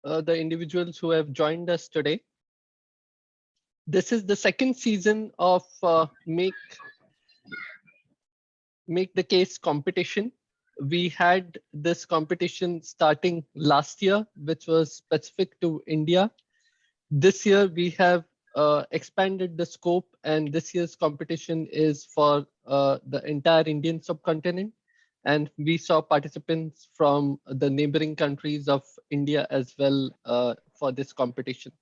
the individuals who have joined us today. This is the second season of Make the Case competition. We had this competition starting last year, which was specific to India. This year we have expanded the scope, and this year's competition is for the entire Indian subcontinent. And we saw participants from the neighboring countries of India as well for this competition.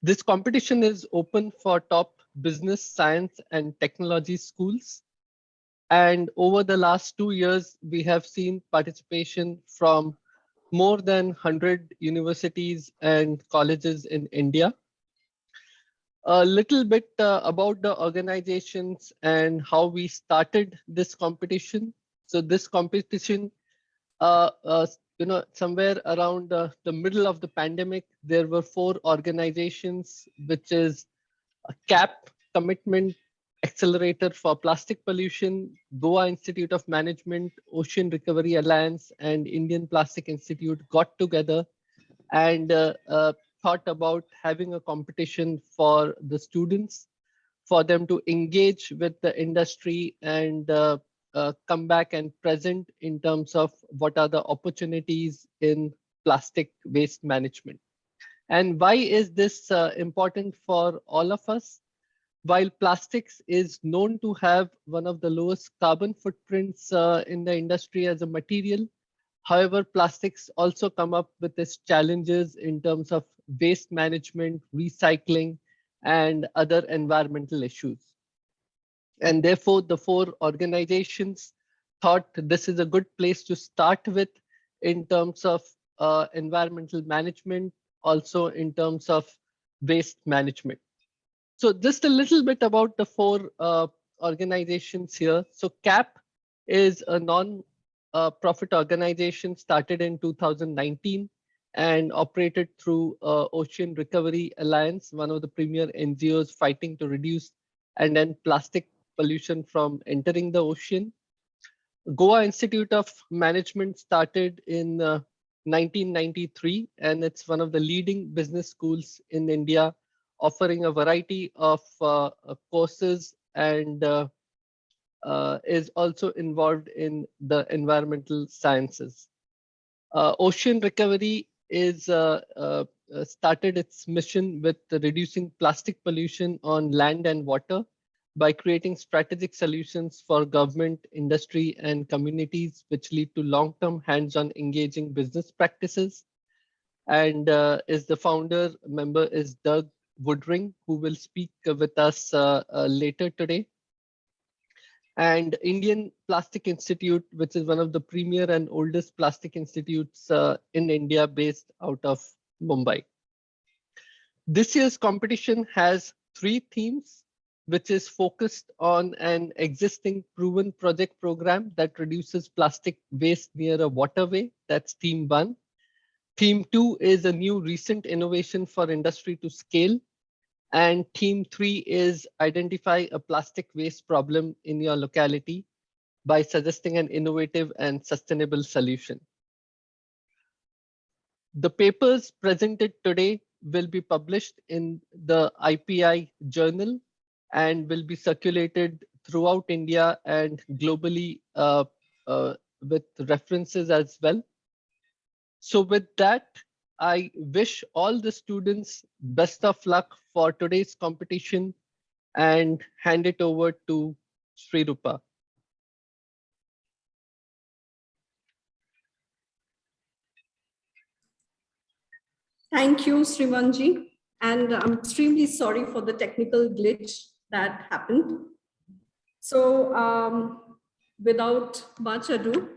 This competition is open for top business, science, and technology schools. And over the last 2 years, we have seen participation from more than 100 universities and colleges in India. A little bit about the organizations and how we started this competition. So this competition, somewhere around the middle of the pandemic, there were 4 organizations, which is CAP, Commitment Accelerator for Plastic Pollution, Goa Institute of Management, Ocean Recovery Alliance, and Indian Plastic Institute got together and thought about having a competition for the students, for them to engage with the industry and come back and present in terms of what are the opportunities in plastic waste management. And why is this important for all of us? While plastics is known to have one of the lowest carbon footprints in the industry as a material, however, plastics also come up with its challenges in terms of waste management, recycling, and other environmental issues. And therefore, the 4 organizations thought this is a good place to start with in terms of environmental management, also in terms of waste management. So just a little bit about the 4 organizations here. So CAP is a non-profit organization started in 2019 and operated through Ocean Recovery Alliance, one of the premier NGOs fighting to reduce and end plastic pollution from entering the ocean. Goa Institute of Management started in 1993, and it's one of the leading business schools in India, offering a variety of courses and is also involved in the environmental sciences. Ocean Recovery is started its mission with reducing plastic pollution on land and water by creating strategic solutions for government, industry, and communities, which lead to long-term hands-on engaging business practices. And is the founder member is Doug Woodring, who will speak with us later today. And Indian Plastic Institute, which is one of the premier and oldest plastic institutes in India, based out of Mumbai. This year's competition has 3 themes, which is focused on an existing proven project program that reduces plastic waste near a waterway. That's theme 1. Theme 2 is a new recent innovation for industry to scale. And theme 3 is identify a plastic waste problem in your locality by suggesting an innovative and sustainable solution. The papers presented today will be published in the IPI journal and will be circulated throughout India and globally with references as well. So with that, I wish all the students best of luck for today's competition and hand it over to Sri Rupa. Thank you, Srimanji. And I'm extremely sorry for the technical glitch that happened. So without much ado,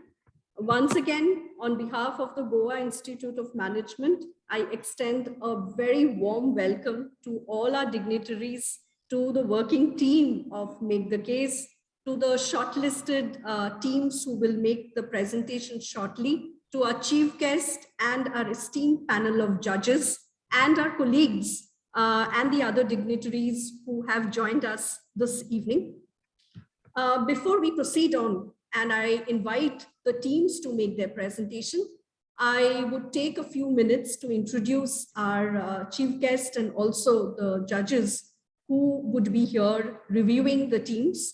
once again, on behalf of the Goa Institute of Management, I extend a very warm welcome to all our dignitaries, to the working team of Make the Case, to the shortlisted teams who will make the presentation shortly, to our chief guest and our esteemed panel of judges, and our colleagues and the other dignitaries who have joined us this evening. Before we proceed on, and I invite the teams to make their presentation, I would take a few minutes to introduce our chief guest and also the judges who would be here reviewing the teams.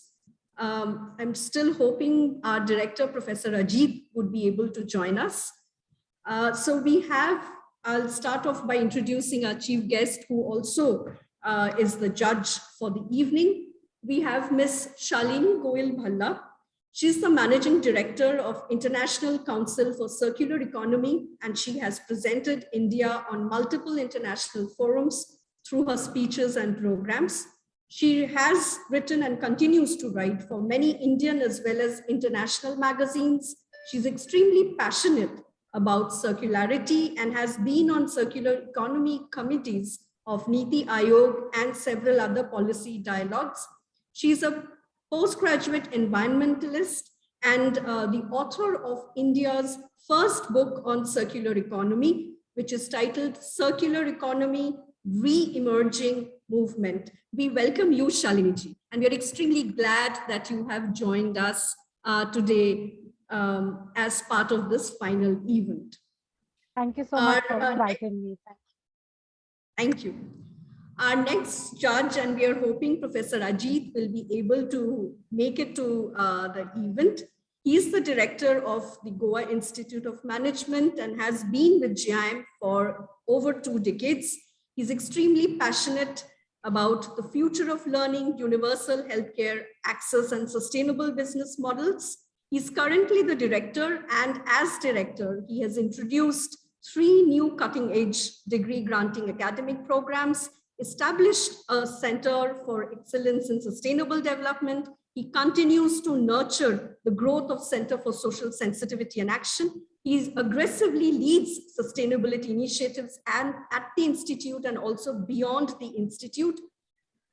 I'm still hoping our director, Professor Ajit, would be able to join us. So we have, I'll start off by introducing our chief guest, who also is the judge for the evening. We have Ms. Shalini Goyal Bhalla. She's the Managing Director of International Council for Circular Economy, and she has presented India on multiple international forums through her speeches and programs. She has written and continues to write for many Indian as well as international magazines. She's extremely passionate about circularity and has been on circular economy committees of Niti Aayog and several other policy dialogues. She's a postgraduate environmentalist and the author of India's first book on circular economy, which is titled Circular Economy, Re-Emerging Movement. We welcome you, Shalini ji, and we're extremely glad that you have joined us today as part of this final event. Thank you so much for inviting me. Thank you. Our next judge, and we are hoping Professor Ajit will be able to make it to the event. He is the director of the Goa Institute of Management and has been with GIM for over 2 decades. He's extremely passionate about the future of learning, universal healthcare access, and sustainable business models. He's currently the director, and as director, he has introduced 3 new cutting-edge degree granting academic programs, established a Center for Excellence in Sustainable Development. He continues to nurture the growth of Center for Social Sensitivity and Action. He aggressively leads sustainability initiatives and at the Institute and also beyond the Institute.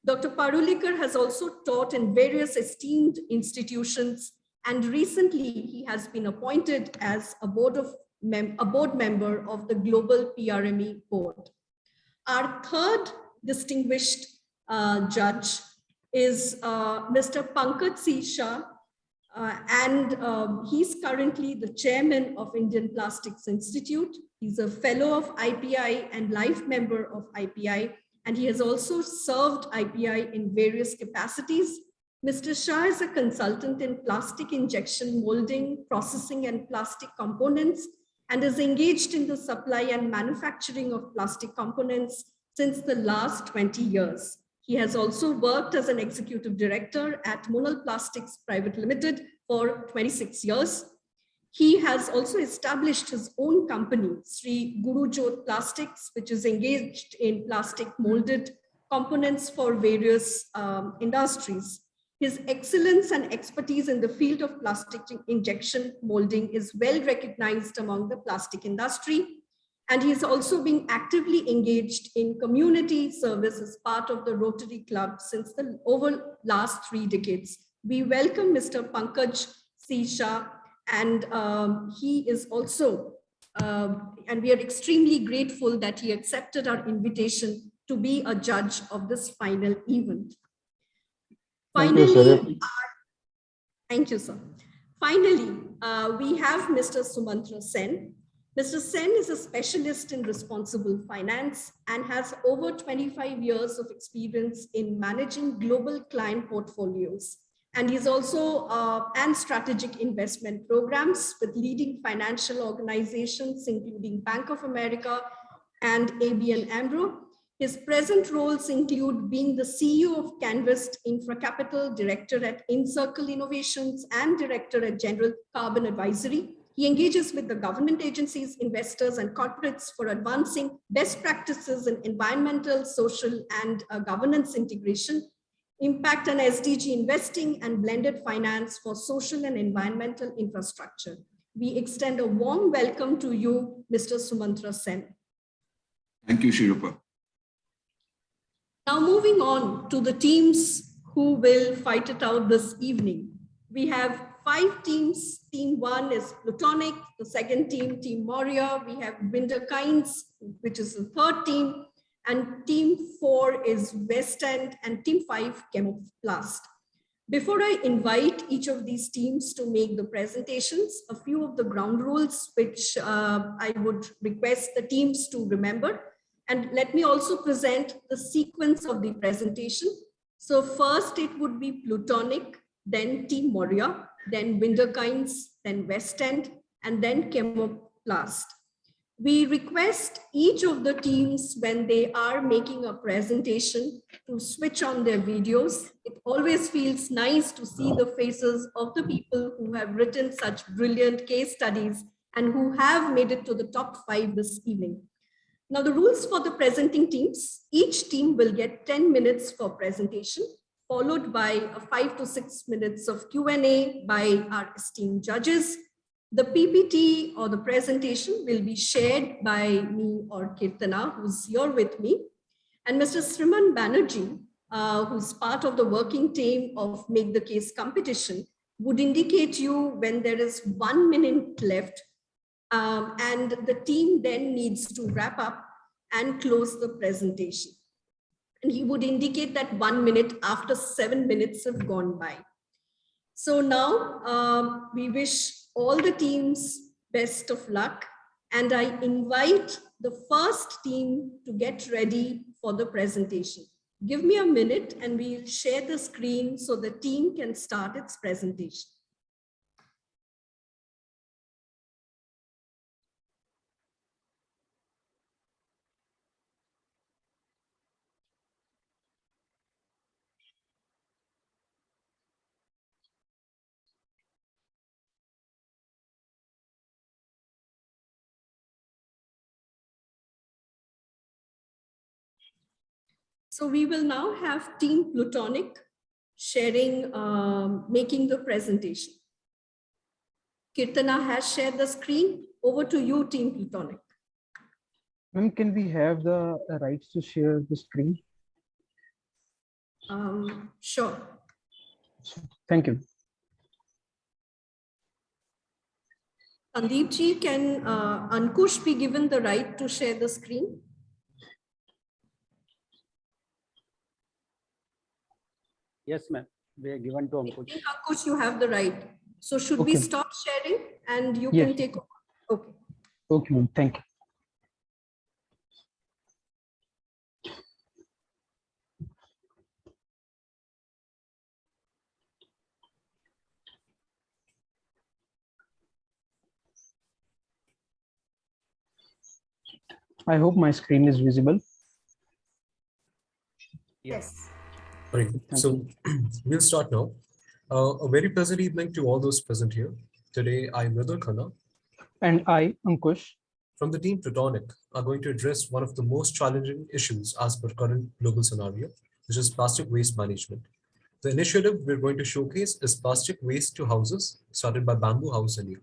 Dr. Pyrolysis has also taught in various esteemed institutions, and recently he has been appointed as a board member of the Global PRME Board. Our third distinguished judge is Mr. Pankaj C. Shah, and he's currently the chairman of Indian Plastics Institute. He's a fellow of IPI and life member of IPI, and he has also served IPI in various capacities. Mr. Shah is a consultant in plastic injection molding, processing, and plastic components, and is engaged in the supply and manufacturing of plastic components since the last 20 years. He has also worked as an executive director at Monal Plastics Private Limited for 26 years. He has also established his own company, Sri Guru Jot Plastics, which is engaged in plastic molded components for various industries. His excellence and expertise in the field of plastic injection molding is well recognized among the plastic industry. And he's also been actively engaged in community service as part of the Rotary Club since the over last 3 decades. We welcome Mr. Pankaj C. Shah, and he is also, and we are extremely grateful that he accepted our invitation to be a judge of this final event. Finally, thank you, sir. Finally, we have Mr. Sumantra Sen. Mr. Sen is a specialist in responsible finance and has over 25 years of experience in managing global client portfolios. And he's also and strategic investment programs with leading financial organizations, including Bank of America and ABN AMRO. His present roles include being the CEO of Canvest Infra Capital, director at InCircle Innovations, and director at General Carbon Advisory. He engages with the government agencies, investors, and corporates for advancing best practices in environmental, social, and governance integration, impact and SDG investing, and blended finance for social and environmental infrastructure. We extend a warm welcome to you, Mr. Sumantra Sen. Thank you, Shirupa. Now moving on to the teams who will fight it out this evening. We have 5 teams. Team 1 is Plutonic, the second team, Team Moria. We have Winter Kinds, which is the third team, and Team 4 is West End, and Team 5, Chemoplast. Before I invite each of these teams to make the presentations, a few of the ground rules which I would request the teams to remember. And let me also present the sequence of the presentation. So first it would be Plutonic, then Team Moria, then Winterkinds, then West End, and then Chemoplast. We request each of the teams when they are making a presentation to switch on their videos. It always feels nice to see the faces of the people who have written such brilliant case studies and who have made it to the top 5 this evening. Now, the rules for the presenting teams: each team will get 10 minutes for presentation, followed by 5 to 6 minutes of Q&A by our esteemed judges. The PPT or the presentation will be shared by me or Kirtana, who's here with me. And Mr. Sriman Banerjee, who's part of the working team of Make the Case competition, would indicate you when there is 1 minute left. And the team then needs to wrap up and close the presentation. And he would indicate that 1 minute after 7 minutes have gone by. So now we wish all the teams best of luck. And I invite the first team to get ready for the presentation. Give me a minute and we'll share the screen so the team can start its presentation. So we will now have Team Plutonic sharing, making the presentation. Kirtana has shared the screen. Over to you, Team Plutonic. Ma'am, can we have the rights to share the screen? Sure. Thank you. Sandeep ji, can Ankush be given the right to share the screen? Yes, ma'am. We are given to I Ankush. think, Ankush, you have the right. So should we stop sharing and you Yes. can take over? Okay. Okay, ma'am. Thank you. I hope my screen is visible. Yes. Right. So we'll start now. A very pleasant evening to all those present here. Today, I, Mridul Khanna, And I, Ankush, from the team Plutonic, are going to address one of the most challenging issues as per current global scenario, which is plastic waste management. The initiative we're going to showcase is Plastic Waste to Houses, started by Bamboo House India.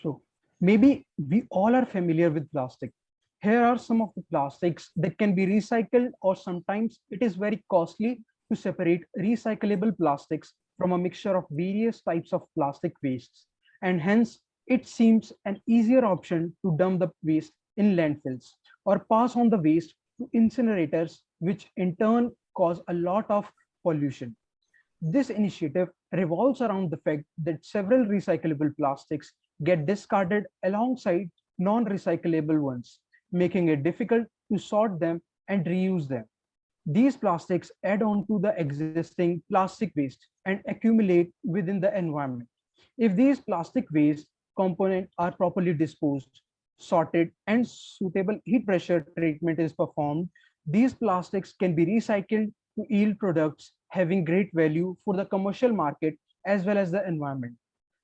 so maybe we all are familiar with plastic. Here are some of the plastics that can be recycled, or sometimes it is very costly to separate recyclable plastics from a mixture of various types of plastic wastes. And hence, it seems an easier option to dump the waste in landfills or pass on the waste to incinerators, which in turn cause a lot of pollution. This initiative revolves around the fact that several recyclable plastics get discarded alongside non-recyclable ones, making it difficult to sort them and reuse them. These plastics add on to the existing plastic waste and accumulate within the environment. If these plastic waste components are properly disposed, sorted, and suitable heat pressure treatment is performed, these plastics can be recycled to yield products having great value for the commercial market as well as the environment.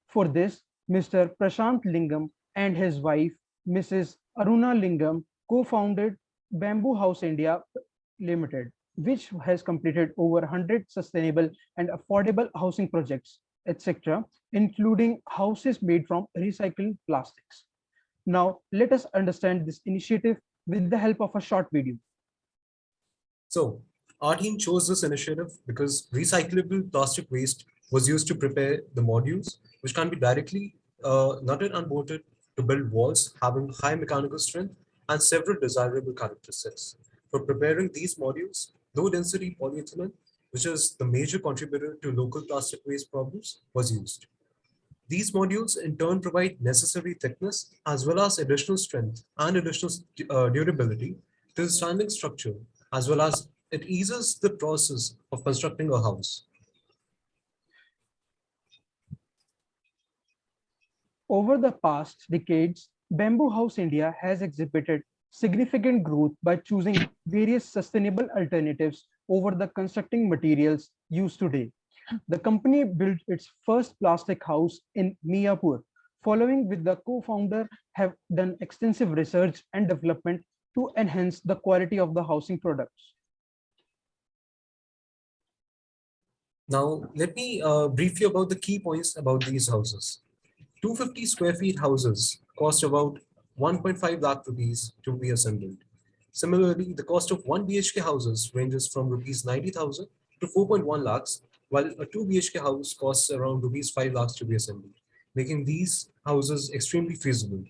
For this, Mr. Prashant Lingam and his wife, Mrs. Aruna Lingam, co-founded Bamboo House India Limited, which has completed over 100 sustainable and affordable housing projects, etc., including houses made from recycled plastics. Now, let us understand this initiative with the help of a short video. So, our team chose this initiative because recyclable plastic waste was used to prepare the modules, which can be directly nutted and bolted to build walls having high mechanical strength and several desirable characteristics. For preparing these modules, low density polyethylene which is the major contributor to local plastic waste problems, was used. These modules in turn provide necessary thickness as well as additional strength and additional durability to the standing structure, as well as it eases the process of constructing a house. Over the past decades, Bamboo House India has exhibited significant growth by choosing various sustainable alternatives over the constructing materials used today. The company built its first plastic house in Miapur, following with the co-founder have done extensive research and development to enhance the quality of the housing products. Now, let me brief you about the key points about these houses. 250 square feet houses cost about 1.5 lakh rupees to be assembled. Similarly, the cost of 1 BHK houses ranges from rupees 90,000 to 4.1 lakhs, while a 2 BHK house costs around rupees 5 lakhs to be assembled, making these houses extremely feasible.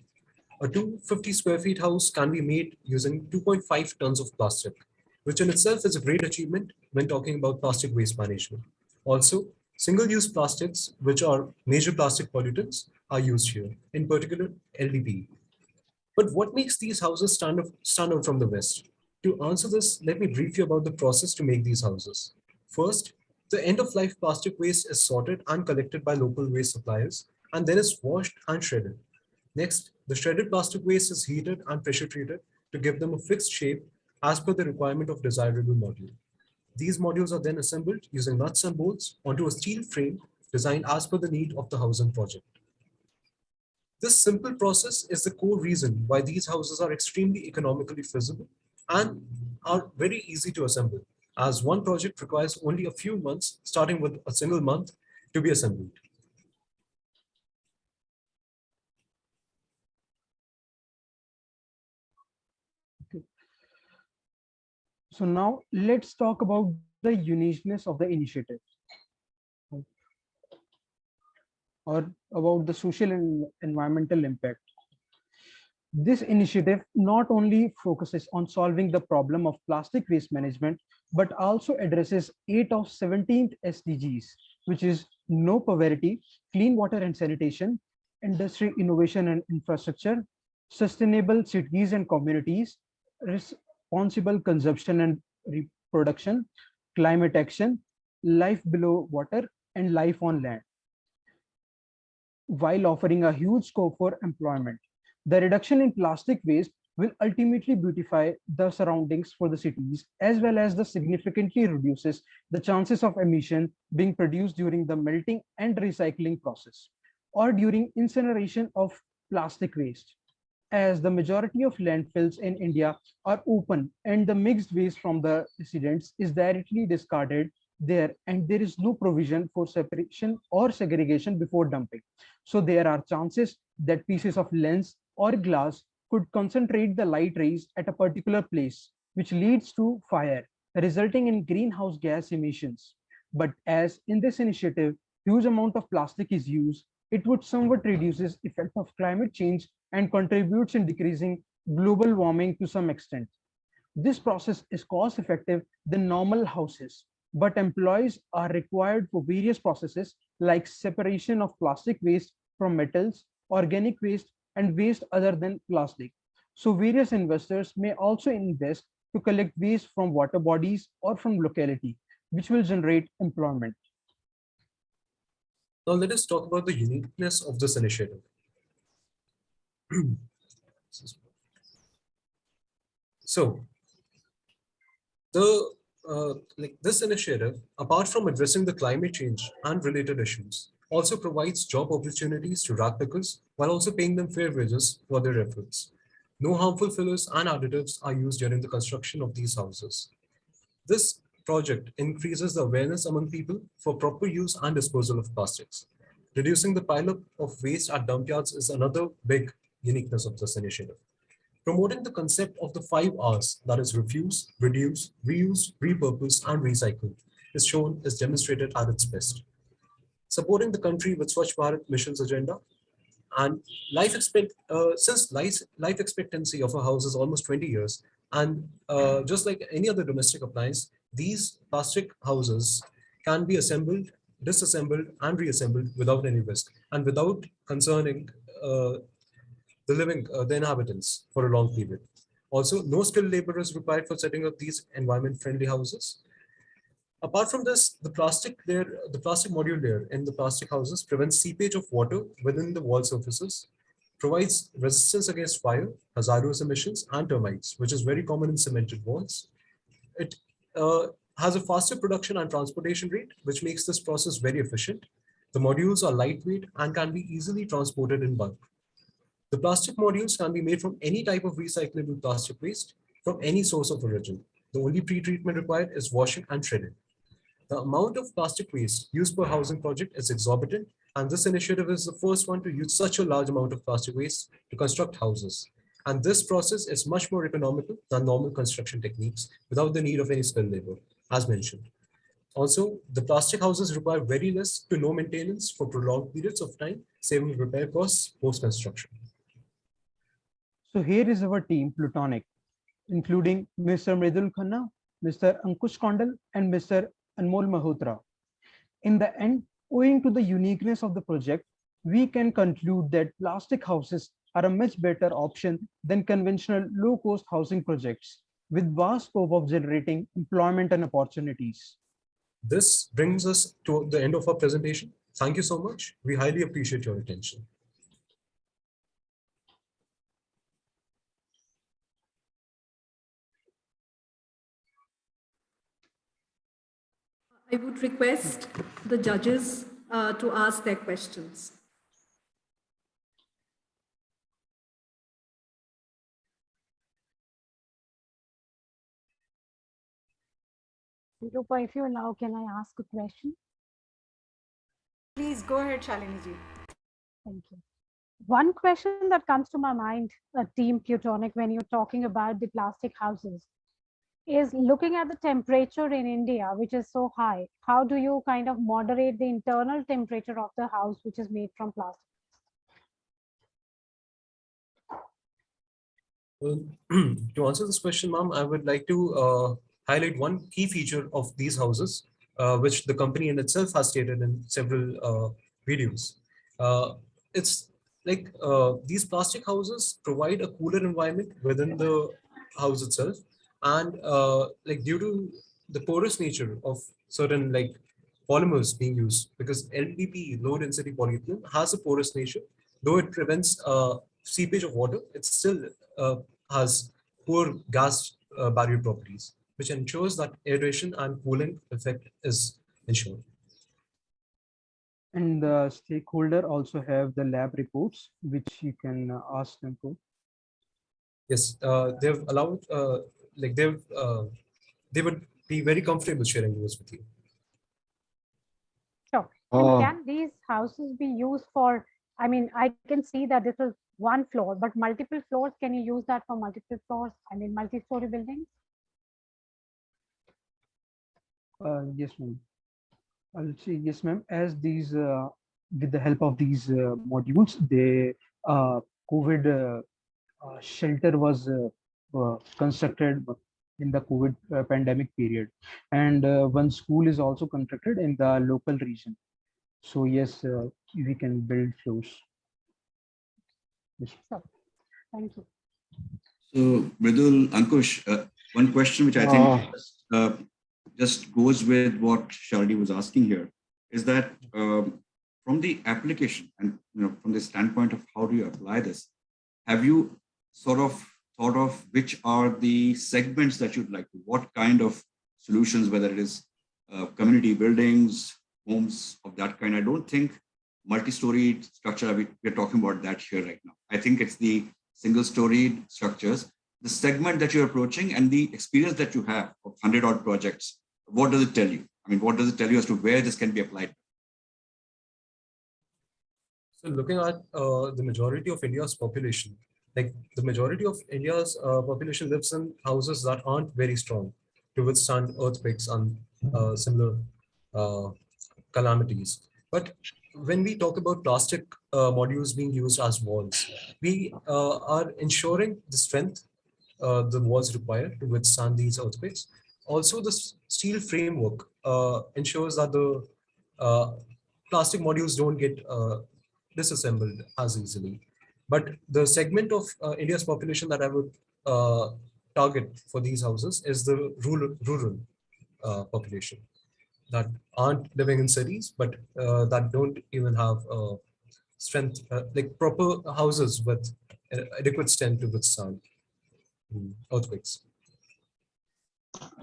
A 250 square feet house can be made using 2.5 tons of plastic, which in itself is a great achievement when talking about plastic waste management. Also, single-use plastics, which are major plastic pollutants, are used here, in particular LDPE. But what makes these houses stand out from the West? To answer this, let me brief you about the process to make these houses. First, the end-of-life plastic waste is sorted and collected by local waste suppliers, and then is washed and shredded. Next, the shredded plastic waste is heated and pressure treated to give them a fixed shape as per the requirement of desirable module. These modules are then assembled using nuts and bolts onto a steel frame designed as per the need of the housing project. This simple process is the core reason why these houses are extremely economically feasible and are very easy to assemble, as one project requires only a few months, starting with a single month, to be assembled. So now let's talk about the uniqueness of the initiative, or about the social and environmental impact. This initiative not only focuses on solving the problem of plastic waste management, but also addresses 8 of 17th SDGs, which is no poverty, clean water and sanitation, industry innovation and infrastructure, sustainable cities and communities, responsible consumption and reproduction, climate action, life below water, and life on land, while offering a huge scope for employment. The reduction in plastic waste will ultimately beautify the surroundings for the cities, as well as the significantly reduces the chances of emission being produced during the melting and recycling process, or during incineration of plastic waste. As the majority of landfills in India are open and the mixed waste from the residents is directly discarded there, and there is no provision for separation or segregation before dumping. So there are chances that pieces of lens or glass could concentrate the light rays at a particular place, which leads to fire, resulting in greenhouse gas emissions. But as in this initiative, huge amount of plastic is used, it would somewhat reduces effect of climate change and contributes in decreasing global warming to some extent. This process is cost effective than normal houses, but employees are required for various processes like separation of plastic waste from metals, organic waste, and waste other than plastic. So various investors may also invest to collect waste from water bodies or from locality, which will generate employment. Now let us talk about the uniqueness of this initiative. So this initiative, apart from addressing the climate change and related issues, also provides job opportunities to rag pickers while also paying them fair wages for their efforts. No harmful fillers and additives are used during the construction of these houses. This project increases the awareness among people for proper use and disposal of plastics. Reducing the pileup of waste at dump yards is another big uniqueness of this initiative. Promoting the concept of the 5 R's, that is refuse, reduce, reuse, repurpose, and recycle, is demonstrated at its best. Supporting the country with Swachh Bharat mission's agenda, and since life expectancy of a house is almost 20 years, and just like any other domestic appliance, these plastic houses can be assembled, disassembled, and reassembled without any risk and without concerning the inhabitants for a long period. Also, no skilled labor is required for setting up these environment-friendly houses. Apart from this, the plastic module layer in the plastic houses prevents seepage of water within the wall surfaces, provides resistance against fire, hazardous emissions, and termites, which is very common in cemented walls. It has a faster production and transportation rate, which makes this process very efficient. The modules are lightweight and can be easily transported in bulk. The plastic modules can be made from any type of recyclable plastic waste from any source of origin. The only pre-treatment required is washing and shredding. The amount of plastic waste used per housing project is exorbitant, and this initiative is the first one to use such a large amount of plastic waste to construct houses. And this process is much more economical than normal construction techniques without the need of any skilled labor, as mentioned. Also, the plastic houses require very less to no maintenance for prolonged periods of time, saving repair costs post-construction. So here is our team, Plutonic, including Mr. Mridul Khanna, Mr. Ankush Kondal, and Mr. Anmol Malhotra. In the end, owing to the uniqueness of the project, we can conclude that plastic houses are a much better option than conventional low-cost housing projects, with vast scope of generating employment and opportunities. This brings us to the end of our presentation. Thank you so much. We highly appreciate your attention. I would request the judges to ask their questions. Rupa, if you allow, can I ask a question? Please go ahead, Shalini ji. Thank you. One question that comes to my mind, Team Plutonic, when you're talking about the plastic houses, is looking at the temperature in India, which is so high. How do you kind of moderate the internal temperature of the house, which is made from plastic? Well, to answer this question, ma'am, I would like to highlight one key feature of these houses, which the company in itself has stated in several videos. It's like these plastic houses provide a cooler environment within the house itself. And like due to the porous nature of certain like polymers being used, because LDP, low density polyethylene, has a porous nature, though it prevents seepage of water, it still has poor gas barrier properties, which ensures that aeration and cooling effect is ensured. And the stakeholder also have the lab reports, which you can ask them for. Yes, they've allowed, like they would be very comfortable sharing those with you. Sure. And can these houses be used for, I mean, I can see that this is one floor, but multiple floors, can you use that for multiple floors? I mean, multi-story buildings? Yes, ma'am. I'll say yes, ma'am. As these, with the help of these modules, the COVID shelter was constructed in the COVID pandemic period, and one school is also constructed in the local region. So yes, we can build floors. Yes. Sure. Thank you. So, Mridul, Ankush, one question which I think just goes with what Shalini was asking here is that from the application and from the standpoint of how do you apply this, have you sort of thought of which are the segments that you'd like to, what kind of solutions, whether it is community buildings, homes of that kind? I don't think multi-storied structure, we're talking about that here right now. I think it's the single-storied structures, the segment that you're approaching and the experience that you have of 100-odd projects. What does it tell you? I mean, what does it tell you as to where this can be applied? So looking at the majority of India's population, like the majority of India's population lives in houses that aren't very strong to withstand earthquakes and similar calamities. But when we talk about plastic modules being used as walls, we are ensuring the strength the walls require to withstand these earthquakes. also the steel framework ensures that the plastic modules don't get disassembled as easily. But the segment of India's population that I would target for these houses is the rural population that aren't living in cities, but that don't even have strength, like proper houses with adequate strength to withstand earthquakes.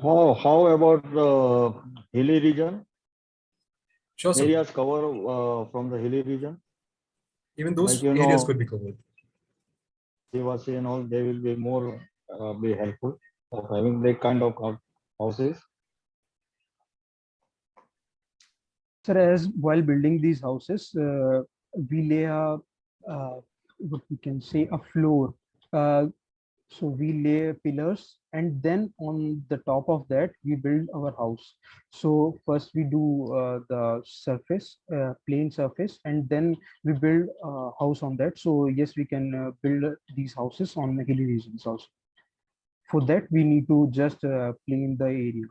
How about the hilly region? Sure, sir. Areas cover from the hilly region, Even those like, areas could be covered. Devasi and all, they will be more be helpful of having that kind of houses. Sir, as while building these houses, we lay a what we can say a floor. So we lay pillars, and then on the top of that we build our house. So first we do the surface, plain surface, and then we build a house on that. So yes, we can build these houses on the hilly regions also. For that we need to just plane the area.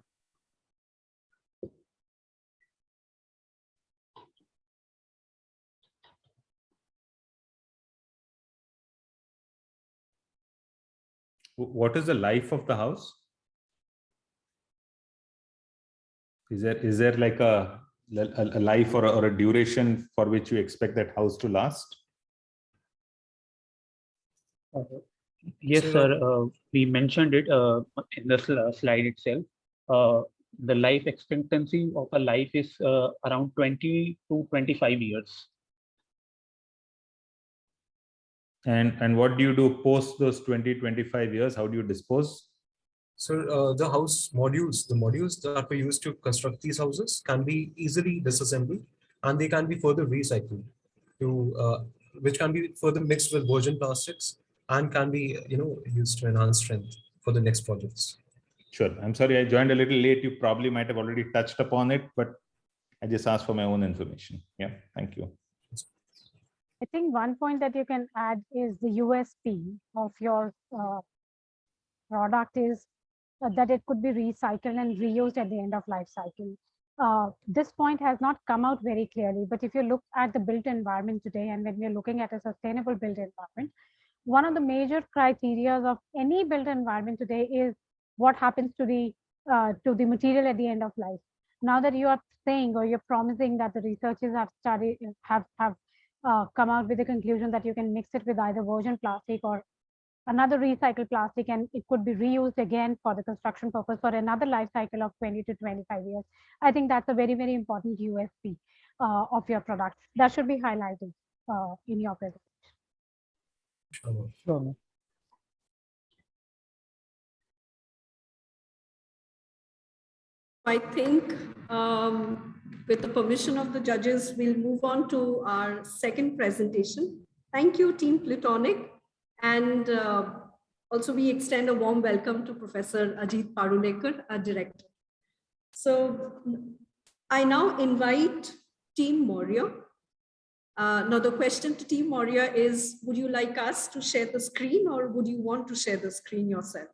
What is the life of the house? Is there like a life or a duration for which you expect that house to last? Yes, So- sir. We mentioned it in the slide itself. The life expectancy of a life is around 20 to 25 years. And what do you do post those 20-25 years? How do you dispose? So the house modules, the modules that were used to construct these houses can be easily disassembled, and they can be further recycled to which can be further mixed with virgin plastics and can be used to enhance strength for the next projects. Sure. I'm sorry, I joined a little late. You probably might have already touched upon it, but I just asked for my own information. Yeah, thank you. I think one point that you can add is the USP of your product is that it could be recycled and reused at the end of life cycle. This point has not come out very clearly, but if you look at the built environment today, and when we're looking at a sustainable built environment, one of the major criteria of any built environment today is what happens to the material at the end of life. Now that you are saying or you're promising that the researchers have come out with the conclusion that you can mix it with either virgin plastic or another recycled plastic, and it could be reused again for the construction purpose for another life cycle of 20 to 25 years. I think that's a very, very important USP of your product. That should be highlighted in your presentation. Sure. I think with the permission of the judges, we'll move on to our second presentation. Thank you, Team Plutonic. And also we extend a warm welcome to Professor Ajit Parulekar, our director. So I now invite Team Moria. Now the question to Team Moria is, would you like us to share the screen or would you want to share the screen yourself?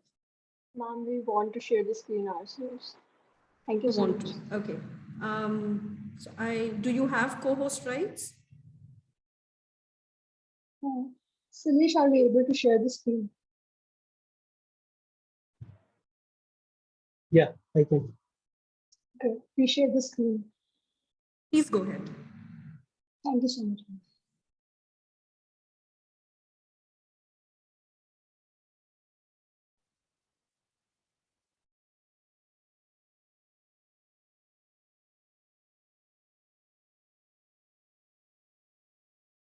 Ma'am, we want to share the screen ourselves. Thank you so much. Okay. So do you have co-host rights? Sunesh, are we able to share the screen? Yeah, I can. Okay, we share the screen. Please go ahead. Thank you so much.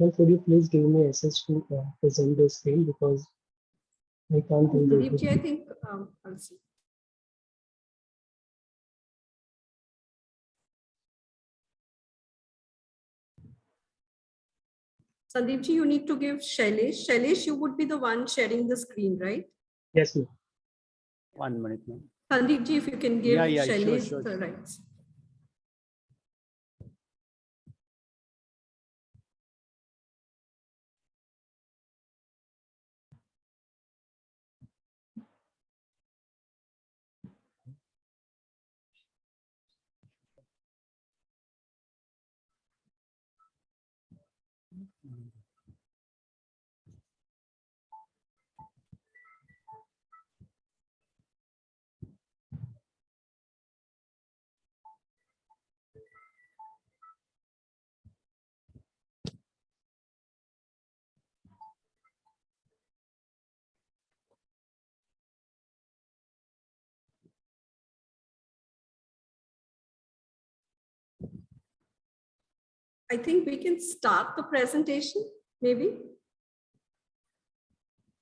Well, could you please give me access to present the screen because I can't do Sandeepji, I it. think I'll see. Sandeepji, you need to give Shailesh. Shailesh, you would be the one sharing the screen, right? Yes, ma'am. 1 minute, ma'am. Sandeepji, if you can give Yeah, Shailesh sure. the rights. I think we can start the presentation, maybe.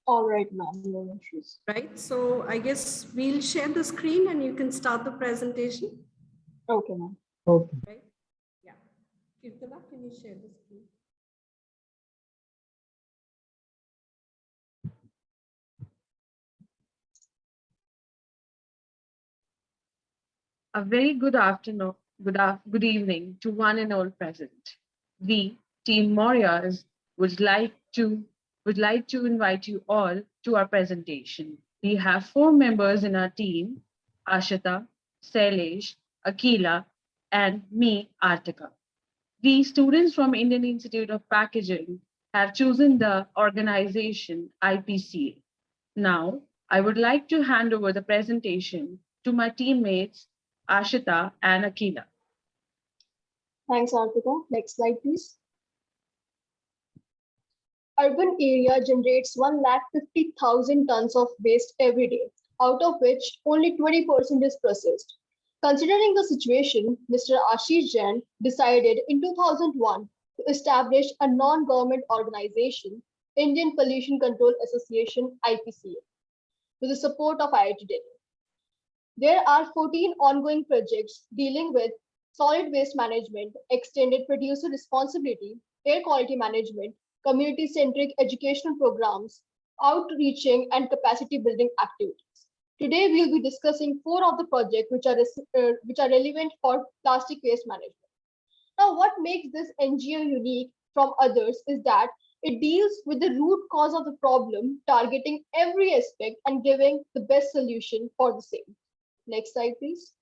All right, ma'am, no issues. Right, so I guess we'll share the screen and you can start the presentation. Okay, ma'am. Okay. Right, yeah. Kirtana, can you share the screen? A very good afternoon, good evening to one and all present. We, Team Morias, would like to invite you all to our presentation. We have 4 members in our team: Ashita, Sailesh, Akila, and me, Artika. We students from Indian Institute of Packaging have chosen the organization IPCA. Now, I would like to hand over the presentation to my teammates, Ashita and Akila. Thanks, Arpita. Next slide, please. Urban area generates 150,000 tons of waste every day, out of which only 20% is processed. Considering the situation, Mr. Ashish Jain decided in 2001 to establish a non-government organization, Indian Pollution Control Association, IPCA, with the support of IIT Delhi. There are 14 ongoing projects dealing with solid waste management, extended producer responsibility, air quality management, community-centric educational programs, outreaching, and capacity building activities. Today, we'll be discussing 4 of the projects which are relevant for plastic waste management. Now, what makes this NGO unique from others is that it deals with the root cause of the problem, targeting every aspect and giving the best solution for the same. Next slide, please.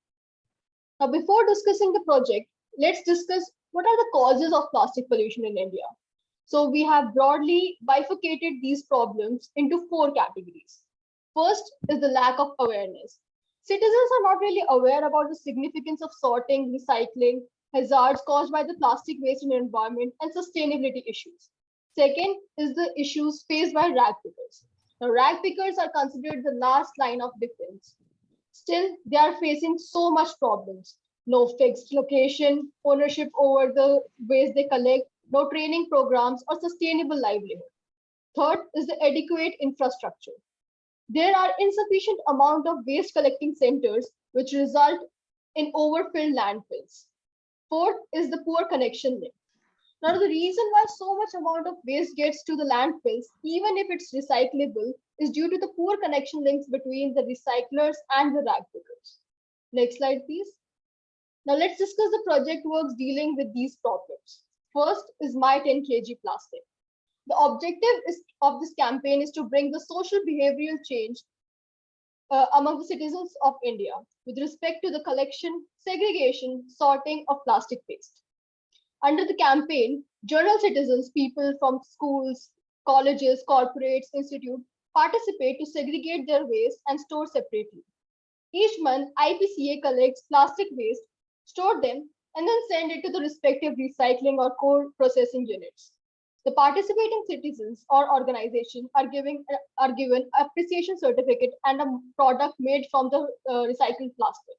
Now, before discussing the project, let's discuss what are the causes of plastic pollution in India. So we have broadly bifurcated these problems into 4 categories. First is the lack of awareness. Citizens are not really aware about the significance of sorting, recycling, hazards caused by the plastic waste in the environment, and sustainability issues. Second is the issues faced by rag pickers. Now, rag pickers are considered the last line of defense. Still, they are facing so much problems. No fixed location, ownership over the waste they collect, no training programs or sustainable livelihood. Third is the adequate infrastructure. There are insufficient amount of waste collecting centers which result in overfilled landfills. Fourth is the poor connection link. Now, the reason why so much amount of waste gets to the landfills, even if it's recyclable, is due to the poor connection links between the recyclers and the rag pickers. Next slide, please. Now, let's discuss the project works dealing with these problems. First is My 10 kg Plastic. The objective of this campaign is to bring the social behavioral change among the citizens of India with respect to the collection, segregation, sorting of plastic waste. Under the campaign, general citizens, people from schools, colleges, corporates, institutes, participate to segregate their waste and store separately. Each month, IPCA collects plastic waste, store them, and then send it to the respective recycling or core processing units. The participating citizens or organizations are given appreciation certificate and a product made from the recycled plastic.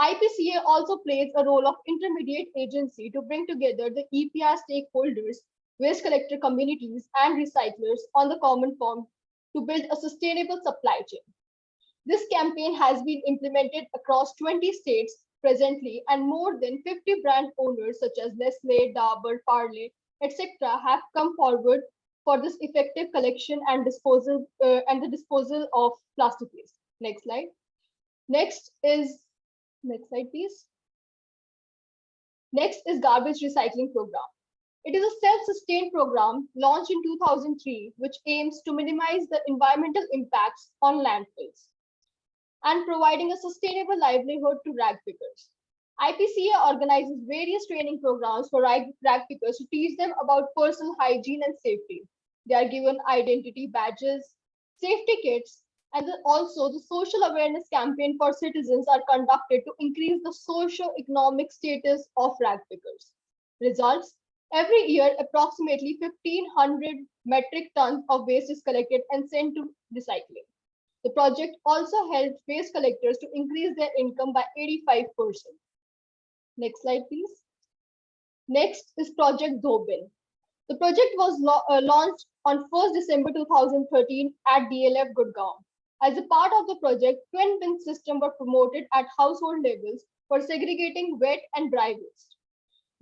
IPCA also plays a role of intermediate agency to bring together the EPR stakeholders, waste collector communities, and recyclers on the common form to build a sustainable supply chain. This campaign has been implemented across 20 states presently, and more than 50 brand owners such as Nestle, Dabur, Parle, etc. have come forward for this effective collection and disposal the disposal of plastic waste. Next slide. Next slide, please. Next is garbage recycling program. It is a self-sustained program launched in 2003, which aims to minimize the environmental impacts on landfills and providing a sustainable livelihood to rag pickers. IPCA organizes various training programs for rag pickers to teach them about personal hygiene and safety. They are given identity badges, safety kits, and also the social awareness campaign for citizens are conducted to increase the socio-economic status of rag pickers. Results: every year, approximately 1,500 metric tons of waste is collected and sent to recycling. The project also helped waste collectors to increase their income by 85%. Next slide, please. Next is Project Dobin. The project was launched on 1st December 2013 at DLF Gurgaon. As a part of the project, twin bin system were promoted at household levels for segregating wet and dry waste.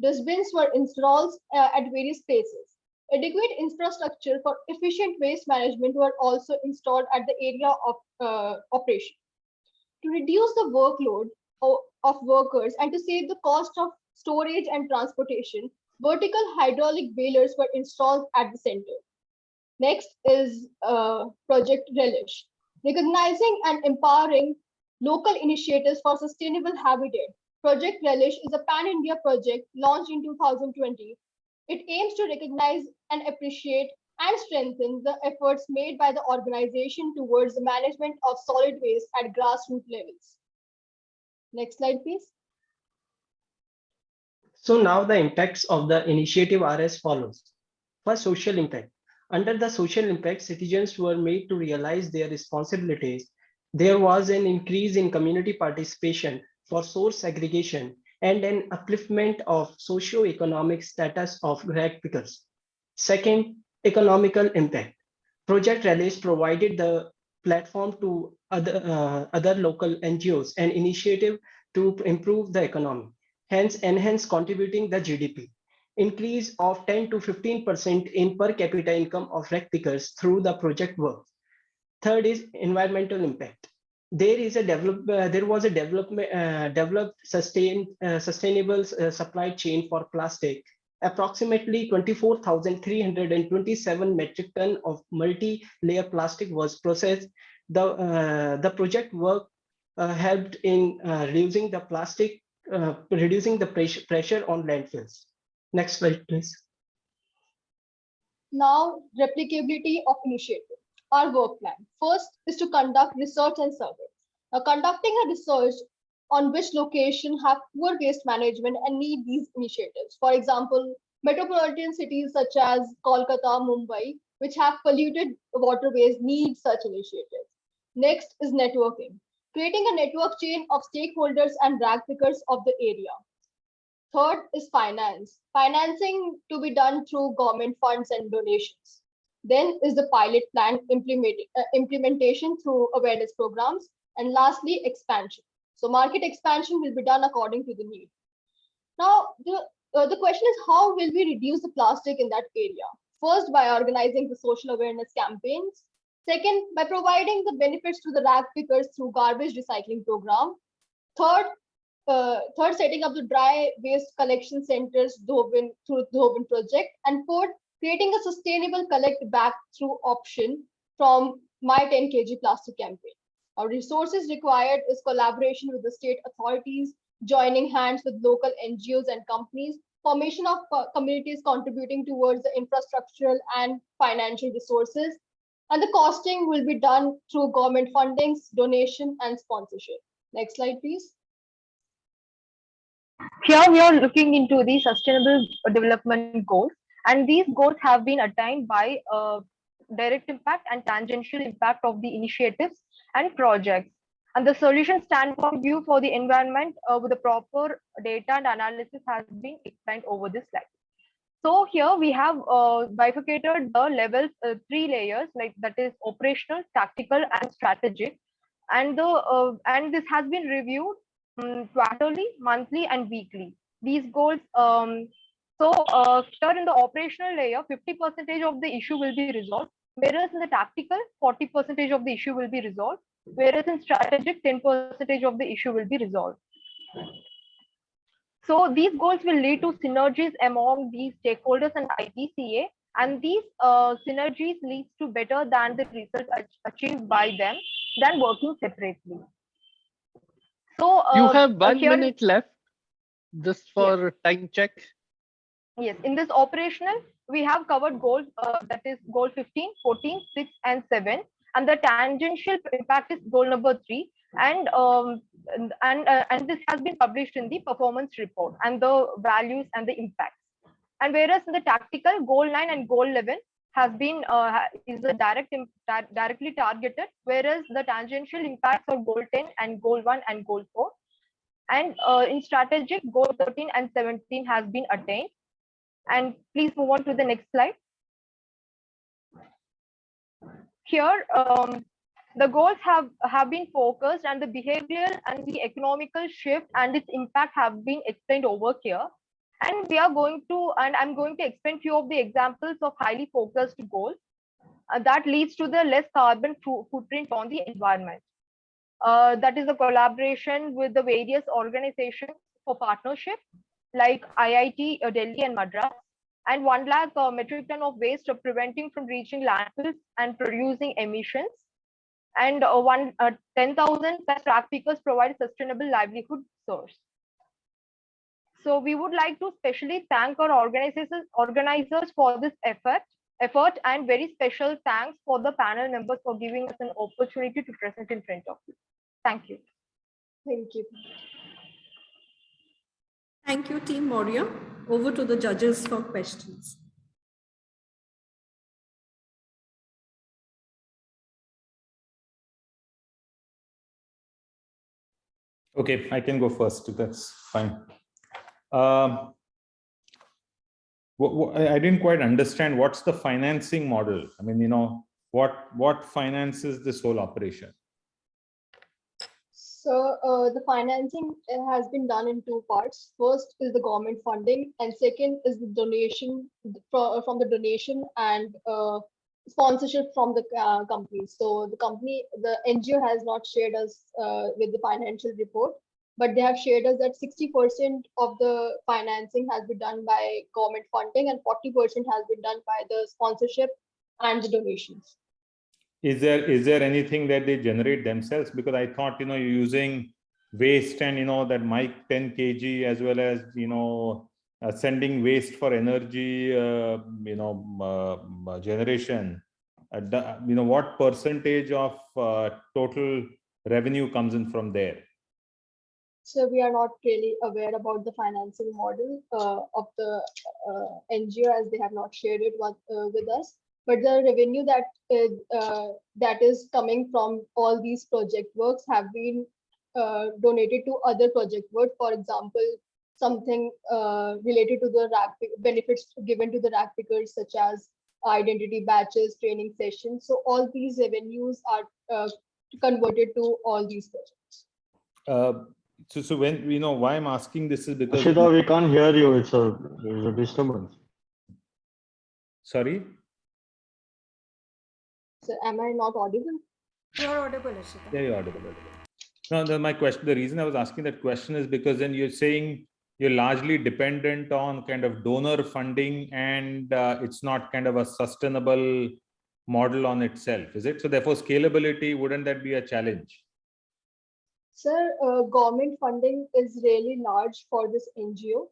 Dustbins were installed at various places. Adequate infrastructure for efficient waste management were also installed at the area of operation. To reduce the workload of workers and to save the cost of storage and transportation, vertical hydraulic balers were installed at the center. Next is Project Relish. Recognizing and empowering local initiatives for sustainable habitat, Project Relish is a pan-India project launched in 2020. It aims to recognize and appreciate and strengthen the efforts made by the organization towards the management of solid waste at grassroots levels. Next slide, please. So now the impacts of the initiative are as follows. First, social impact. Under the social impact, citizens were made to realize their responsibilities. There was an increase in community participation for source segregation and an upliftment of socio-economic status of rag pickers. Second, economical impact. Project Relish provided the platform to other local NGOs and initiative to improve the economy, hence enhance contributing the GDP. Increase of 10 to 15% in per capita income of rag pickers through the project work. Third is environmental impact. There was a developed sustainable supply chain for plastic. Approximately 24,327 metric ton of multi-layer plastic was processed. The project work helped in reducing the pressure on landfills. Next slide, please. Now, replicability of initiative. Our work plan. First is to conduct research and survey. Now, conducting a research on which location have poor waste management and need these initiatives. For example, metropolitan cities such as Kolkata, Mumbai, which have polluted waterways need such initiatives. Next is networking. Creating a network chain of stakeholders and rag pickers of the area. Third is finance. Financing to be done through government funds and donations. Then is the pilot plan implementation through awareness programs. And lastly, expansion. So market expansion will be done according to the need. Now, the question is, how will we reduce the plastic in that area? First, by organizing the social awareness campaigns. Second, by providing the benefits to the rag pickers through garbage recycling program. Third, setting up the dry waste collection centers through Dobin project. And fourth, creating a sustainable collect back through option from My 10 kg Plastic campaign. Our resources required is collaboration with the state authorities, joining hands with local NGOs and companies, formation of communities contributing towards the infrastructural and financial resources, and the costing will be done through government fundings, donation, and sponsorship. Next slide, please. Here we are looking into the sustainable development goals, and these goals have been attained by direct impact and tangential impact of the initiatives and projects. And the solution standpoint view for the environment with the proper data and analysis has been explained over this slide. So here we have bifurcated the levels, 3 layers, like that is operational, tactical, and strategic. And this has been reviewed quarterly, monthly, and weekly. These goals. Here in the operational layer, 50% of the issue will be resolved, whereas in the tactical, 40% of the issue will be resolved, whereas in strategic, 10% of the issue will be resolved. So these goals will lead to synergies among these stakeholders and IPCA, and these synergies leads to better than the results achieved by them than working separately. So you have 1 minute left. Just for time check. Yes, in this operational, we have covered goals, that is goal 15, 14, 6, and 7. And the tangential impact is goal number 3. And this has been published in the performance report and the values and the impacts. And whereas in the tactical, goal 9 and goal 11 has been is a directly targeted, whereas the tangential impacts are goal 10 and goal 1 and goal 4. And in strategic, goal 13 and 17 has been attained. And please move on to the next slide. Here, the goals have been focused, and the behavioral and the economical shift and its impact have been explained over here. And I'm going to explain few of the examples of highly focused goals that leads to the less carbon footprint on the environment. That is the collaboration with the various organizations for partnership, like IIT Delhi and Madras, and 1 lakh metric ton of waste of preventing from reaching landfills and producing emissions. And 10,000 plus track pickers provide sustainable livelihood source. So we would like to specially thank our organizers for this effort, and very special thanks for the panel members for giving us an opportunity to present in front of you. Thank you. Thank you. Thank you, Team Moria. Over to the judges for questions. Okay, I can go first. That's fine. I didn't quite understand what's the financing model. I mean, what finances this whole operation? So the financing has been done in 2 parts. First is the government funding, and second is the donation from the donation and sponsorship from the company. So the NGO has not shared us with the financial report, but they have shared us that 60% of the financing has been done by government funding and 40% has been done by the sponsorship and the donations. Is there anything that they generate themselves? Because I thought, you're using waste and, that mic 10 kg, as well as, sending waste for energy, generation. What percentage of total revenue comes in from there? So we are not really aware about the financing model of the NGO, as they have not shared it with us. But the revenue that is coming from all these project works have been donated to other project work. For example, something related to the benefits given to the rack pickers, such as identity batches, training sessions. So all these revenues are converted to all these projects. So when why I'm asking this is because Ashita, we can't hear you. There's a disturbance. Sorry. So am I not audible? You're audible, Ashita. Yeah, you're audible. No, my question. The reason I was asking that question is because then you're saying you're largely dependent on kind of donor funding, and it's not kind of a sustainable model on itself, is it? So therefore, scalability, wouldn't that be a challenge? Sir, government funding is really large for this NGO,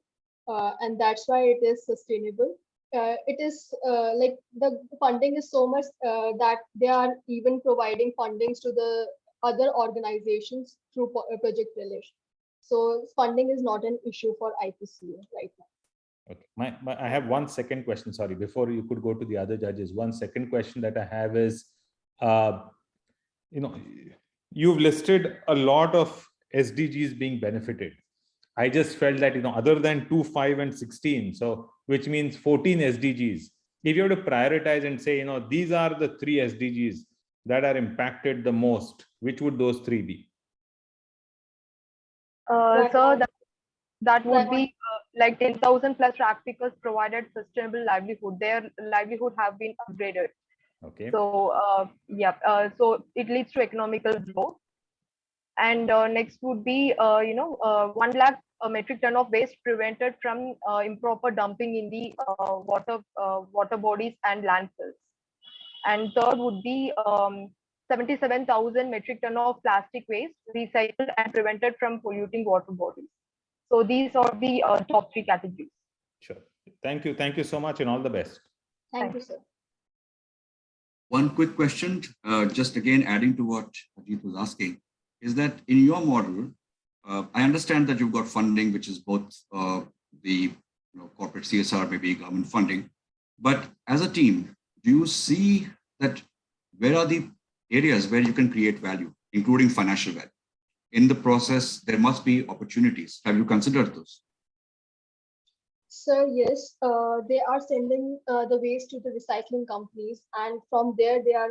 and that's why it is sustainable. It is like the funding is so much that they are even providing fundings to the other organizations through project relation. So funding is not an issue for IPCA right now. Okay, I have one second question. Sorry, before you could go to the other judges, one second question that I have is, you've listed a lot of SDGs being benefited. I just felt that, other than 2, 5, and 16, so which means 14 SDGs, if you have to prioritize and say, these are the 3 SDGs that are impacted the most, which would those 3 be? So that would be like 10,000 plus rack pickers provided sustainable livelihood. Their livelihood have been upgraded. Okay. So so it leads to economical growth. And next would be 1 lakh metric ton of waste prevented from improper dumping in the water bodies and landfills. And third would be 77,000 metric ton of plastic waste recycled and prevented from polluting water bodies. So these are the top three categories. Sure. Thank you. Thank you so much and all the best. Thank you, sir. One quick question, just again adding to what Ajit was asking, is that in your model, I understand that you've got funding, which is both the corporate CSR, maybe government funding, but as a team, do you see that where are the areas where you can create value, including financial value? In the process, there must be opportunities. Have you considered those? Sir, yes, they are sending the waste to the recycling companies, and from there they are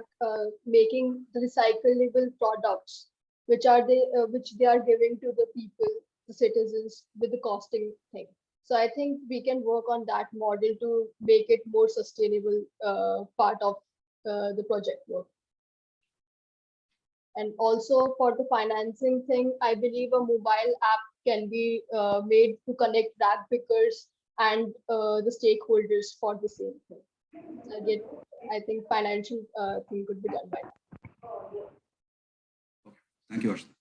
making the recyclable products, which they are giving to the people, the citizens, with the costing thing. So I think we can work on that model to make it more sustainable part of the project work. And also for the financing thing, I believe a mobile app can be made to connect rag pickers and the stakeholders for the same thing. Again, I think financial thing could be done by that. Thank you, Arshita.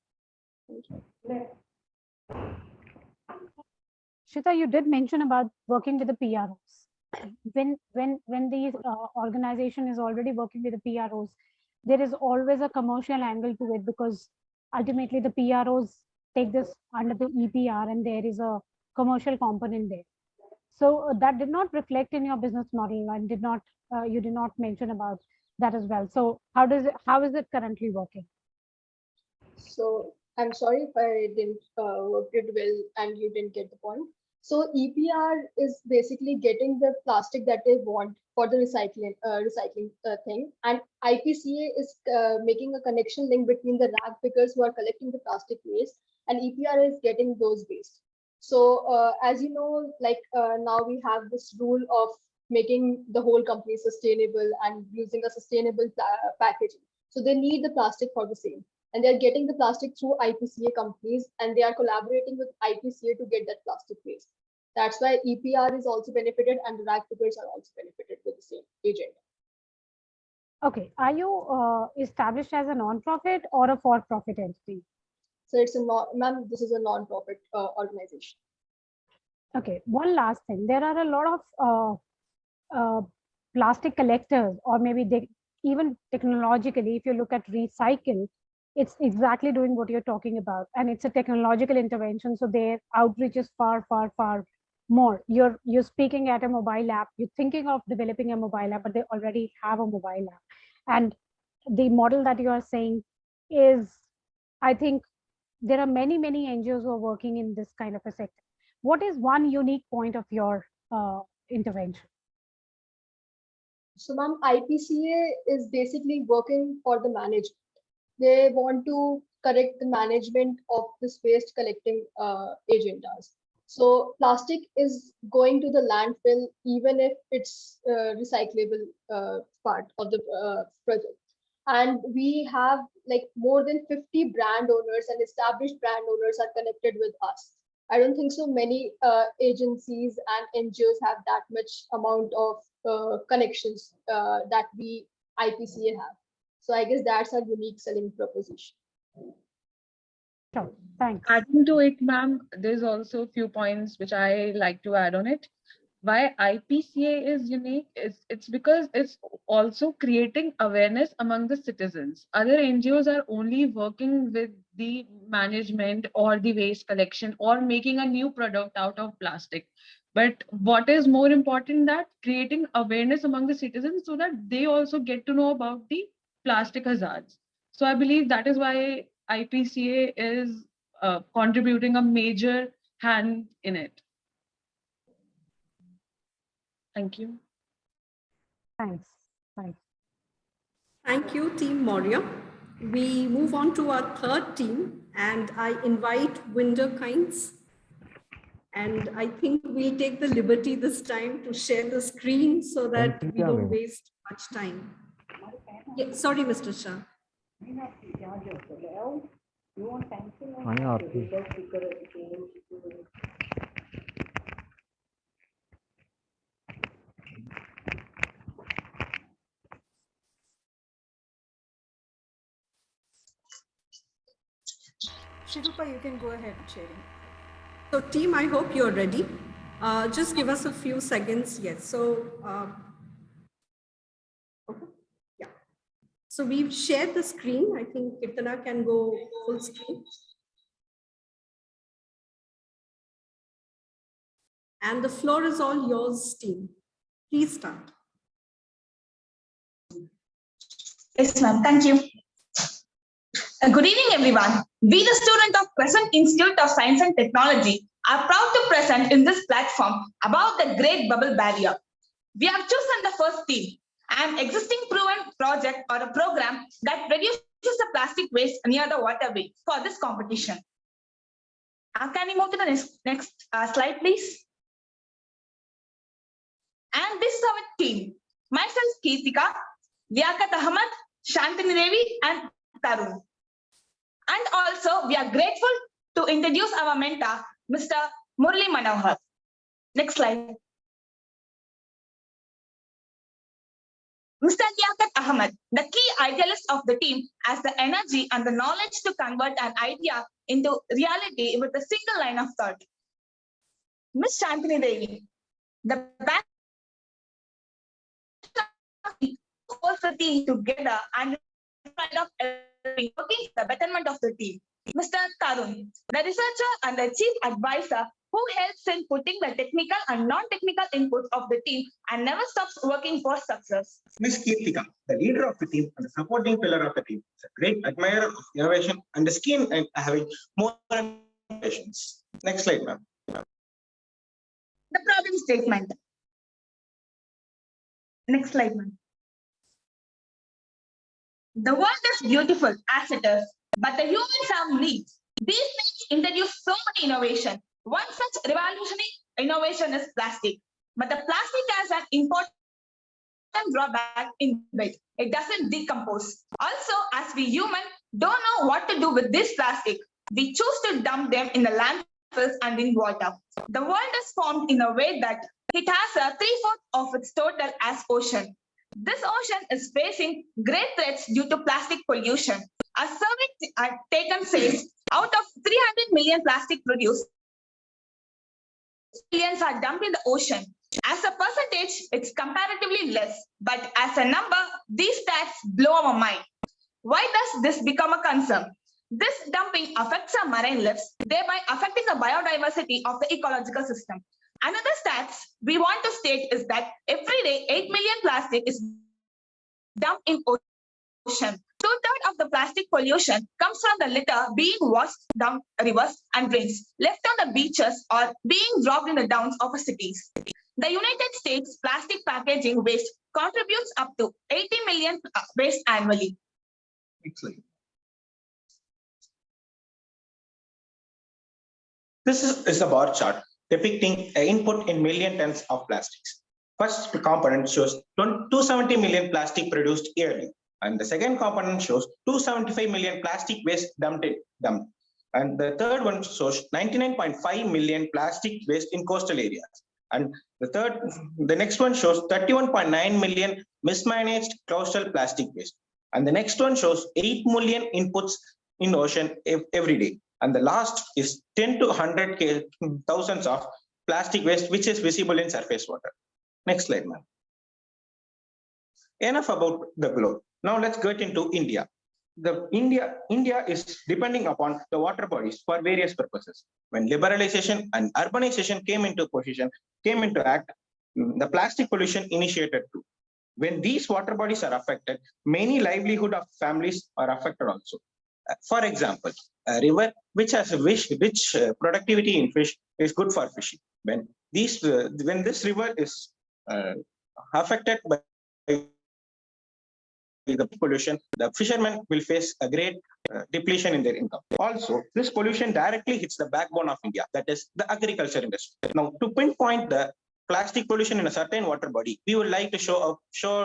Thank you. Shita, you did mention about working with the PROs. When the organization is already working with the PROs, there is always a commercial angle to it, because ultimately the PROs take this under the EPR and there is a commercial component there. So that did not reflect in your business model, and you did not mention about that as well. So how is it currently working? So I'm sorry if I didn't work it well and you didn't get the point. So EPR is basically getting the plastic that they want for the recycling thing, and IPCA is making a connection link between the rag pickers who are collecting the plastic waste, and EPR is getting those waste. So as you know, like now we have this rule of making the whole company sustainable and using a sustainable packaging. So they need the plastic for the same, and they're getting the plastic through IPCA companies, and they are collaborating with IPCA to get that plastic waste. That's why EPR is also benefited, and the rag pickers are also benefited with the same agenda. Okay, are you established as a non-profit or a for-profit entity? So it's ma'am, this is a non-profit organization. Okay, one last thing. There are a lot of plastic collectors, or maybe even technologically, if you look at recycle, it's exactly doing what you're talking about, and it's a technological intervention. So their outreach is far, far, far more. You're speaking at a mobile app. You're thinking of developing a mobile app, but they already have a mobile app. And the model that you are saying is, I think there are many NGOs who are working in this kind of a sector. What is one unique point of your intervention? So ma'am, IPCA is basically working for the management. They want to correct the management of this waste collecting agendas. So plastic is going to the landfill, even if it's recyclable part of the project. And we have like more than 50 brand owners and established brand owners are connected with us. I don't think so many agencies and NGOs have that much amount of connections that we IPCA have. So I guess that's a unique selling proposition. Sure, thanks. Adding to it, ma'am, there's also a few points which I like to add on it. Why IPCA is unique is it's because it's also creating awareness among the citizens. Other NGOs are only working with the management or the waste collection or making a new product out of plastic. But what is more important, that creating awareness among the citizens so that they also get to know about the plastic hazards. So I believe that is why IPCA is contributing a major hand in it. Thank you. Thanks. Thanks. Thank you, Team Moria. We move on to our third team, and I invite Winderkinds. And I think we'll take the liberty this time to share the screen so that we don't waste much time. Yeah, sorry, Mr. Shah. Shirupa, you can go ahead sharing. So team, I hope you're ready. Just give us a few seconds. Yes. So, okay. Yeah. So we've shared the screen. I think Kirtana can go full screen. And the floor is all yours, team. Please start. Yes, ma'am. Thank you. Good evening, everyone. We, the student of Crescent Institute of Science and Technology, are proud to present in this platform about the Great Bubble Barrier. We have chosen the first theme, an existing proven project or a program that reduces the plastic waste near the waterway for this competition. Can we move to the next slide, please? And this is our team. Myself, Keetika, Liaquat Ahmed, Shantini Devi, and Tarun. And also, we are grateful to introduce our mentor, Mr. Murli Manohar. Next slide. Mr. Liaquat Ahmed, the key idealist of the team, has the energy and the knowledge to convert an idea into reality with a single line of thought. Ms. Shantini Devi, the back holds the team together and of working the betterment of the team. Mr. Tarun, the researcher and the chief advisor who helps in putting the technical and non-technical inputs of the team and never stops working for success. Ms. Kirtika, the leader of the team and the supporting pillar of the team, is a great admirer of innovation and is keen and having more patience. Next slide, ma'am. The problem statement. Next slide, ma'am. The world is beautiful as it is, but the humans have needs. These needs introduce so many innovation. One such revolutionary innovation is plastic. But the plastic has an important drawback in it. It doesn't decompose. Also, as we humans don't know what to do with this plastic, we choose to dump them in the landfills and in water. The world is formed in a way that it has a 3/4 of its total as ocean. This ocean is facing great threats due to plastic pollution. A survey taken says out of 300 million plastic produced, millions are dumped in the ocean. As a percentage, it's comparatively less, but as a number, these stats blow our mind. Why does this become a concern? This dumping affects our marine lives, thereby affecting the biodiversity of the ecological system. Another stats we want to state is that every day 8 million plastic is dumped in ocean. 2/3 of the plastic pollution comes from the litter being washed down rivers and drains, left on the beaches or being dropped in the downs of cities. The United States plastic packaging waste contributes up to 80 million waste annually. Excellent. This is a bar chart depicting an input in million tons of plastics. First component shows 270 million plastic produced yearly, and the second component shows 275 million plastic waste dumped. And the third one shows 99.5 million plastic waste in coastal areas. And the next one shows 31.9 million mismanaged coastal plastic waste. And the next one shows 8 million inputs in ocean every day. And the last is 10 to 100 thousands of plastic waste, which is visible in surface water. Next slide, ma'am. Enough about the globe. Now let's get into India. India is depending upon the water bodies for various purposes. When liberalization and urbanization came into act, the plastic pollution initiated too. When these water bodies are affected, many livelihood of families are affected also. For example, a river which has a rich productivity in fish is good for fishing. When this river is affected by the pollution, the fishermen will face a great depletion in their income. Also, this pollution directly hits the backbone of India, that is the agriculture industry. Now, to pinpoint the plastic pollution in a certain water body, we would like to show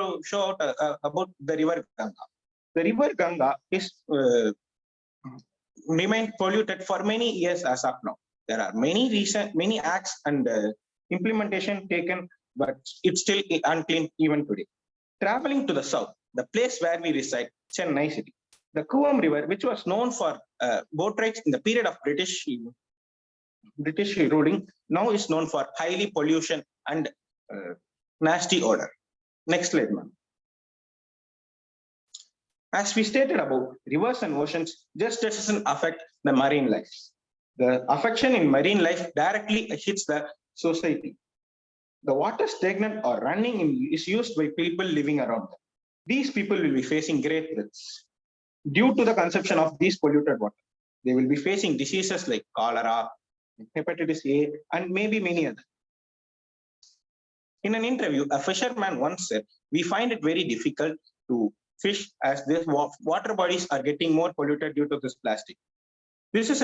out about the river Ganga. The river Ganga is remained polluted for many years as of now. There are many acts and implementation taken, but it's still unclean even today. Traveling to the south, the place where we reside, Chennai city, the Kuvam River, which was known for boat rides in the period of British British ruling now is known for highly pollution and nasty odor. Next slide, ma'am. As we stated above, rivers and oceans just doesn't affect the marine life. The affection in marine life directly hits the society. The water stagnant or running is used by people living around them. These people will be facing great risks due to the consumption of these polluted water. They will be facing diseases like cholera, hepatitis A, and maybe many others. In an interview, a fisherman once said, "We find it very difficult to fish as these water bodies are getting more polluted due to this plastic." This is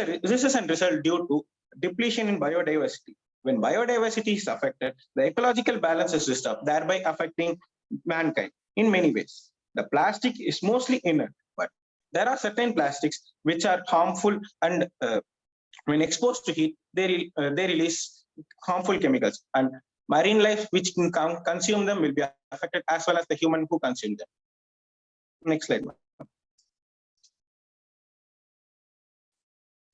a result due to depletion in biodiversity. When biodiversity is affected, the ecological balance is disturbed, thereby affecting mankind in many ways. The plastic is mostly inert, but there are certain plastics which are harmful, and when exposed to heat, they release harmful chemicals, and marine life which can consume them will be affected, as well as the human who consume them. Next slide.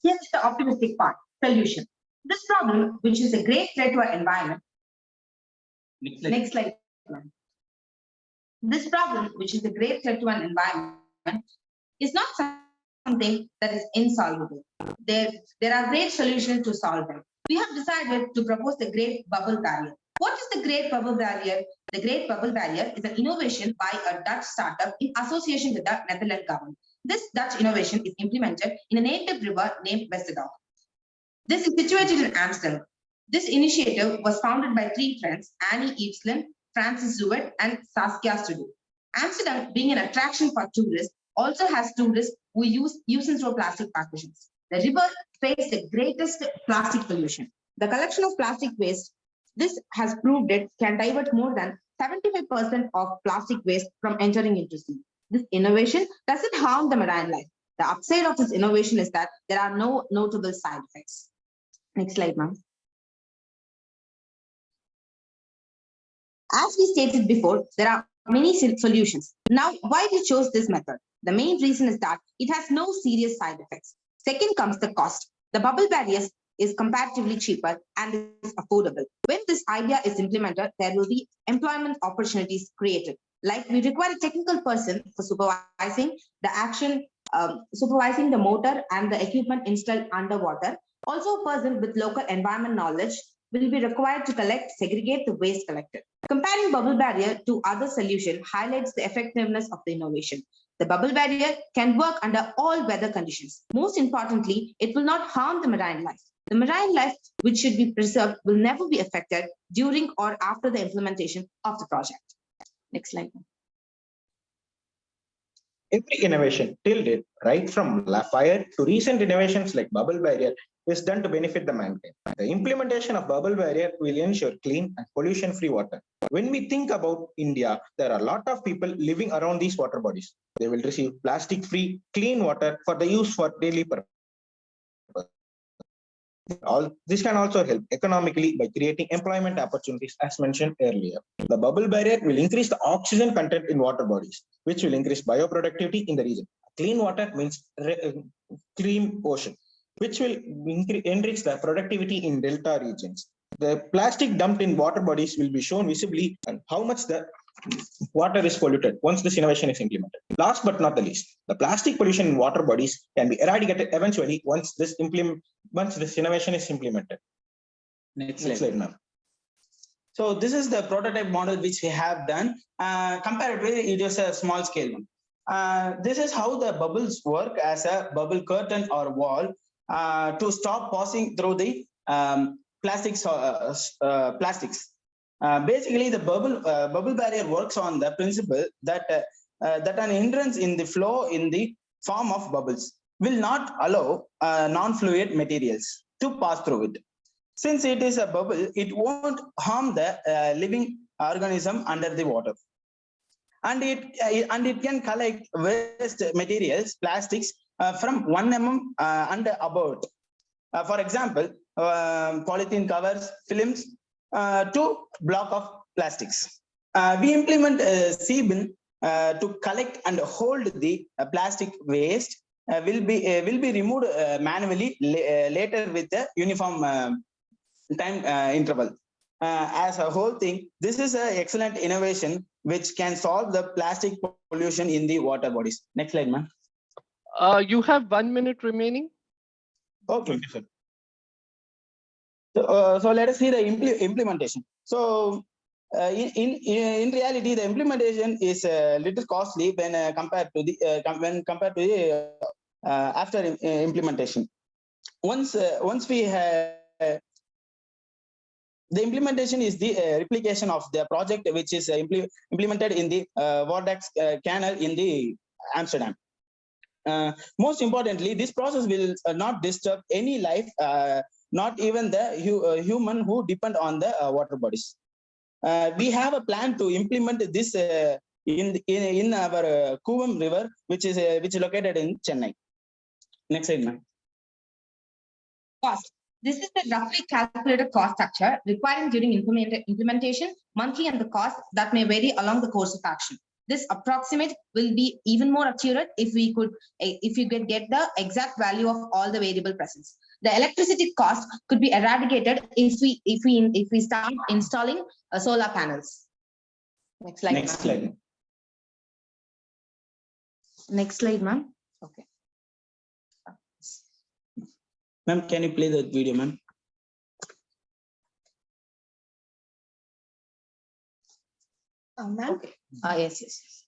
Here's the optimistic part, solution. This problem, which is a great threat to our environment. Next slide. This problem, which is a great threat to our environment, is not something that is insoluble. There are great solutions to solve them. We have decided to propose the Great Bubble Barrier. What is the Great Bubble Barrier? The Great Bubble Barrier is an innovation by a Dutch startup in association with the Netherlands government. This Dutch innovation is implemented in a native river named Westerdorp. This is situated in Amsterdam. This initiative was founded by three friends, Annie Eveslin, Francis Zuet, and Saskia Studu. Amsterdam, being an attraction for tourists, also has tourists who use and throw plastic packages. The river faces the greatest plastic pollution. The collection of plastic waste, this has proved it can divert more than 75% of plastic waste from entering into sea. This innovation doesn't harm the marine life. The upside of this innovation is that there are no notable side effects. Next slide, ma'am. As we stated before, there are many solutions. Now, why we chose this method? The main reason is that it has no serious side effects. Second comes the cost. The bubble barrier is comparatively cheaper and is affordable. When this idea is implemented, there will be employment opportunities created. Like we require a technical person for supervising the action, supervising the motor and the equipment installed underwater. Also, a person with local environment knowledge will be required to collect, segregate the waste collected. Comparing bubble barrier to other solutions highlights the effectiveness of the innovation. The bubble barrier can work under all weather conditions. Most importantly, it will not harm the marine life. The marine life, which should be preserved, will never be affected during or after the implementation of the project. Next slide. Every innovation till date, right from fire to recent innovations like bubble barrier, is done to benefit the mankind. The implementation of bubble barrier will ensure clean and pollution-free water. When we think about India, there are a lot of people living around these water bodies. They will receive plastic-free, clean water for the use for daily purpose. This can also help economically by creating employment opportunities, as mentioned earlier. The bubble barrier will increase the oxygen content in water bodies, which will increase bioproductivity in the region. Clean water means clean ocean, which will enrich the productivity in delta regions. The plastic dumped in water bodies will be shown visibly and how much the water is polluted once this innovation is implemented. Last but not the least, the plastic pollution in water bodies can be eradicated eventually once this innovation is implemented. Next slide, ma'am. So this is the prototype model which we have done. Comparatively, it is a small scale one. This is how the bubbles work as a bubble curtain or wall to stop passing through the plastics. Basically, the bubble barrier works on the principle that an hindrance in the flow in the form of bubbles will not allow non-fluid materials to pass through it. Since it is a bubble, it won't harm the living organism under the water, and it can collect waste materials, plastics from 1 mm and above. For example, polythene covers, films, to block of plastics. We implement a sea bin to collect and hold the plastic waste will be removed manually later with the uniform time interval. As a whole thing, this is an excellent innovation which can solve the plastic pollution in the water bodies. Next slide, ma'am. You have 1 minute remaining. Okay. So let us see the implementation. So in reality, the implementation is a little costly when compared to the after implementation. Once we have the implementation is the replication of the project which is implemented in the Vordax canal in the Amsterdam. Most importantly, this process will not disturb any life, not even the human who depend on the water bodies. We have a plan to implement this in our Kuvam River, which is located in Chennai. Next slide, ma'am. Cost. This is the roughly calculated cost structure requiring during implementation, monthly, and the cost that may vary along the course of action. This approximate will be even more accurate if you could get the exact value of all the variable presence. The electricity cost could be eradicated if we start installing solar panels. Next slide. Next slide. Next slide, ma'am. Okay. Ma'am, can you play that video, ma'am? Ma'am. Okay. Yes.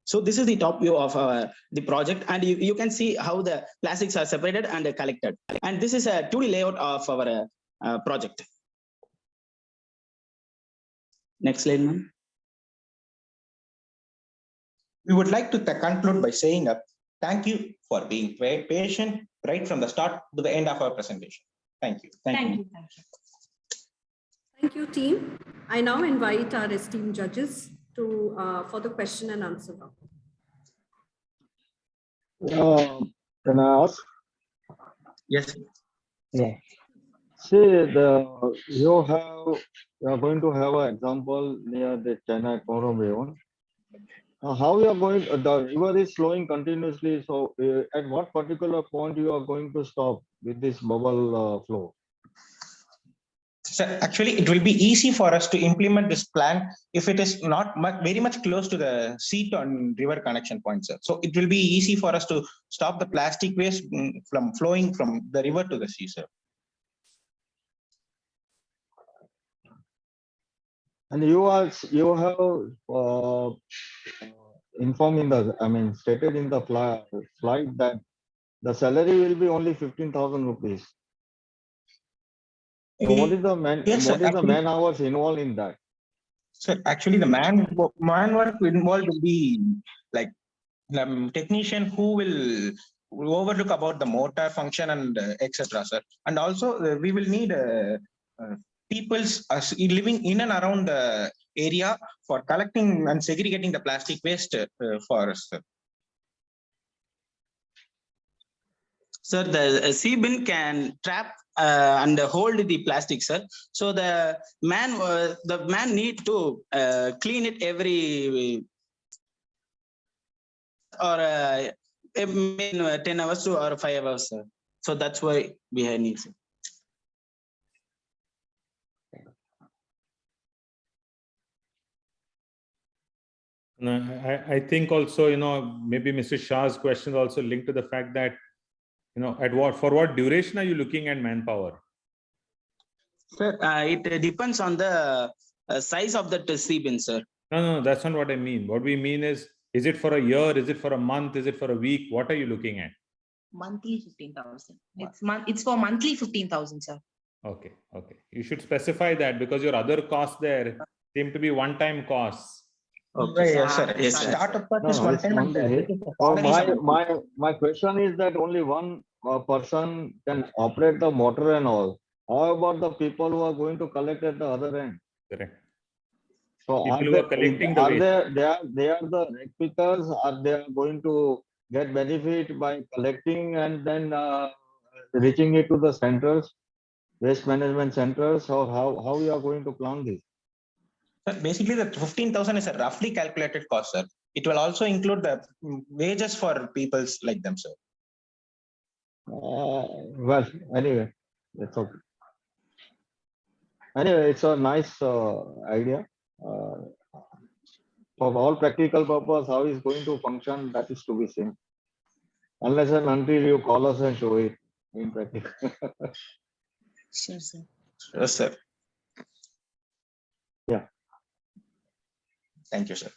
So this is the top view of the project, and you can see how the plastics are separated and collected. And this is a 2D layout of our project. Next slide, ma'am. We would like to conclude by saying thank you for being very patient right from the start to the end of our presentation. Thank you. Thank you. Thank you, team. I now invite our esteemed judges to for the question and answer round. Can I ask? Yes. Yeah. See, you are going to have an example near the Chennai Korom. How you are going? The river is flowing continuously. So, at what particular point you are going to stop with this bubble flow? So actually, it will be easy for us to implement this plan if it is not very much close to the sea and river connection points. So it will be easy for us to stop the plastic waste from flowing from the river to the sea, sir. And you have informed in the, stated in the slide that the salary will be only 15,000 rupees. So what is the man hours involved in that? So actually, the man work involved will be like the technician who will overlook about the motor function and etc. Sir, and also we will need people's living in and around the area for collecting and segregating the plastic waste for us. Sir. Sir, the sea bin can trap and hold the plastic, sir. So the man need to clean it every or 10 hours to or 5 hours, sir. So that's why we have needs. I think also, maybe Mr. Shah's question also linked to the fact that for what duration are you looking at manpower? Sir, it depends on the size of the sea bin, sir. No, that's not what I mean. What we mean is it for a year? Is it for a month? Is it for a week? What are you looking at? Monthly 15,000. It's for monthly 15,000, sir. Okay. You should specify that because your other costs there seem to be one-time costs. Okay, yes, sir. Yes, startup cost is one time. My question is that only one person can operate the motor and all. How about the people who are going to collect at the other end? Correct. So people who are collecting the waste. They are the reg pickers? Are they going to get benefit by collecting and then reaching it to the centers, waste management centers? Or how you are going to plan this? Sir, basically, the 15,000 is a roughly calculated cost, sir. It will also include the wages for people like them, sir. Well, anyway, that's okay. Anyway, it's a nice idea. For all practical purpose, how it's going to function, that is to be seen. Unless and until you call us and show it in practice. Sure, sir. Sure, sir. Yeah. Thank you, sir.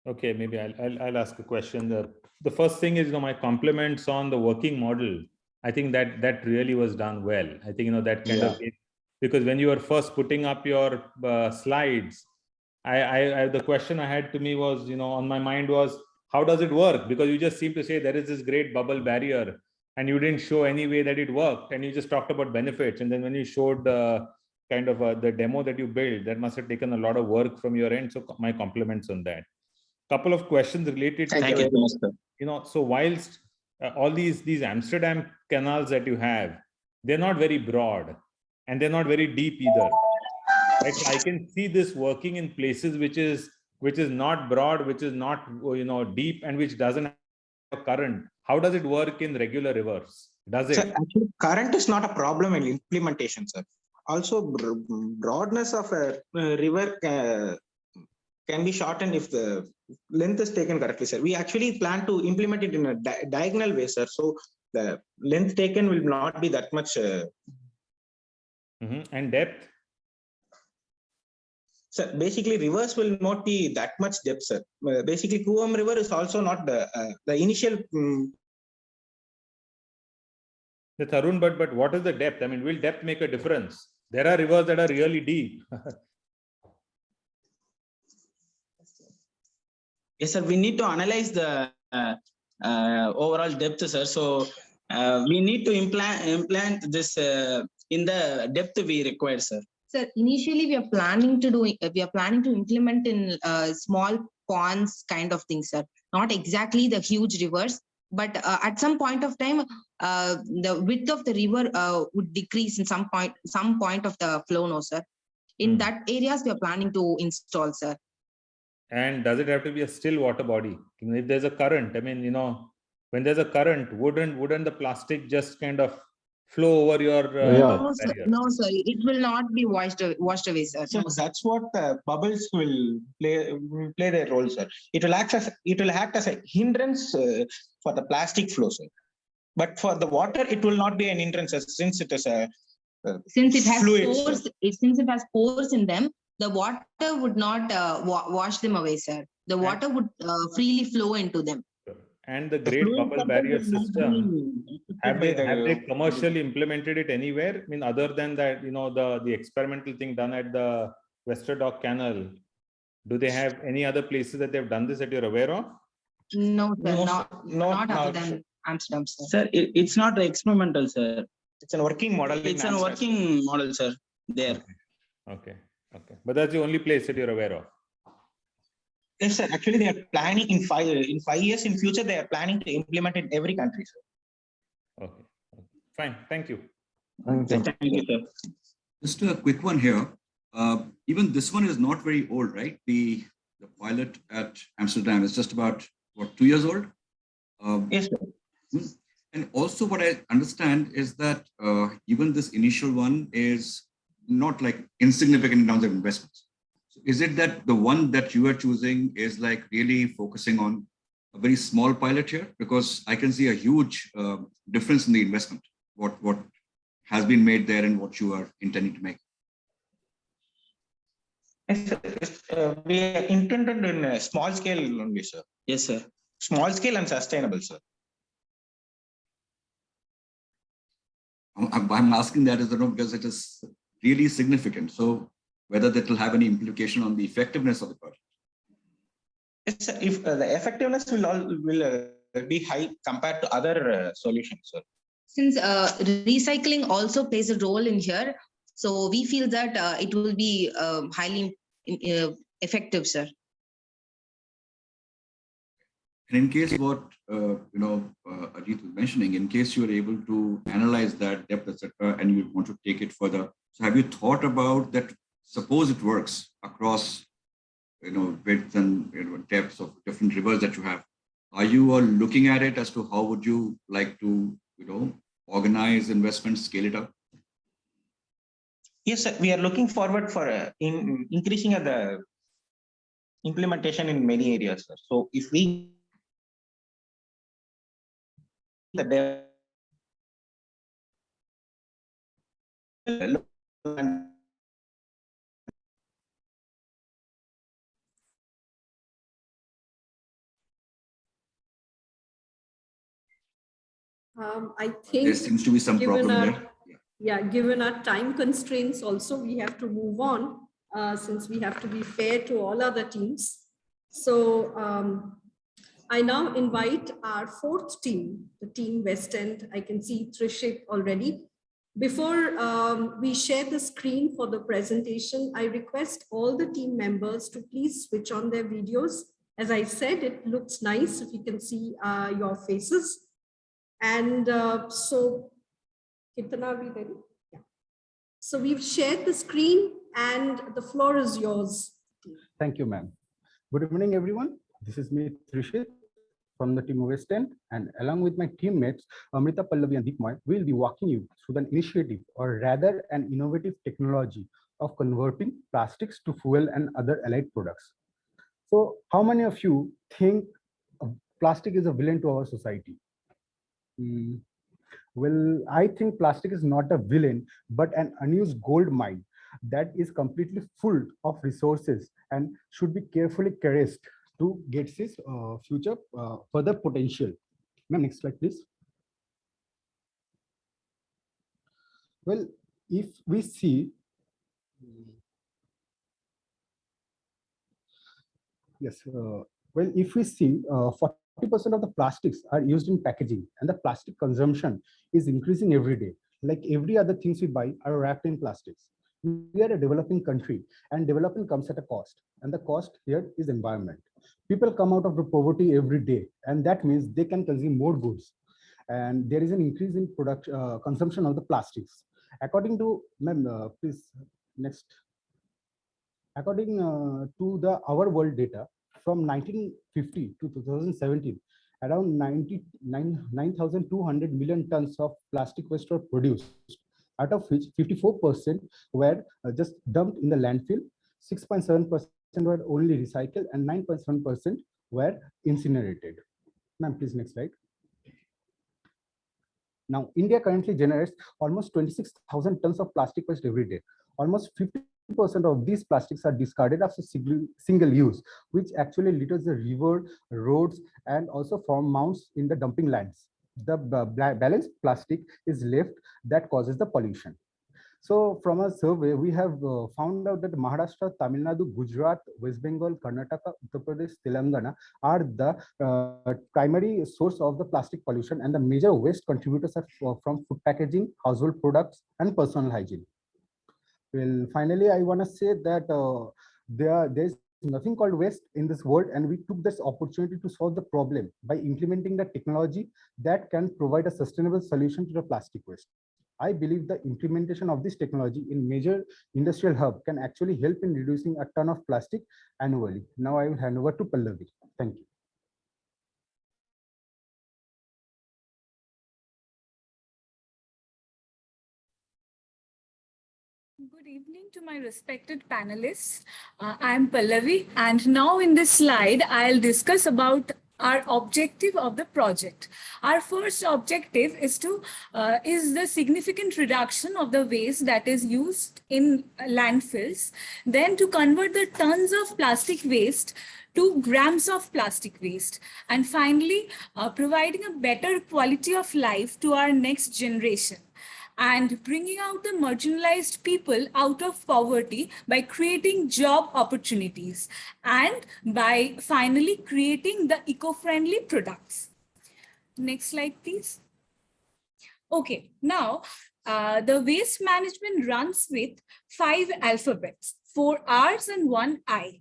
Okay, maybe I'll ask a question. The first thing is, my compliments on the working model. I think that really was done well. I think that kind of, because when you were first putting up your slides, the question I had to me was, on my mind was, how does it work? Because you just seem to say there is this great bubble barrier, and you didn't show any way that it worked, and you just talked about benefits. And then when you showed kind of the demo that you built, that must have taken a lot of work from your end. So my compliments on that. Couple of questions related to that. So whilst all these Amsterdam canals that you have, they're not very broad and they're not very deep either. Right? So I can see this working in places which is not broad, which is not deep, and which doesn't have a current. How does it work in regular rivers? Does it? Sir, actually, current is not a problem in implementation, sir. Also, broadness of a river can be shortened if the length is taken correctly, sir. We actually plan to implement it in a diagonal way, sir. So the length taken will not be that much. And depth? So basically, rivers will not be that much depth, sir. Basically, Kuam River is also not the initial. The Tarun, but what is the depth? I mean, will depth make a difference? There are rivers that are really deep. Yes, sir. We need to analyze the overall depth, sir. So we need to implant this in the depth we require, sir. Sir, initially we are planning to implement in small ponds kind of things, sir. Not exactly the huge rivers, but at some point of time, the width of the river would decrease in some point of the flow, no, sir. In that areas we are planning to install, sir. And does it have to be a still water body? If there's a current, I mean, when there's a current, wouldn't the plastic just kind of flow over your no, sir, it will not be washed away, sir. So that's what bubbles will play their role, sir. It will act as a hindrance for the plastic flow, sir. But for the water, it will not be an hindrance, since it is a since it has fluid, pores. Since it has pores in them, the water would not wash them away, sir. The water would freely flow into them. And the great bubble barrier system, have they commercially implemented it anywhere? I mean, other than that, the experimental thing done at the Westerdock Canal, do they have any other places that they've done this that you're aware of? No, sir, not other than Amsterdam, sir. Sir, it's not experimental, sir. It's a working model. It's a working model, sir. There. Okay. But that's the only place that you're aware of. Yes, sir. Actually, they are planning in 5 years in future. They are planning to implement it in every country, sir. Okay. Fine. Thank you. Thank you, sir. Just a quick one here. Even this one is not very old, right? The pilot at Amsterdam is just about, what, 2 years old? Yes, sir. And also what I understand is that even this initial one is not like insignificant in terms of investments. So is it that the one that you are choosing is like really focusing on a very small pilot here? Because I can see a huge difference in the investment, what has been made there and what you are intending to make. We are intended in a small scale only, sir. Yes, sir. Small scale and sustainable, sir. I'm asking that because it is really significant. So whether that will have any implication on the effectiveness of the project. Yes, sir. If the effectiveness will be high compared to other solutions, sir. Since recycling also plays a role in here, so we feel that it will be highly effective, sir. And in case what Ajit was mentioning, in case you are able to analyze that depth, etc., and you want to take it further, so have you thought about that? Suppose it works across, width and depths of different rivers that you have. Are you all looking at it as to how would you like to, organize investments, scale it up? Yes, sir. We are looking forward for increasing the implementation in many areas, sir. So if we I think there seems to be some problem there. Yeah, given our time constraints also, we have to move on since we have to be fair to all other teams. So I now invite our fourth team, the team West End. I can see Trishit already. Before we share the screen for the presentation, I request all the team members to please switch on their videos. As I said, it looks nice if you can see your faces. And so, Kitana, are we ready? Yeah. So we've shared the screen and the floor is yours. Thank you, ma'am. Good evening, everyone. This is me, Trishit, from the team West End, and along with my teammates, Amrita, Pallavi, and Deepmoy, we'll be walking you through the initiative, or rather an innovative technology of converting plastics to fuel and other allied products. So how many of you think plastic is a villain to our society? Well, I think plastic is not a villain, but an unused gold mine that is completely full of resources and should be carefully caressed to get its future further potential. Ma'am, next slide, please. Well, if we see, yes, well, if we see 40% of the plastics are used in packaging, and the plastic consumption is increasing every day. Like every other things we buy are wrapped in plastics. We are a developing country, and development comes at a cost, and the cost here is environment. People come out of the poverty every day, and that means they can consume more goods, and there is an increase in consumption of the plastics. According to, please next. According to the Our World data, from 1950 to 2017, around 9,200 million tons of plastic waste were produced, out of which 54% were just dumped in the landfill, 6.7% were only recycled, and 9.7% were incinerated. Ma'am, please next slide. Now, India currently generates almost 26,000 tons of plastic waste every day. Almost 50% of these plastics are discarded after single use, which actually litters the river, roads, and also form mounds in the dumping lands. The balance plastic is left that causes the pollution. So from a survey, we have found out that Maharashtra, Tamil Nadu, Gujarat, West Bengal, Karnataka, Uttar Pradesh, Telangana are the primary source of the plastic pollution, and the major waste contributors are from food packaging, household products, and personal hygiene. Well, finally, I want to say that there's nothing called waste in this world, and we took this opportunity to solve the problem by implementing the technology that can provide a sustainable solution to the plastic waste. I believe the implementation of this technology in major industrial hub can actually help in reducing a ton of plastic annually. Now I will hand over to Pallavi. Thank you. Good evening to my respected panelists. I'm Pallavi, and now in this slide, I'll discuss about our objective of the project. Our first objective is the significant reduction of the waste that is used in landfills, then to convert the tons of plastic waste to grams of plastic waste, and finally providing a better quality of life to our next generation, and bringing out the marginalized people out of poverty by creating job opportunities, and by finally creating the eco-friendly products. Next slide, please. Okay, now the waste management runs with 5 alphabets, 4 R's and 1 I.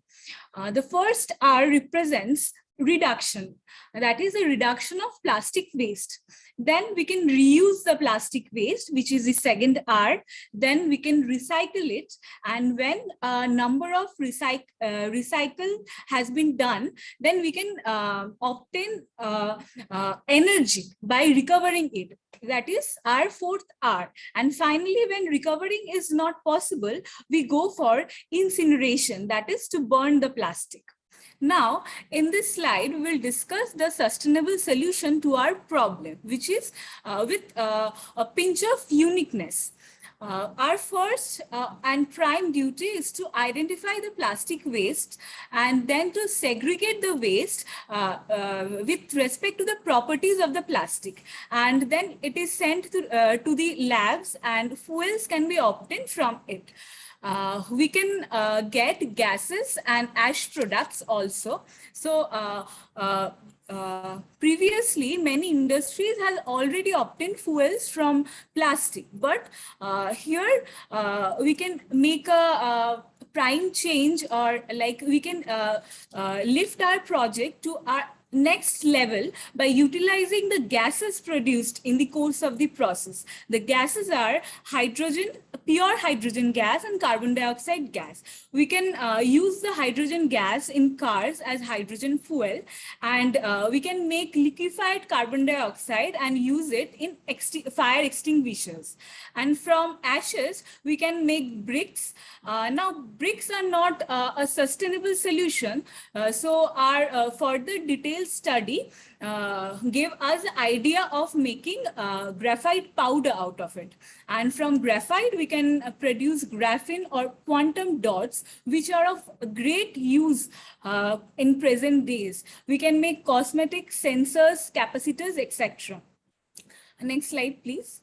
The first R represents reduction, that is a reduction of plastic waste. Then we can reuse the plastic waste, which is the second R. Then we can recycle it, and when a number of recycle has been done, then we can obtain energy by recovering it. That is our fourth R. And finally, when recovering is not possible, we go for incineration, that is to burn the plastic. Now, in this slide, we will discuss the sustainable solution to our problem, which is with a pinch of uniqueness. Our first and prime duty is to identify the plastic waste and then to segregate the waste with respect to the properties of the plastic. And then it is sent to the labs, and fuels can be obtained from it. We can get gases and ash products also. So previously, many industries have already obtained fuels from plastic, but here we can make a prime change, or like we can lift our project to our next level by utilizing the gases produced in the course of the process. The gases are hydrogen, pure hydrogen gas, and carbon dioxide gas. We can use the hydrogen gas in cars as hydrogen fuel, and we can make liquefied carbon dioxide and use it in fire extinguishers. And from ashes, we can make bricks. Now, bricks are not a sustainable solution, so our further detailed study gave us the idea of making graphite powder out of it. And from graphite, we can produce graphene or quantum dots, which are of great use in present days. We can make cosmetic sensors, capacitors, etc. Next slide, please.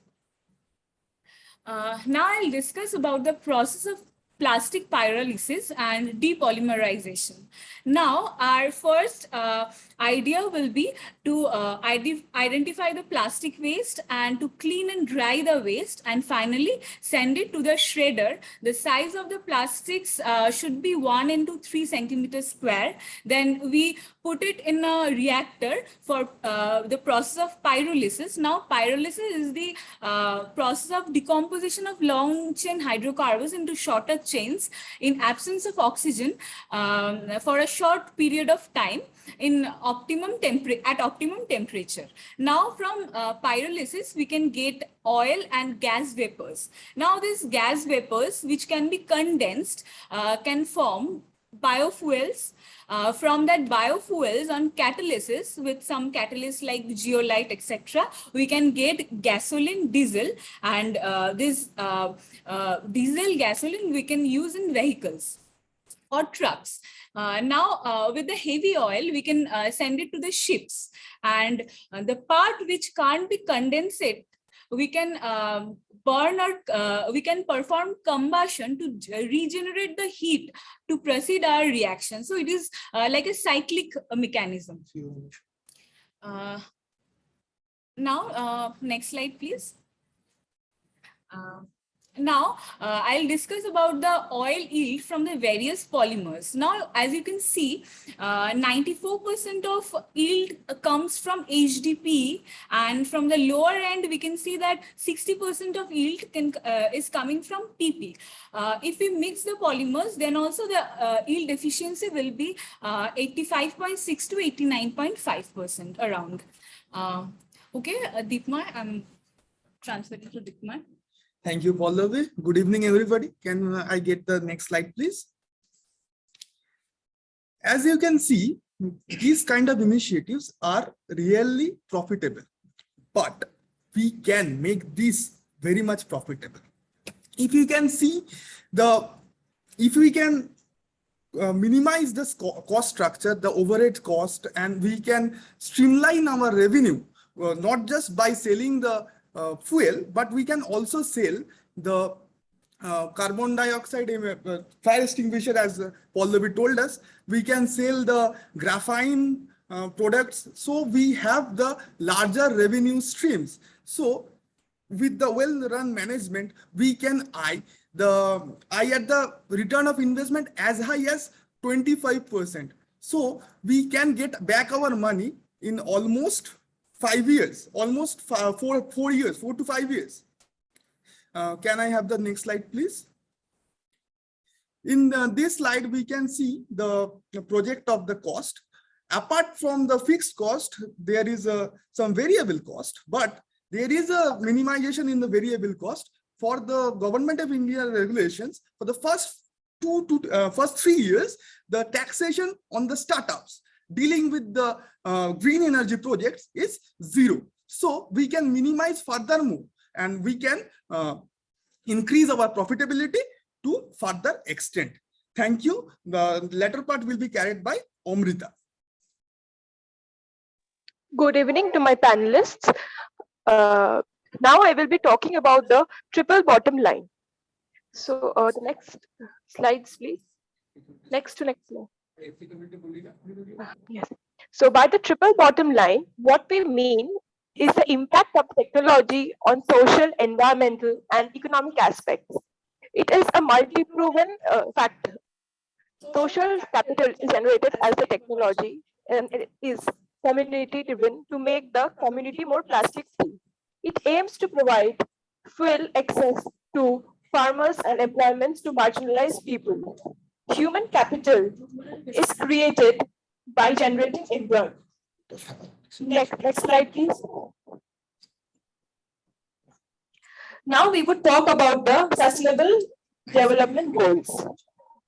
Now I'll discuss about the process of plastic pyrolysis and depolymerization. Now, our first idea will be to identify the plastic waste and to clean and dry the waste, and finally send it to the shredder. The size of the plastics should be 1 into 3 centimeters square. Then we put it in a reactor for the process of pyrolysis. Now, pyrolysis is the process of decomposition of long chain hydrocarbons into shorter chains in absence of oxygen for a short period of time in optimum temperature. Now, from pyrolysis, we can get oil and gas vapors. Now, these gas vapors, which can be condensed, can form biofuels. From that biofuels on catalysis with some catalysts like zeolite, etc., we can get gasoline, diesel, and this diesel gasoline we can use in vehicles or trucks. Now, with the heavy oil, we can send it to the ships, and the part which can't be condensate, we can burn, or we can perform combustion to regenerate the heat to proceed our reaction. So it is like a cyclic mechanism. Now, next slide, please. Now, I'll discuss about the oil yield from the various polymers. Now, as you can see, 94% of yield comes from HDPE, and from the lower end, we can see that 60% of yield is coming from PP. If we mix the polymers, then also the yield efficiency will be 85.6 to 89.5% around. Okay, Deepma, I'm transferring to Deepma. Thank you, Pallavi. Good evening, everybody. Can I get the next slide, please? As you can see, these kind of initiatives are really profitable, but we can make this very much profitable. If you can see if we can minimize this cost structure, the overhead cost, and we can streamline our revenue, not just by selling the fuel, but we can also sell the carbon dioxide fire extinguisher, as Pallavi told us. We can sell the graphene products. So we have the larger revenue streams. So with the well-run management, we can eye at the return of investment as high as 25%. So we can get back our money in almost 5 years, almost 4 to 5 years. Can I have the next slide, please? In this slide, we can see the project of the cost. Apart from the fixed cost, there is some variable cost, but there is a minimization in the variable cost for the Government of India regulations. For the first 3 years, the taxation on the startups dealing with the green energy projects is 0. So we can minimize furthermore, and we can increase our profitability to further extent. Thank you. The latter part will be carried by Amrita. Good evening to my panelists. Now I will be talking about the triple bottom line. So the next slides, please. Next slide. Yes. So by the triple bottom line, what we mean is the impact of technology on social, environmental, and economic aspects. It is a multi-proven factor. Social capital is generated as the technology, and it is community driven to make the community more plastic free. It aims to provide fuel access to farmers and employments to marginalized people. Human capital is created by generating employment. Next slide, please. Now we would talk about the Sustainable Development Goals.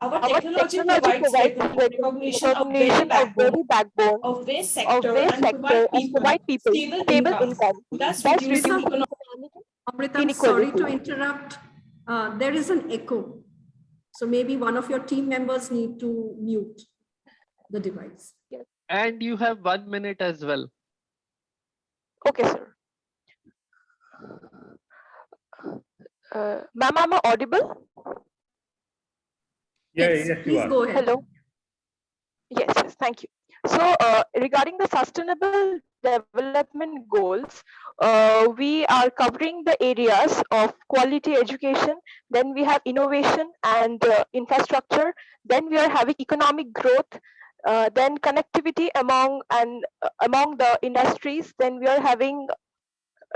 Our technology provides recognition of very backbone of waste sector and provide people stable income, thus reducing economic Amrita, I'm sorry to interrupt. There is an echo. So maybe one of your team members need to mute the device. Yes. And you have 1 minute as well. Okay, sir. Ma'am, am I audible? Yes, please go ahead. Hello. Yes, thank you. So regarding the Sustainable Development Goals, we are covering the areas of quality education, then we have innovation and infrastructure, then we are having economic growth, then connectivity among the industries, then we are having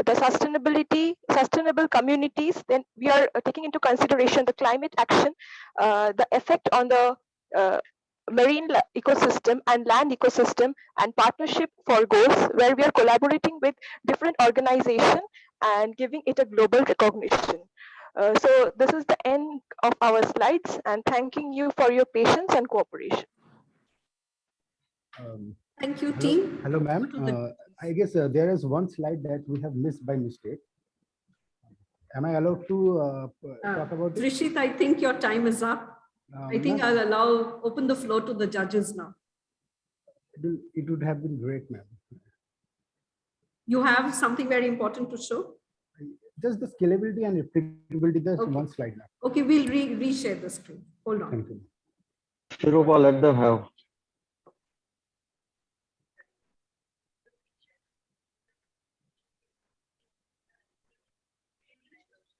the sustainable communities, then we are taking into consideration the climate action, the effect on the marine ecosystem and land ecosystem, and partnership for goals, where we are collaborating with different organizations and giving it a global recognition. So this is the end of our slides, and thanking you for your patience and cooperation. Thank you, team. Hello, ma'am. I guess there is one slide that we have missed by mistake. Am I allowed to talk about it? Trishit, I think your time is up. I think I'll open the floor to the judges now. It would have been great, ma'am. You have something very important to show? Just the scalability and replicability. There's one slide now. Okay, we'll reshare the screen. Hold on. Thank you. Shirupa, let them have.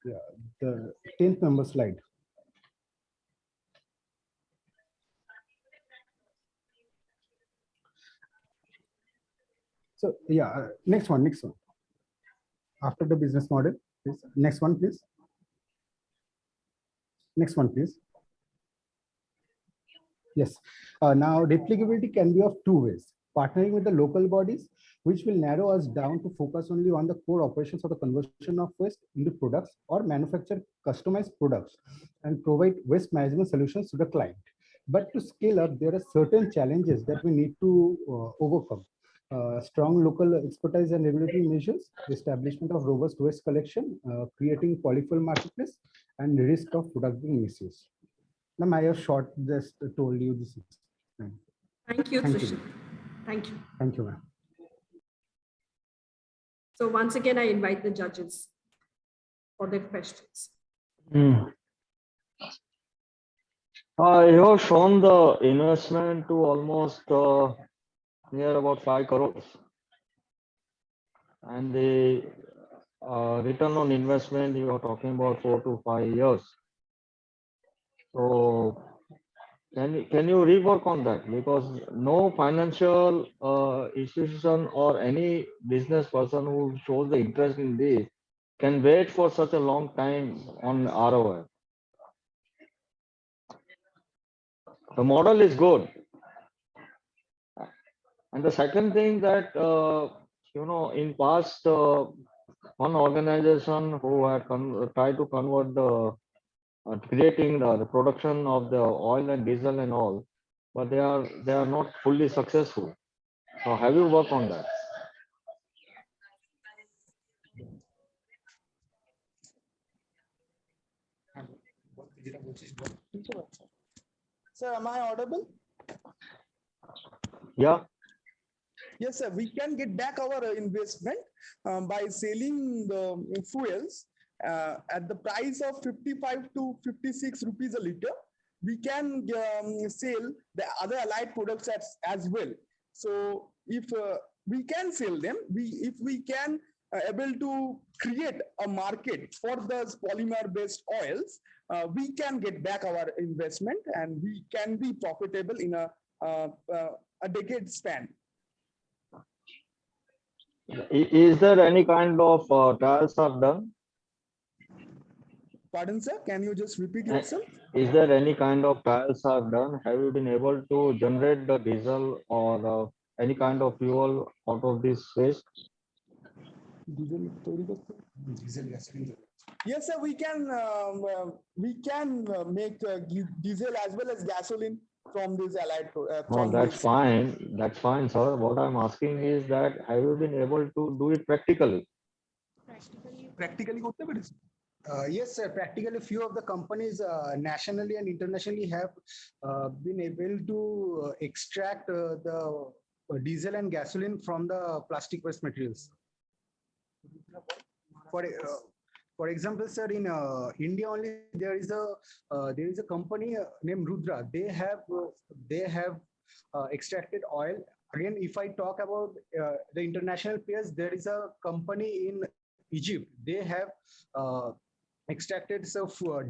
Yeah, the 10th number slide. So yeah, next one. After the business model, please. Next one, please. Next one, please. Yes. Now replicability can be of two ways. partnering with the local bodies, which will narrow us down to focus only on the core operations of the conversion of waste into products or manufacture customized products and provide waste management solutions to the client. But to scale up, there are certain challenges that we need to overcome. Strong local expertise and regulatory measures, establishment of robust waste collection, creating polyfill marketplace, and risk of product being misuse. Ma'am, I have just told you this. Thank you, Trisha. Thank you. Thank you, ma'am. So once again, I invite the judges for their questions. You have shown the investment to almost near about 5 crores. And the return on investment, you are talking about 4 to 5 years. So can you rework on that? Because no financial institution or any business person who shows the interest in this can wait for such a long time on ROI. The model is good. And the second thing that, in past, one organization who had tried to convert the creating the production of the oil and diesel and all, but they are not fully successful. So have you worked on that? Sir, am I audible? Yeah. Yes, sir. We can get back our investment by selling the fuels at the price of 55 to 56 rupees a liter. We can sell the other allied products as well. So if we can sell them, if we can able to create a market for those polymer-based oils, we can get back our investment and we can be profitable in a decade span. Is there any kind of trials are done? Pardon, sir? Can you just repeat yourself? Is there any kind of trials are done? Have you been able to generate the diesel or any kind of fuel out of this waste? Yes, sir. We can make diesel as well as gasoline from these allied products. No, that's fine. That's fine, sir. What I'm asking is that have you been able to do it practically? Practically, yes, sir. Practically, few of the companies nationally and internationally have been able to extract the diesel and gasoline from the plastic waste materials. For example, sir, in India only there is a company named Rudra. They have extracted oil. Again, if I talk about the international players, there is a company in Egypt. They have extracted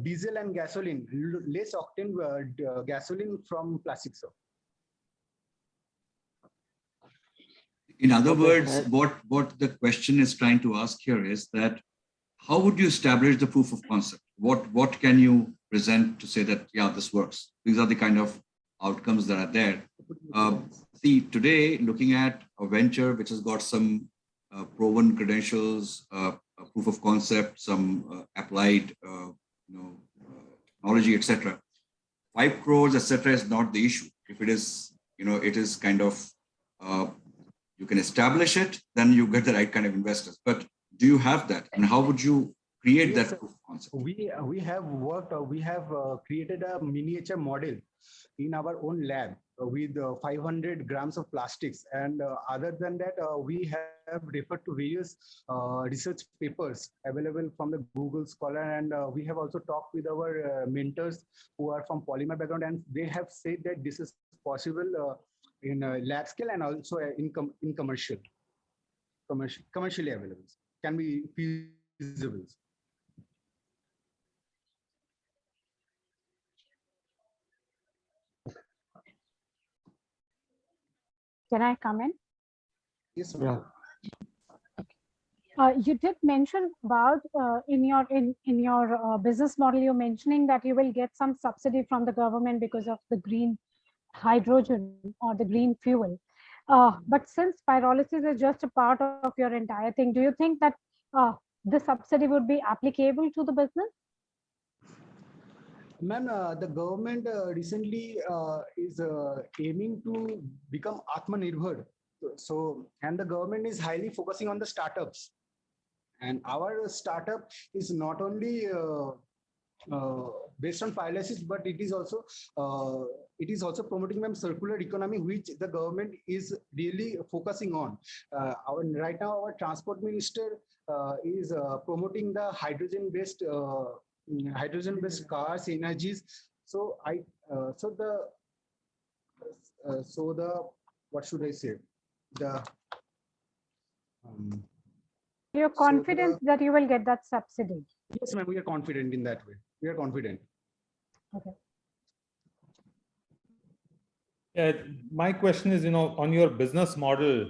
diesel and gasoline, less octane gasoline from plastic. So. In other words, what the question is trying to ask here is that how would you establish the proof of concept? What can you present to say that, yeah, this works? These are the kind of outcomes that are there. See, today, looking at a venture which has got some proven credentials, a proof of concept, some applied technology, etc. 5 crores, etc. is not the issue. If it is, it is kind of, you can establish it, then you get the right kind of investors. But do you have that? And how would you create that proof of concept? We have worked, we have created a miniature model in our own lab with 500 grams of plastics. And other than that, we have referred to various research papers available from the Google Scholar. And we have also talked with our mentors who are from polymer background, and they have said that this is possible in lab scale and also in commercially available. Can be feasible. Can I come in? Yes, ma'am. You did mention about in your business model, you're mentioning that you will get some subsidy from the government because of the green hydrogen or the green fuel. But since pyrolysis is just a part of your entire thing, do you think that the subsidy would be applicable to the business? Ma'am, the government recently is aiming to become Atmanirbhar. So, and the government is highly focusing on the startups. And our startup is not only based on pyrolysis, but it is also promoting them circular economy, which the government is really focusing on. Right now, our transport minister is promoting the hydrogen-based cars, energies. So what should I say? You're confident that you will get that subsidy? Yes, ma'am, we are confident in that way. We are confident. Okay. My question is, on your business model,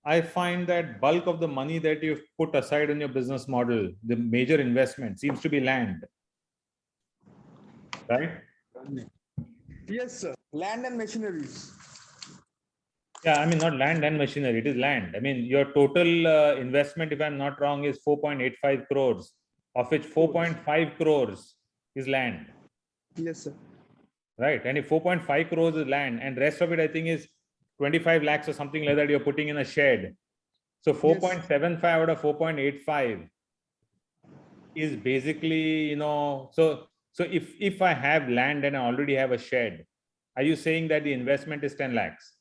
I find that bulk of the money that you've put aside in your business model, the major investment seems to be land, right? Yes, sir. Land and machineries. Yeah, I mean, not land and machinery, it is land. I mean, your total investment, if I'm not wrong, is 4.85 crores, of which 4.5 crores is land. Yes, sir. Right. And if 4.5 crores is land and rest of it, I think, is 25 lakhs or something like that, you're putting in a shed. So 4.75 out of 4.85 is basically, so if I have land and I already have a shed, are you saying that the investment is 10 lakhs?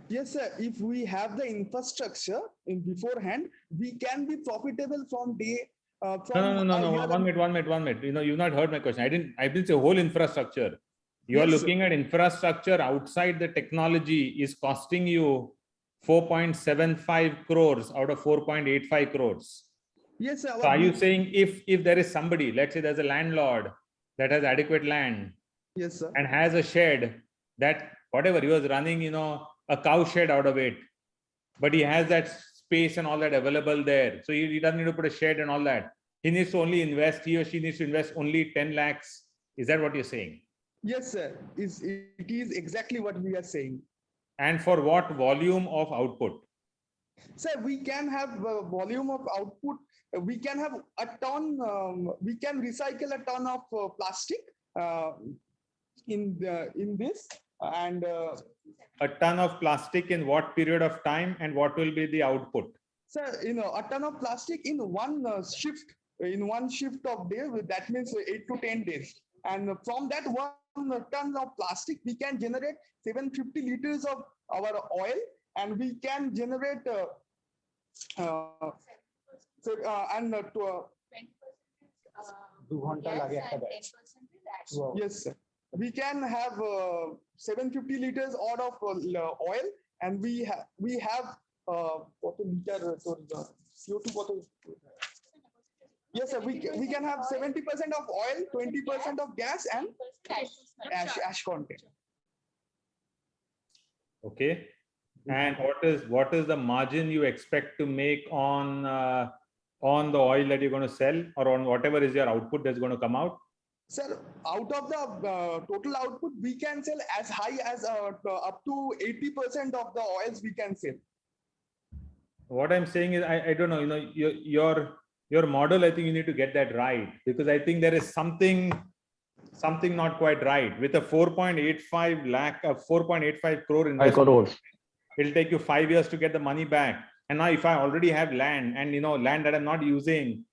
Yes, sir. If we have the infrastructure in beforehand, we can be profitable from day. No. 1 minute. You've not heard my question. I didn't say whole infrastructure. You are looking at infrastructure outside the technology is costing you 4.75 crores out of 4.85 crores. Yes, sir. So are you saying if there is somebody, let's say there's a landlord that has adequate land, yes, sir, and has a shed that whatever he was running, a cow shed out of it, but he has that space and all that available there. So he doesn't need to put a shed and all that. He needs to only invest, he or she needs to invest only 10 lakhs. Is that what you're saying? Yes, sir. It is exactly what we are saying. And for what volume of output? Sir, we can have volume of output. We can have a ton. We can recycle a ton of plastic in this, and a ton of plastic in what period of time, and what will be the output? Sir, a ton of plastic in one shift. In one shift of day, that means 8 to 10 days. And from that 1 ton of plastic, we can generate 750 liters of our oil, and we can generate yes, sir. We can have 750 liters out of oil, and we have CO2 bottle. Yes, sir. We can have 70% of oil, 20% of gas, and ash content. Okay. And what is the margin you expect to make on the oil that you're going to sell, or on whatever is your output that's going to come out? Sir, out of the total output, we can sell as high as up to 80% of the oils we can sell. What I'm saying is, I don't know, your model, I think you need to get that right, because I think there is something not quite right. With a 4.85 lakh, 4.85 crore investment, it'll take you 5 years to get the money back. And now if I already have land, and land that I'm not using,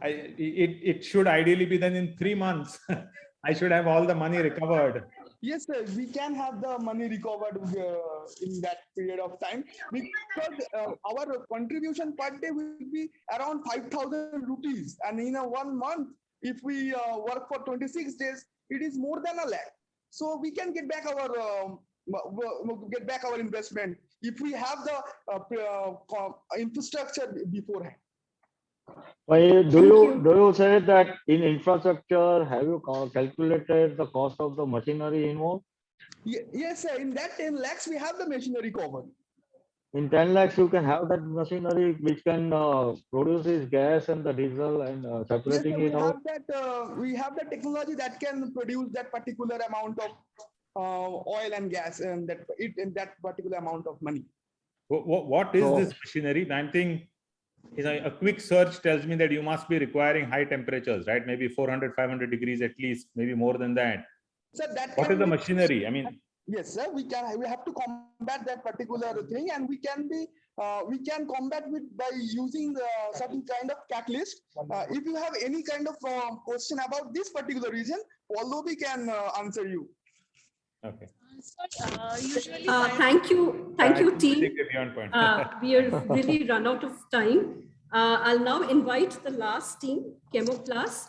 it should ideally be then in 3 months. I should have all the money recovered. Yes, sir. We can have the money recovered in that period of time, because our contribution per day will be around 5,000 rupees. And in 1 month, if we work for 26 days, it is more than a lakh. So we can get back our investment if we have the infrastructure beforehand. Do you say that in infrastructure, have you calculated the cost of the machinery involved? Yes, sir. In that 10 lakhs, we have the machinery covered. In 10 lakhs, you can have that machinery which can produce this gas and the diesel and separating Yes, it out. we have that technology that can produce that particular amount of oil and gas and that particular amount of money. What is this machinery? I'm thinking, a quick search tells me that you must be requiring high temperatures, right? Maybe 400, 500 degrees at least, maybe more than that. So what is the machinery? I mean, yes, sir. We have to combat that particular thing, and we can combat it by using certain kind of catalyst. If you have any kind of question about this particular region, although we can answer you. Okay. Thank you, team. We are really run out of time. I'll now invite the last team, Chemoplast.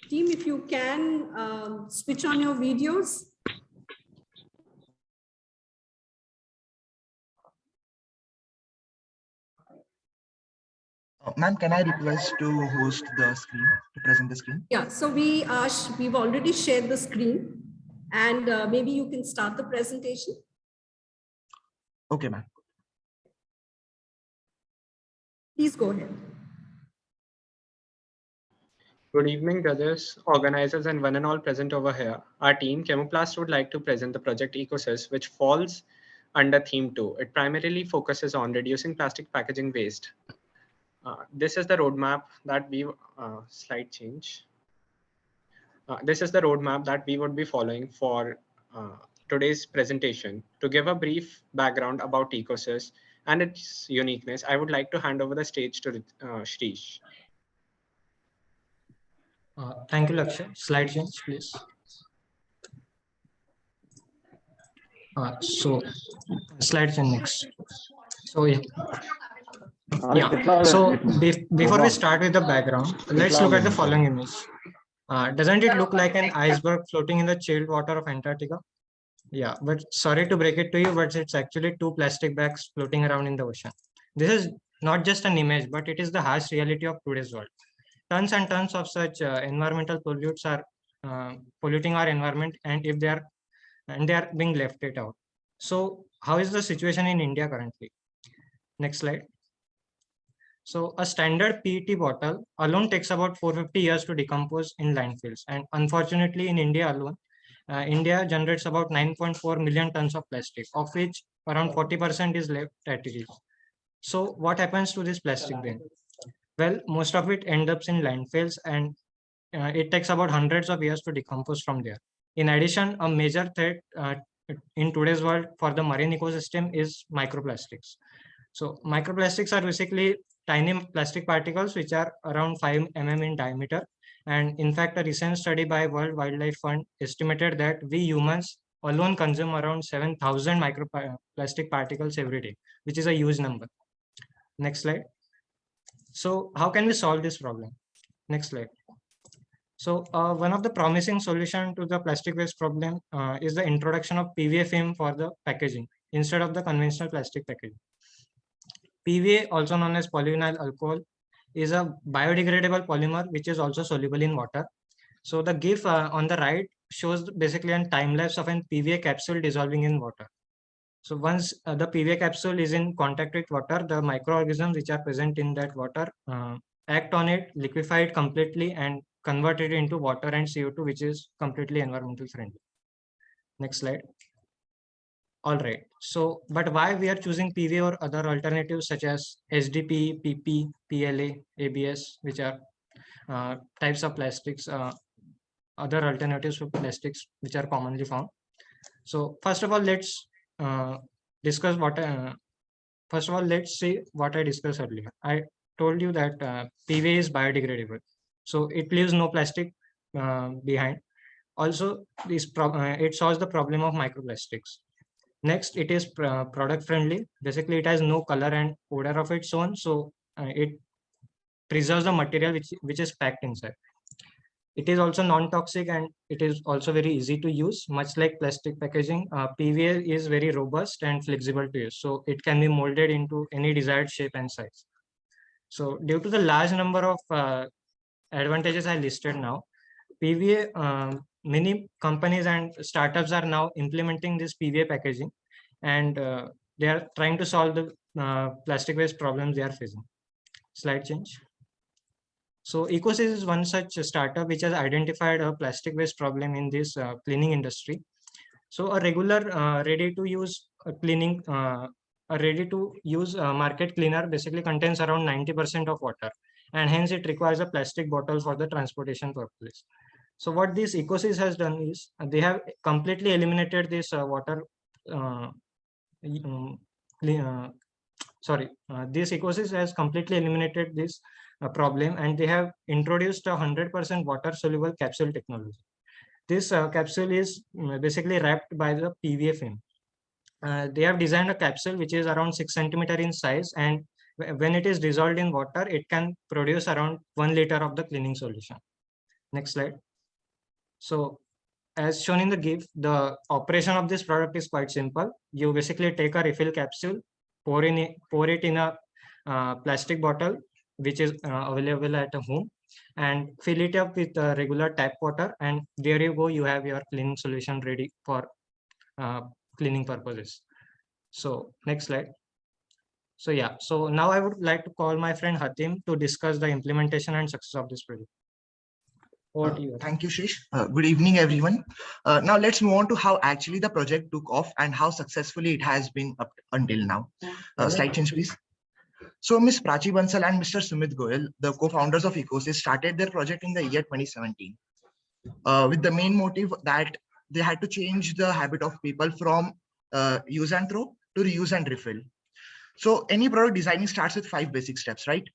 Team, if you can switch on your videos. Ma'am, can I request to host the screen, to present the screen? Yeah, so we've already shared the screen, and maybe you can start the presentation. Okay, ma'am. Please go ahead. Good evening, brothers, organizers, and one and all present over here. Our team, Chemoplast, would like to present the project Ecosys, which falls under theme 2. It primarily focuses on reducing plastic packaging waste. This is the roadmap that we slide change. This is the roadmap that we would be following for today's presentation. To give a brief background about Ecosys and its uniqueness, I would like to hand over the stage to Shrish. Thank you, Lakshay. Slide change, please. So, slide change next. So, yeah. So, before we start with the background, let's look at the following image. Doesn't it look like an iceberg floating in the chilled water of Antarctica? Yeah, but sorry to break it to you, but it's actually 2 plastic bags floating around in the ocean. This is not just an image, but it is the harsh reality of today's world. Tons and tons of such environmental pollutants are polluting our environment, and they are being left it out. So how is the situation in India currently? Next slide. So a standard PET bottle alone takes about 450 years to decompose in landfills, and unfortunately in India alone, India generates about 9.4 million tons of plastic, of which around 40% is left at risk. So what happens to this plastic then? Well, most of it ends up in landfills, and it takes about hundreds of years to decompose from there. In addition, a major threat in today's world for the marine ecosystem is microplastics. So microplastics are basically tiny plastic particles which are around 5 mm in diameter. And in fact, a recent study by World Wildlife Fund estimated that we humans alone consume around 7,000 microplastic particles every day, which is a huge number. Next slide. So how can we solve this problem? Next slide. So one of the promising solutions to the plastic waste problem is the introduction of PVA film for the packaging instead of the conventional plastic packaging. PVA, also known as polyvinyl alcohol, is a biodegradable polymer which is also soluble in water. So the GIF on the right shows basically a time lapse of an PVA capsule dissolving in water. So once the PVA capsule is in contact with water, the microorganisms which are present in that water act on it, liquefy it completely, and convert it into water and CO2, which is completely environmental friendly. Next slide. All right. So, but why we are choosing PVA or other alternatives such as SDP, PP, PLA, ABS, which are types of plastics, other alternatives for plastics which are commonly found. So first of all, let's discuss what. First of all, let's see what I discussed earlier. I told you that PVA is biodegradable, so it leaves no plastic behind. Also, it solves the problem of microplastics. Next, it is product friendly. Basically, it has no color and odor of its own, so it preserves the material which is packed inside. It is also non-toxic, and it is also very easy to use. Much like plastic packaging, PVA is very robust and flexible to use, so it can be molded into any desired shape and size. So due to the large number of advantages I listed now, PVA, many companies and startups are now implementing this PVA packaging, and they are trying to solve the plastic waste problems they are facing. Slide change. So Ecosys is one such startup which has identified a plastic waste problem in this cleaning industry. So a regular ready-to-use cleaning, a ready-to-use market cleaner basically contains around 90% of water, and hence it requires a plastic bottle for the transportation purpose. So what this Ecosys has done is they have completely eliminated this water. This Ecosys has completely eliminated this problem, and they have introduced a 100% water soluble capsule technology. This capsule is basically wrapped by the PVA film. They have designed a capsule which is around 6 centimeter in size, and when it is dissolved in water, it can produce around 1 liter of the cleaning solution. Next slide. So as shown in the GIF, the operation of this product is quite simple. You basically take a refill capsule, pour it in a plastic bottle, which is available at a home, and fill it up with regular tap water, and there you go, you have your cleaning solution ready for cleaning purposes. So next slide. So yeah, so now I would like to call my friend Hatim to discuss the implementation and success of this project. Thank you, Shish. Good evening, everyone. Now let's move on to how actually the project took off and how successfully it has been up until now. Slide change, please. So Ms. Prachi Bansal and Mr. Sumit Goyal, the co-founders of Ecosys, started their project in the year 2017 with the main motive that they had to change the habit of people from use and throw to reuse and refill. So any product designing starts with 5 basic steps, right?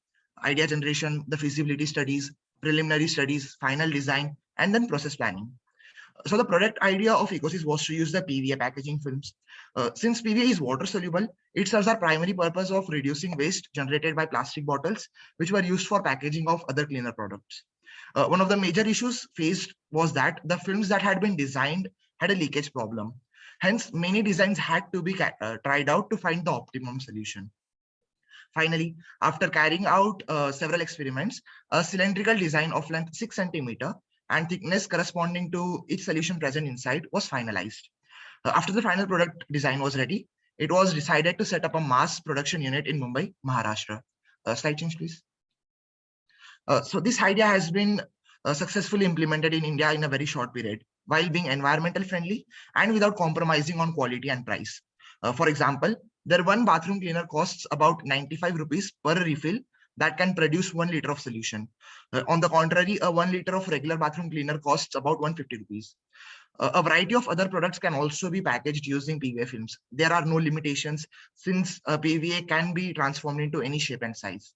Idea generation, the feasibility studies, preliminary studies, final design, and then process planning. So the product idea of Ecosys was to use the PVA packaging films. Since PVA is water soluble, it serves our primary purpose of reducing waste generated by plastic bottles, which were used for packaging of other cleaner products. One of the major issues faced was that the films that had been designed had a leakage problem. Hence, many designs had to be tried out to find the optimum solution. Finally, after carrying out several experiments, a cylindrical design of length 6 centimeter and thickness corresponding to each solution present inside was finalized. After the final product design was ready, it was decided to set up a mass production unit in Mumbai, Maharashtra. Slide change, please. So this idea has been successfully implemented in India in a very short period, while being environmental friendly and without compromising on quality and price. For example, their one bathroom cleaner costs about 95 rupees per refill that can produce 1 liter of solution. On the contrary, a 1 liter of regular bathroom cleaner costs about 150 rupees. A variety of other products can also be packaged using PVA films. There are no limitations since PVA can be transformed into any shape and size.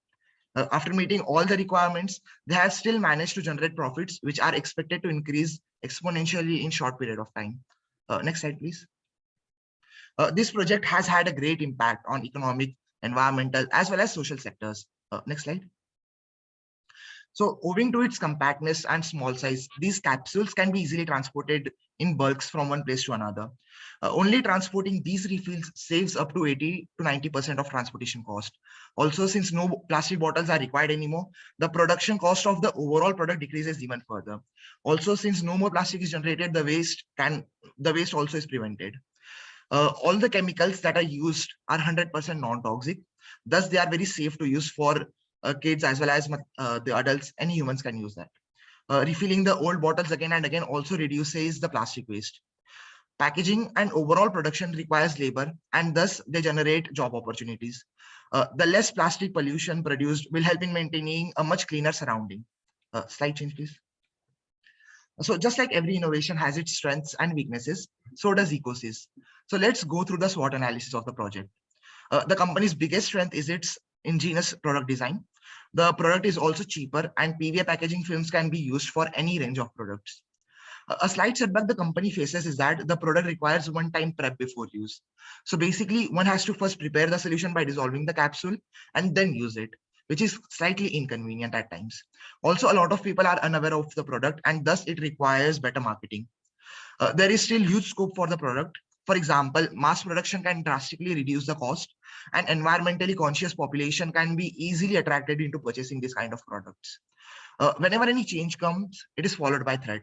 After meeting all the requirements, they have still managed to generate profits, which are expected to increase exponentially in short period of time. Next slide, please. This project has had a great impact on economic, environmental, as well as social sectors. Next slide. So owing to its compactness and small size, these capsules can be easily transported in bulks from one place to another. Only transporting these refills saves up to 80 to 90% of transportation cost. Also, since no plastic bottles are required anymore, the production cost of the overall product decreases even further. Also, since no more plastic is generated, the waste also is prevented. All the chemicals that are used are 100% non-toxic. Thus, they are very safe to use for kids as well as the adults. Any humans can use that. Refilling the old bottles again and again also reduces the plastic waste. Packaging and overall production requires labor, and thus they generate job opportunities. The less plastic pollution produced will help in maintaining a much cleaner surrounding. Slide change, please. So just like every innovation has its strengths and weaknesses, so does Ecosys. So let's go through the SWOT analysis of the project. The company's biggest strength is its ingenious product design. The product is also cheaper, and PVA packaging films can be used for any range of products. A slight setback the company faces is that the product requires one-time prep before use. So basically, one has to first prepare the solution by dissolving the capsule and then use it, which is slightly inconvenient at times. Also, a lot of people are unaware of the product, and thus it requires better marketing. There is still huge scope for the product. For example, mass production can drastically reduce the cost, and environmentally conscious population can be easily attracted into purchasing this kind of products. Whenever any change comes, it is followed by threat.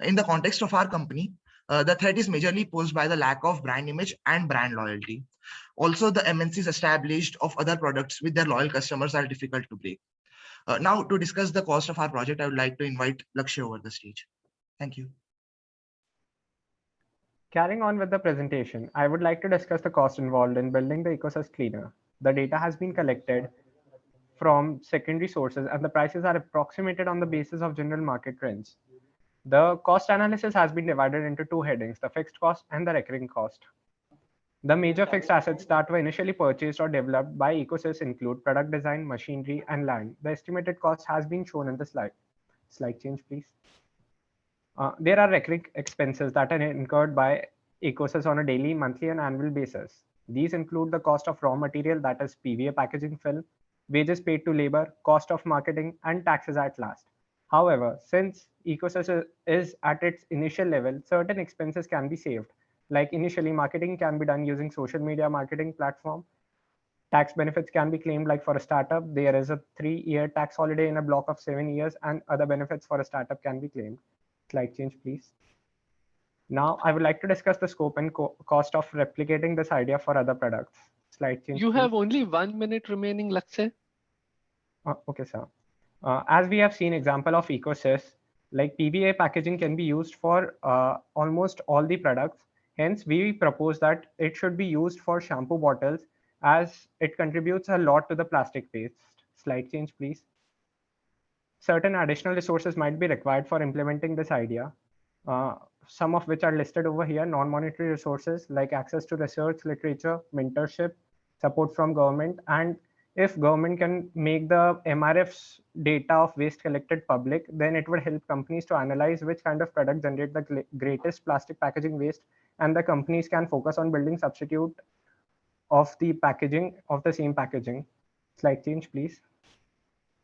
In the context of our company, the threat is majorly posed by the lack of brand image and brand loyalty. Also, the MNCs established of other products with their loyal customers are difficult to break. Now, to discuss the cost of our project, I would like to invite Lakshya over the stage. Thank you. Carrying on with the presentation, I would like to discuss the cost involved in building the ecosystem cleaner. The data has been collected from secondary sources and the prices are approximated on the basis of general market trends. The cost analysis has been divided into two headings, the fixed cost and the recurring cost. The major fixed assets that were initially purchased or developed by Ecosys include product design, machinery, and land. The estimated cost has been shown in the slide. Slide change, please. There are recurring expenses that are incurred by Ecosys on a daily, monthly, and annual basis. These include the cost of raw material, that is PVA packaging film, wages paid to labor, cost of marketing, and taxes at last. However, since Ecosys is at its initial level, certain expenses can be saved. Like initially, marketing can be done using social media marketing platform. Tax benefits can be claimed like for a startup. There is a 3-year tax holiday in a block of 7 years and other benefits for a startup can be claimed. Slide change, please. Now, I would like to discuss the scope and cost of replicating this idea for other products. Slide change, You please. have only 1 minute remaining, Lakshay. Okay, sir. As we have seen example of Ecosys, like PVA packaging can be used for almost all the products. Hence, we propose that it should be used for shampoo bottles as it contributes a lot to the plastic waste. Slide change, please. Certain additional resources might be required for implementing this idea. Some of which are listed over here, non-monetary resources like access to research, literature, mentorship, support from government, and if government can make the MRF's data of waste collected public, then it would help companies to analyze which kind of product generate the greatest plastic packaging waste, and the companies can focus on building substitute of the packaging of the same packaging. Slide change, please.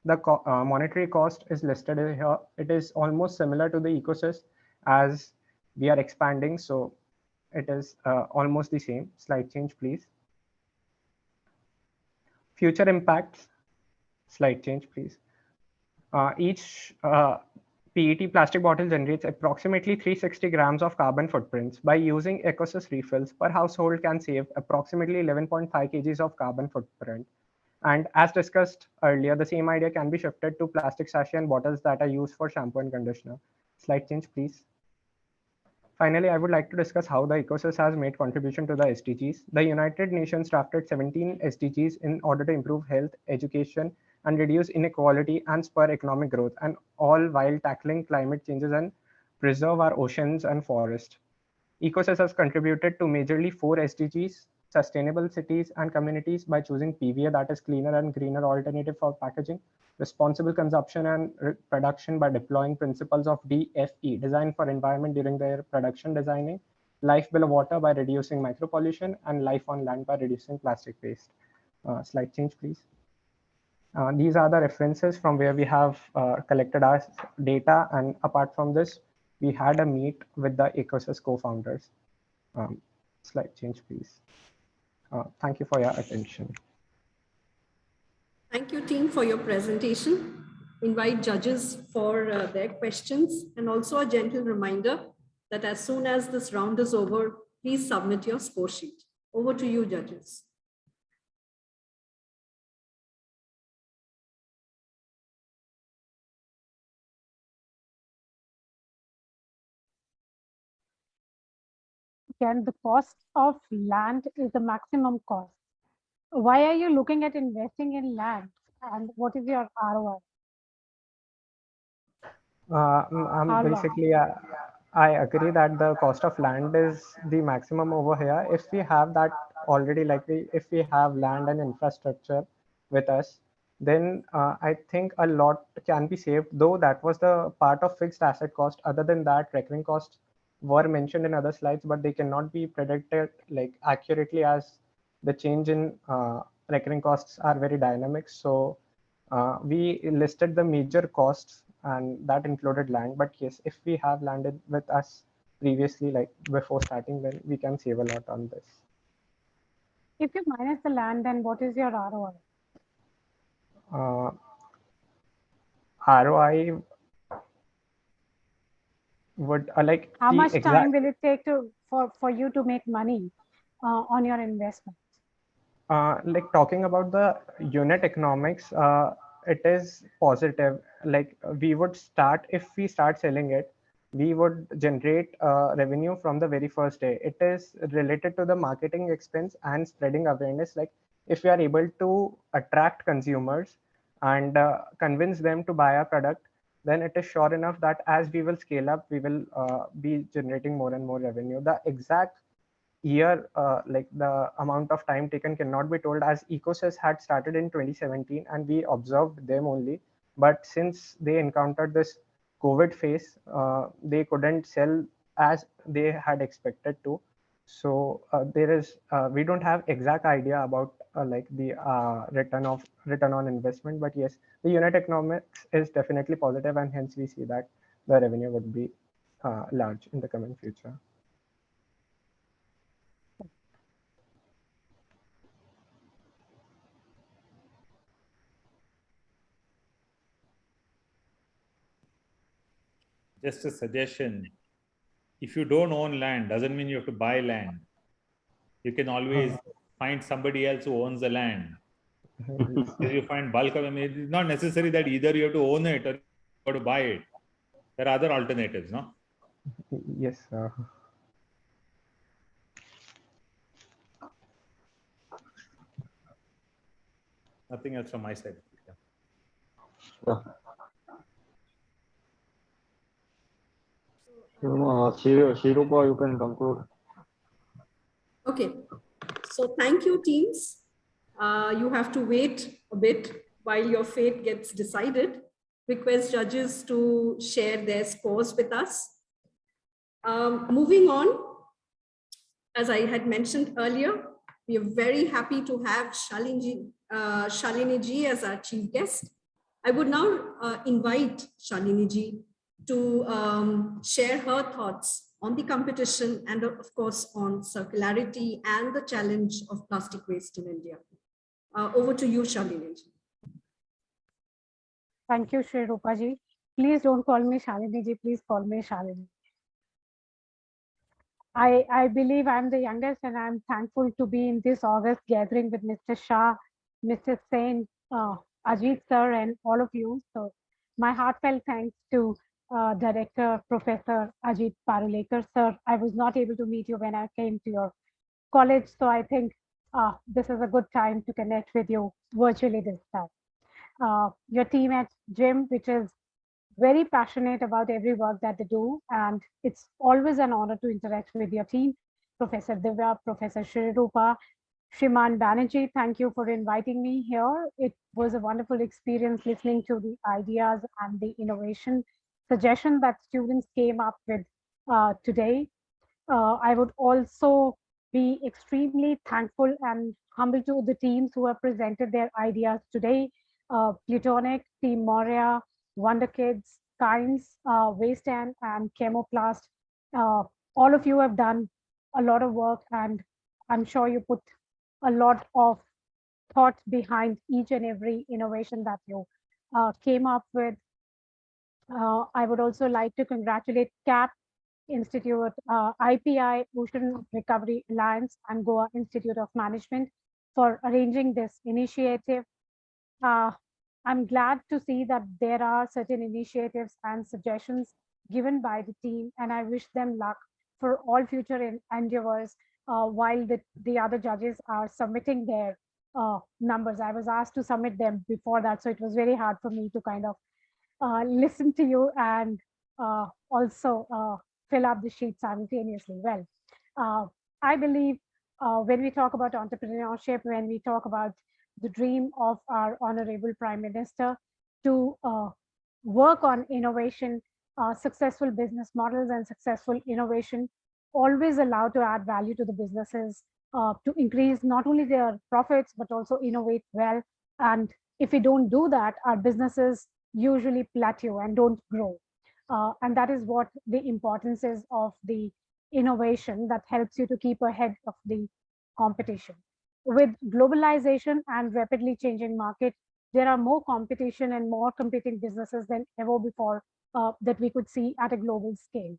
The monetary cost is listed here. It is almost similar to the Ecosys as we are expanding, so it is almost the same. Slide change, please. Future impacts. Slide change, please. Each PET plastic bottle generates approximately 360 grams of carbon footprints. By using Ecosys refills, per household can save approximately 11.5 kgs of carbon footprint. And as discussed earlier, the same idea can be shifted to plastic sachet and bottles that are used for shampoo and conditioner. Slide change, please. Finally, I would like to discuss how the Ecosys has made contribution to the SDGs. The United Nations drafted 17 SDGs in order to improve health, education, and reduce inequality and spur economic growth, and all while tackling climate changes and preserve our oceans and forests. Ecosys has contributed to majorly 4 SDGs, sustainable cities and communities by choosing PVA, that is cleaner and greener alternative for packaging, responsible consumption and production by deploying principles of DFE, design for environment during their production designing, life below water by reducing micropollution, and life on land by reducing plastic waste. Slide change, please. These are the references from where we have collected our data, and apart from this, we had a meet with the Ecosys co-founders. Slide change, please. Thank you for your attention. Thank you, team, for your presentation. Invite judges for their questions, and also a gentle reminder that as soon as this round is over, please submit your score sheet. Over to you, judges. Again, the cost of land is the maximum cost. Why are you looking at investing in land, and what is your ROI? Basically, I agree that the cost of land is the maximum over here. If we have that already, like if we have land and infrastructure with us, then I think a lot can be saved, though that was the part of fixed asset cost. Other than that, recurring costs were mentioned in other slides, but they cannot be predicted like accurately as the change in recurring costs are very dynamic. So we listed the major costs, and that included land. But yes, if we have landed with us previously, like before starting, then we can save a lot on this. If you minus the land, then what is your ROI? ROI would like how much time will it take for you to make money on your investment? Like talking about the unit economics, it is positive. Like we would start, if we start selling it, we would generate revenue from the very first day. It is related to the marketing expense and spreading awareness. Like if we are able to attract consumers and convince them to buy our product, then it is sure enough that as we will scale up, we will be generating more and more revenue. The exact year, like the amount of time taken cannot be told, as Ecosys had started in 2017 and we observed them only. But since they encountered this COVID phase, they couldn't sell as they had expected to. So there is, we don't have exact idea about like the return on investment, but yes, the unit economics is definitely positive, and hence we see that the revenue would be large in the coming future. Just a suggestion. If you don't own land, doesn't mean you have to buy land. You can always find somebody else who owns the land. If you find bulk of, I mean, it's not necessary that either you have to own it or you have to buy it. There are other alternatives, no? Yes. Nothing else from my side. Shirupa, you can conclude. Okay, so thank you, teams. You have to wait a bit while your fate gets decided. Request judges to share their scores with us. Moving on, as I had mentioned earlier, we are very happy to have Shalini ji as our chief guest. I would now invite Shalini ji to share her thoughts on the competition and of course on circularity and the challenge of plastic waste in India. Over to you, Shalini ji. Thank you, Shri Rupa ji. Please don't call me Shalini ji, please call me Shalini. I believe I'm the youngest and I'm thankful to be in this August gathering with Mr. Shah, Mr. Sen, Ajit sir and all of you. So my heartfelt thanks to Director Professor Ajit Pyrolysis sir. I was not able to meet you when I came to your college, so I think this is a good time to connect with you virtually this time. Your team at GYM, which is very passionate about every work that they do, and it's always an honor to interact with your team. Professor Divya, Professor Shri Rupa, Shriman Banerjee, thank you for inviting me here. It was a wonderful experience listening to the ideas and the innovation suggestion that students came up with today. I would also be extremely thankful and humble to the teams who have presented their ideas today. Plutonic, Team Moria, Wonder Kids, Kinds, Waste and Chemoplast. All of you have done a lot of work, and I'm sure you put a lot of thought behind each and every innovation that you came up with. I would also like to congratulate CAP Institute, IPI, Ocean Recovery Alliance, and Goa Institute of Management for arranging this initiative. I'm glad to see that there are certain initiatives and suggestions given by the team, and I wish them luck for all future endeavors while the other judges are submitting their numbers. I was asked to submit them before that, so it was very hard for me to kind of listen to you and also fill up the sheet simultaneously. Well, I believe when we talk about entrepreneurship, when we talk about the dream of our Honorable Prime Minister to work on innovation, successful business models and successful innovation, always allow to add value to the businesses to increase not only their profits, but also innovate well. And if we don't do that, our businesses usually plateau and don't grow. And that is what the importance is of the innovation that helps you to keep ahead of the competition. With globalization and rapidly changing market, there are more competition and more competing businesses than ever before that we could see at a global scale.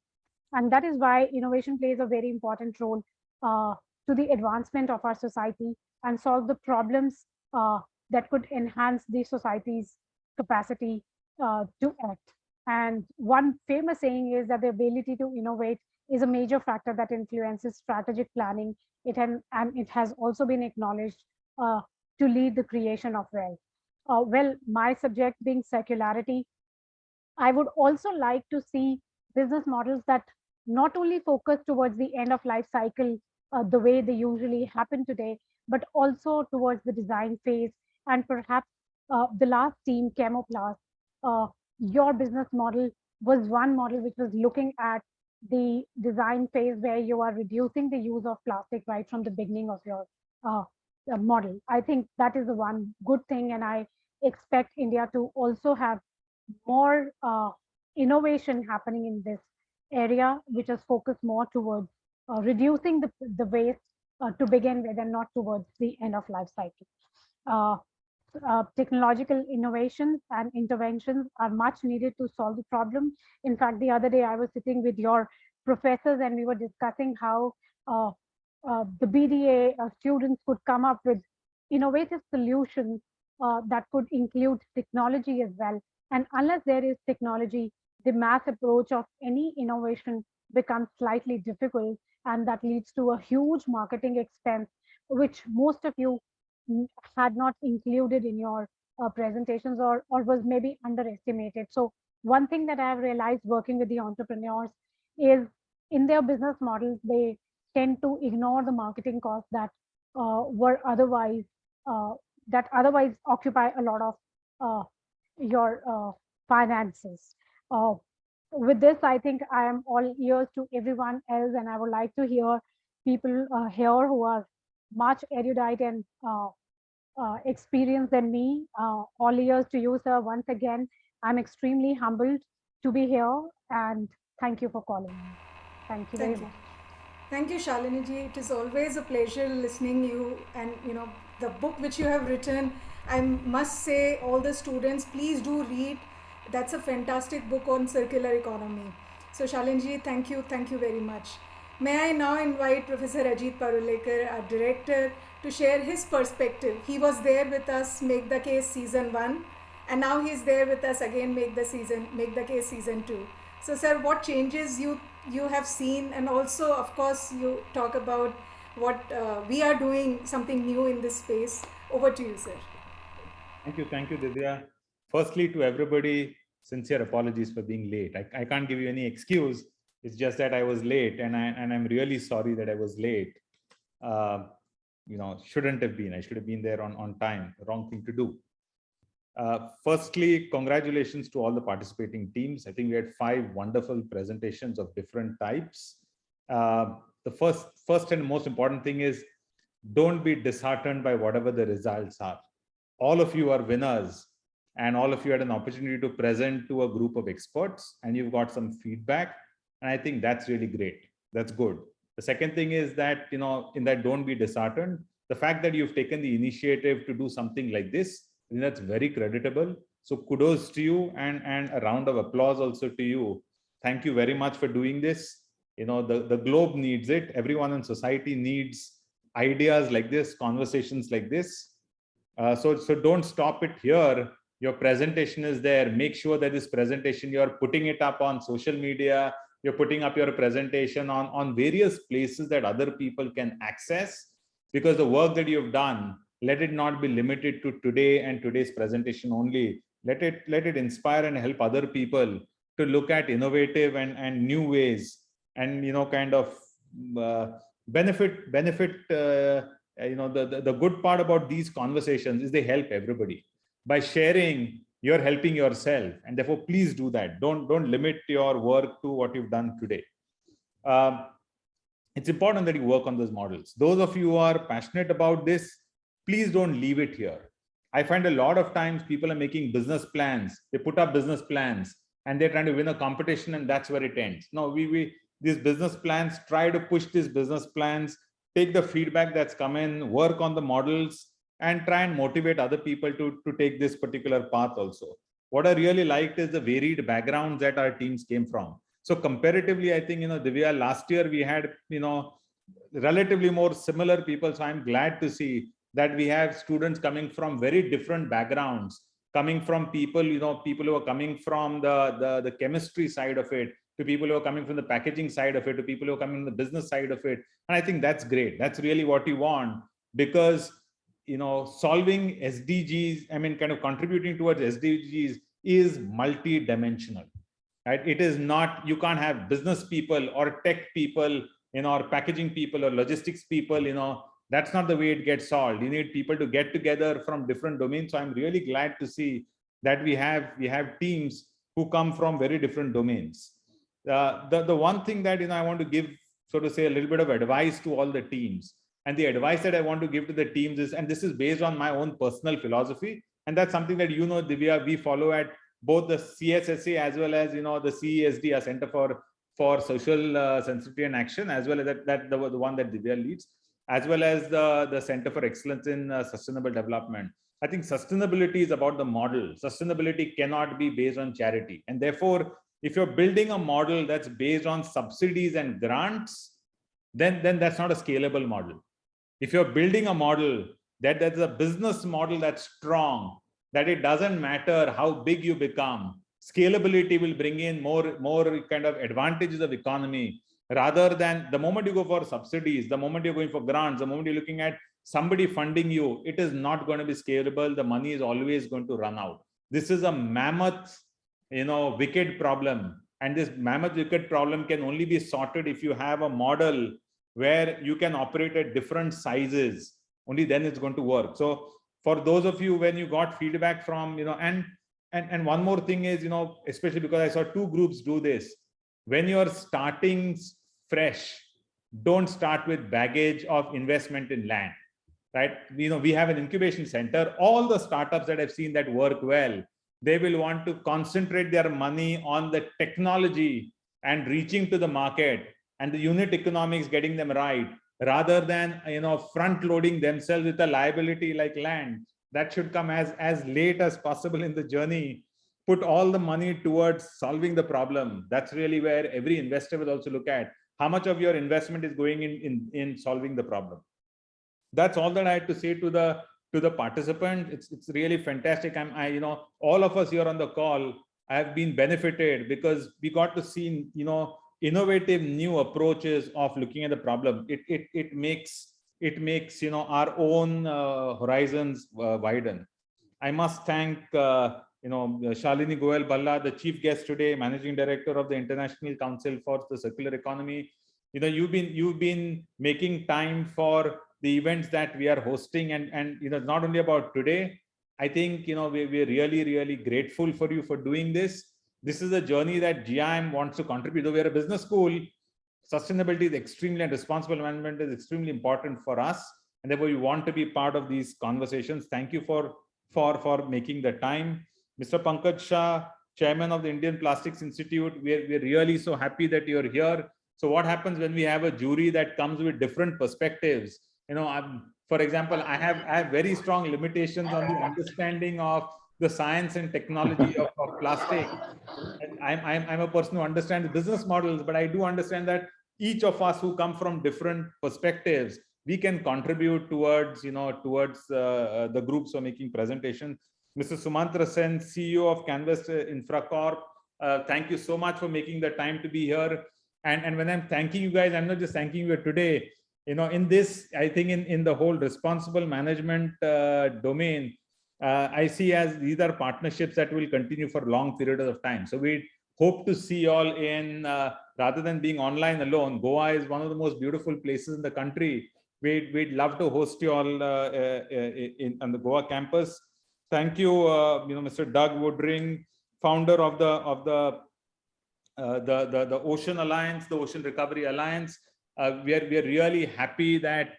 And that is why innovation plays a very important role to the advancement of our society and solve the problems that could enhance the society's capacity to act. And one famous saying is that the ability to innovate is a major factor that influences strategic planning. And it has also been acknowledged to lead the creation of wealth. Well, my subject being circularity, I would also like to see business models that not only focus towards the end of life cycle the way they usually happen today, but also towards the design phase. And perhaps the last team, Chemoplast, your business model was one model which was looking at the design phase where you are reducing the use of plastic right from the beginning of your model. I think that is the one good thing, and I expect India to also have more innovation happening in this area, which is focused more towards reducing the waste to begin with and not towards the end of life cycle. Technological innovations and interventions are much needed to solve the problem. In fact, the other day I was sitting with your professors and we were discussing how the BDA students could come up with innovative solutions that could include technology as well. And unless there is technology, the mass approach of any innovation becomes slightly difficult, and that leads to a huge marketing expense, which most of you had not included in your presentations or was maybe underestimated. So one thing that I have realized working with the entrepreneurs is in their business models, they tend to ignore the marketing costs that were otherwise occupy a lot of your finances. With this, I think I am all ears to everyone else, and I would like to hear people here who are much erudite and experienced than me. All ears to you, sir. Once again, I'm extremely humbled to be here, and thank you for calling me. Thank you very much. Thank you, Shalini ji. It is always a pleasure listening you, and the book which you have written. I must say, all the students, please do read. That's a fantastic book on circular economy. So, Shalini ji, thank you very much. May I now invite Professor Ajit Parulekar, our director, to share his perspective. He was there with us, Make the Case Season 1, and now he's there with us again, Make the Case Season 2. So, sir, what changes you have seen, and also, of course, you talk about what we are doing, something new in this space. Over to you, sir. Thank you, Divya. Firstly, to everybody, sincere apologies for being late. I can't give you any excuse. It's just that I was late, and I'm really sorry that I was late. Shouldn't have been. I should have been there on time. Wrong thing to do. Firstly, congratulations to all the participating teams. I think we had 5 wonderful presentations of different types. The first and most important thing is don't be disheartened by whatever the results are. All of you are winners, and all of you had an opportunity to present to a group of experts, and you've got some feedback. And I think that's really great. That's good. The second thing is that, in that don't be disheartened, the fact that you've taken the initiative to do something like this, I think that's very creditable. So kudos to you, and a round of applause also to you. Thank you very much for doing this. The globe needs it. Everyone in society needs ideas like this, conversations like this. So don't stop it here. Your presentation is there. Make sure that this presentation, you're putting it up on social media. You're putting up your presentation on various places that other people can access, because the work that you've done, let it not be limited to today and today's presentation only. Let it inspire and help other people to look at innovative and new ways, and kind of benefit. The good part about these conversations is they help everybody. By sharing, you're helping yourself, and therefore please do that. Don't limit your work to what you've done today. It's important that you work on those models. Those of you who are passionate about this, please don't leave it here. I find a lot of times people are making business plans. They put up business plans and they're trying to win a competition, and that's where it ends. No, these business plans, try to push these business plans, take the feedback that's come in, work on the models, and try and motivate other people to take this particular path also. What I really liked is the varied backgrounds that our teams came from. So comparatively, I think, Divya, last year we had, relatively more similar people. So I'm glad to see that we have students coming from very different backgrounds, coming from people, people who are coming from the chemistry side of it, to people who are coming from the packaging side of it, to people who are coming from the business side of it. And I think that's great. That's really what you want, because solving SDGs, I mean, kind of contributing towards SDGs is multi-dimensional, right? It is not, you can't have business people or tech people, or packaging people or logistics people, that's not the way it gets solved. You need people to get together from different domains. So I'm really glad to see that we have teams who come from very different domains. The one thing that I want to give, so to say, a little bit of advice to all the teams. And the advice that I want to give to the teams is, and this is based on my own personal philosophy, and that's something that Divya, we follow at both the CSSA as well as the CESD, our Center for Social Sensitivity and Action, as well as the one that Divya leads, as well as the Center for Excellence in Sustainable Development. I think sustainability is about the model. Sustainability cannot be based on charity, and therefore, if you're building a model that's based on subsidies and grants, then that's not a scalable model. If you're building a model that's a business model that's strong, that it doesn't matter how big you become, scalability will bring in more kind of advantages of economy, rather than the moment you go for subsidies, the moment you're going for grants, the moment you're looking at somebody funding you, it is not going to be scalable. The money is always going to run out. This is a mammoth, wicked problem. And this mammoth wicked problem can only be sorted if you have a model where you can operate at different sizes. Only then it's going to work. So for those of you, when you got feedback from, and one more thing is, especially because I saw two groups do this, when you're starting fresh, don't start with baggage of investment in land, right? We have an incubation center. All the startups that I've seen that work well, they will want to concentrate their money on the technology and reaching to the market and the unit economics, getting them right, rather than front loading themselves with a liability like land. That should come as late as possible in the journey. Put all the money towards solving the problem. That's really where every investor will also look at how much of your investment is going in solving the problem. That's all that I had to say to the participant. It's really fantastic. All of us here on the call have been benefited because we got to see innovative new approaches of looking at the problem. It makes our own horizons widen. I must thank Shalini Goel Balla, the chief guest today, managing director of the International Council for the Circular Economy. You've been making time for the events that we are hosting, and not only about today. I think we're really grateful for you for doing this. This is a journey that GIM wants to contribute. Though we're a business school, sustainability is extremely, and responsible management is extremely important for us, and therefore we want to be part of these conversations. Thank you for making the time. Mr. Pankaj Shah, Chairman of the Indian Plastics Institute, we're really so happy that you're here. So what happens when we have a jury that comes with different perspectives? For example, I have very strong limitations on the understanding of the science and technology of plastic. I'm a person who understands business models, but I do understand that each of us who come from different perspectives, we can contribute towards the groups who are making presentations. Mr. Sumantra Sen, CEO of Canvas Infracorp, thank you so much for making the time to be here. And when I'm thanking you guys, I'm not just thanking you today. In this, I think in the whole responsible management domain, I see as these are partnerships that will continue for long periods of time. So we hope to see you all in, rather than being online alone. Goa is one of the most beautiful places in the country. We'd love to host you all on the Goa campus. Thank you, Mr. Doug Woodring, founder of the Ocean Alliance, the Ocean Recovery Alliance. We are really happy that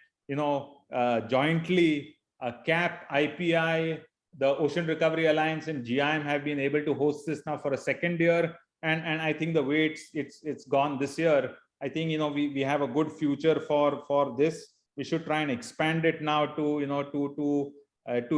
jointly CAP, IPI, the Ocean Recovery Alliance, and GIM have been able to host this now for a second year. And I think the way it's gone this year, I think we have a good future for this. We should try and expand it now to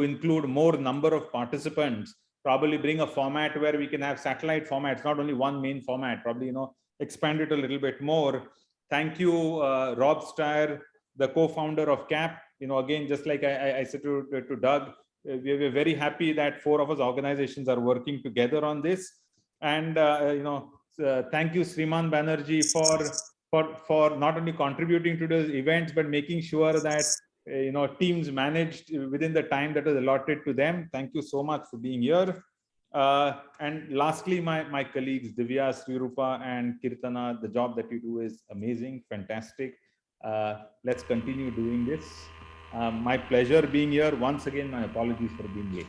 include more number of participants. Probably bring a format where we can have satellite formats, not only one main format. Probably expand it a little bit more. Thank you, Rob Steyer, the co-founder of CAP. Again, just like I said to Doug, we're very happy that 4 of us organizations are working together on this. And thank you, Sriman Banerjee, for not only contributing to those events, but making sure that teams managed within the time that was allotted to them. Thank you so much for being here. And lastly, my colleagues Divya, Srirupa, and Kirtana, the job that you do is amazing, fantastic. Let's continue doing this. My pleasure being here. Once again, my apologies for being late.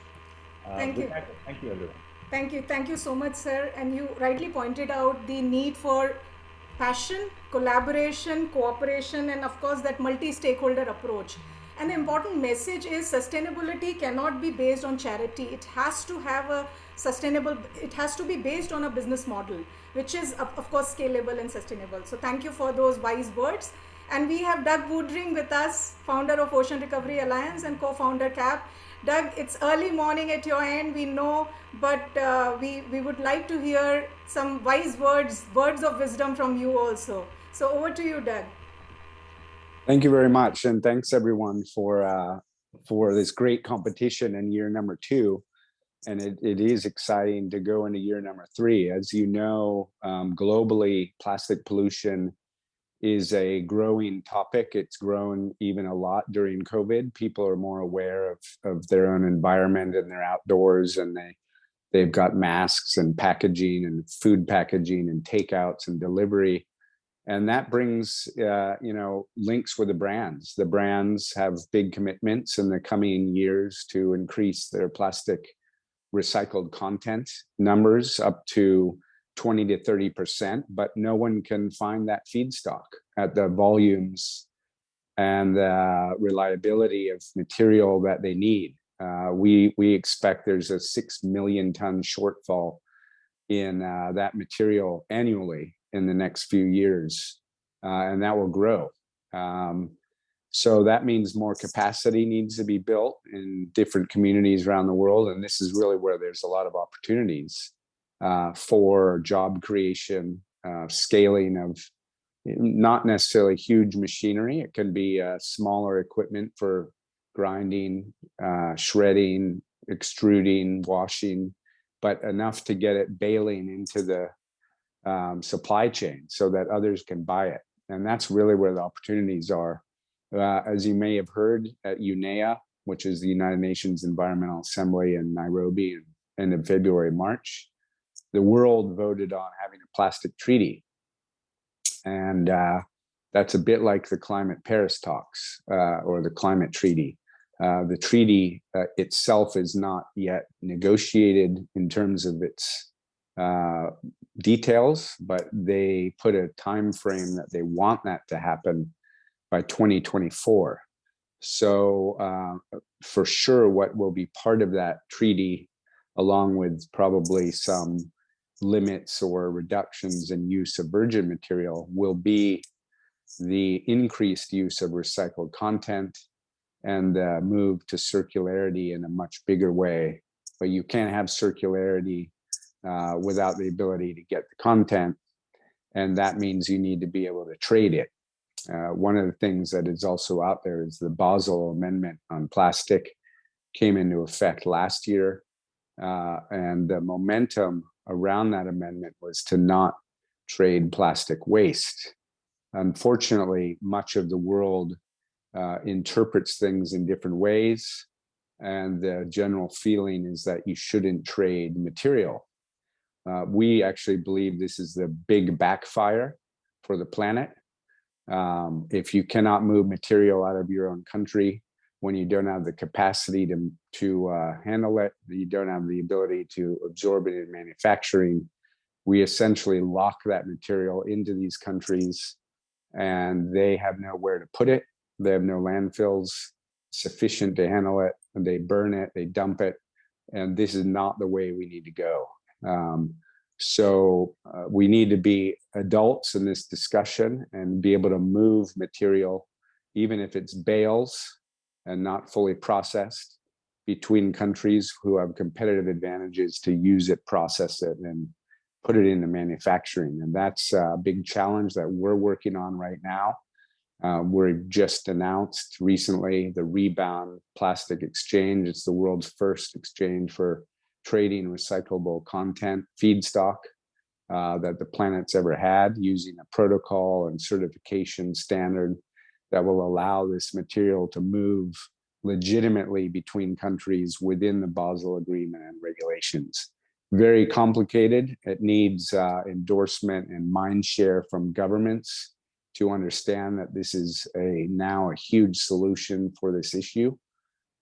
Thank you. Thank you, everyone. Thank you so much, sir. And you rightly pointed out the need for passion, collaboration, cooperation, and of course that multi-stakeholder approach. And the important message is sustainability cannot be based on charity. It has to have a it has to be based on a business model, which is of course scalable and sustainable. So thank you for those wise words. And we have Doug Woodring with us, founder of Ocean Recovery Alliance and co-founder CAP. Doug, it's early morning at your end, we know, but we would like to hear some wise words of wisdom from you also. So over to you, Doug. Thank you very much. And thanks everyone for this great competition in year number 2. And it is exciting to go into year number 3. As you know, globally, plastic pollution is a growing topic. It's grown even a lot during COVID. People are more aware of their own environment and their outdoors, and they've got masks and packaging and food packaging and takeouts and delivery. And that brings, links with the brands. The brands have big commitments in the coming years to increase their plastic recycled content numbers up to 20 to 30%, but no one can find that feedstock at the volumes and the reliability of material that they need. We expect there's a 6 million ton shortfall in that material annually in the next few years, and that will grow. So that means more capacity needs to be built in different communities around the world, and this is really where there's a lot of opportunities for job creation, scaling of not necessarily huge machinery. It can be smaller equipment for grinding, shredding, extruding, washing, but enough to get it baling into the supply chain so that others can buy it. And that's really where the opportunities are. As you may have heard at UNEA, which is the United Nations Environmental Assembly in Nairobi in end of February, March, the world voted on having a plastic treaty. And that's a bit like the climate Paris talks or the climate treaty. The treaty itself is not yet negotiated in terms of its details, but they put a time frame that they want that to happen by 2024. So for sure, what will be part of that treaty, along with probably some limits or reductions in use of virgin material, will be the increased use of recycled content and move to circularity in a much bigger way. But you can't have circularity without the ability to get the content, and that means you need to be able to trade it. One of the things that is also out there is the Basel Amendment on plastic came into effect last year, and the momentum around that amendment was to not trade plastic waste. Unfortunately, much of the world interprets things in different ways, and the general feeling is that you shouldn't trade material. We actually believe this is the big backfire for the planet. If you cannot move material out of your own country, when you don't have the capacity to handle it, you don't have the ability to absorb it in manufacturing, we essentially lock that material into these countries, and they have nowhere to put it. They have no landfills sufficient to handle it, and they burn it, they dump it, and this is not the way we need to go. So we need to be adults in this discussion and be able to move material, even if it's bales and not fully processed, between countries who have competitive advantages to use it, process it, and put it into manufacturing. And that's a big challenge that we're working on right now. We're just announced recently the Rebound Plastic Exchange. It's the world's first exchange for trading recyclable content feedstock that the planet's ever had, using a protocol and certification standard that will allow this material to move legitimately between countries within the Basel Agreement and regulations. Very complicated. It needs endorsement and mind share from governments to understand that this is now a huge solution for this issue,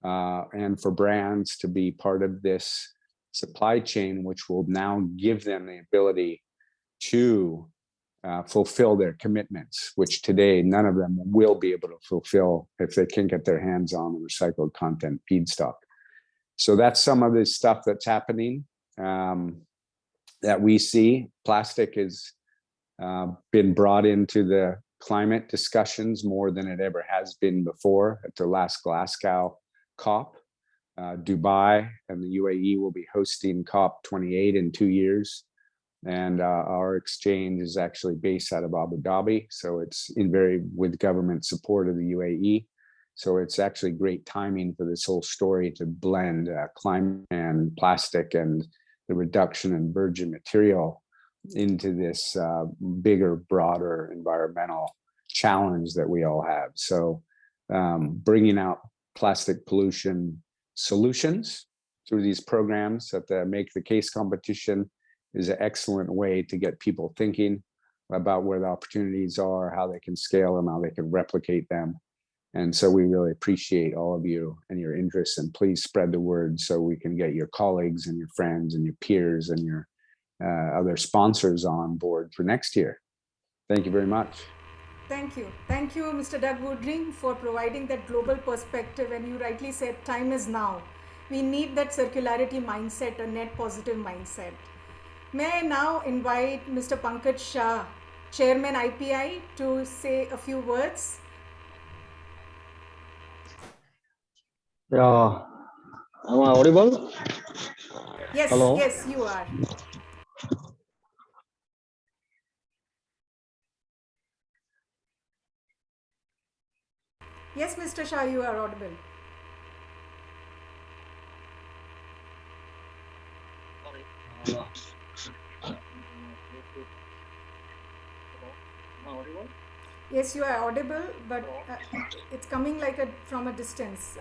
and for brands to be part of this supply chain, which will now give them the ability to fulfill their commitments, which today none of them will be able to fulfill if they can't get their hands on the recycled content feedstock. So that's some of the stuff that's happening that we see. Plastic has been brought into the climate discussions more than it ever has been before. At the last Glasgow COP, Dubai and the UAE will be hosting COP 28 in 2 years. And our exchange is actually based out of Abu Dhabi. So it's with government support of the UAE. So it's actually great timing for this whole story to blend climate and plastic and the reduction in virgin material into this bigger, broader environmental challenge that we all have. So bringing out plastic pollution solutions through these programs at the Make the Case competition is an excellent way to get people thinking about where the opportunities are, how they can scale them, how they can replicate them. And so we really appreciate all of you and your interest, and please spread the word so we can get your colleagues and your friends and your peers and your other sponsors on board for next year. Thank you very much. Thank you. Thank you, Mr. Doug Woodring, for providing that global perspective. And you rightly said, time is now. We need that circularity mindset, a net positive mindset. May I now invite Mr. Pankaj Shah, Chairman IPI, to say a few words? Yeah. Am I audible? Yes, Hello? yes, you are. Yes, Mr. Shah, you are audible. Yes, you are audible, but it's coming like from a distance.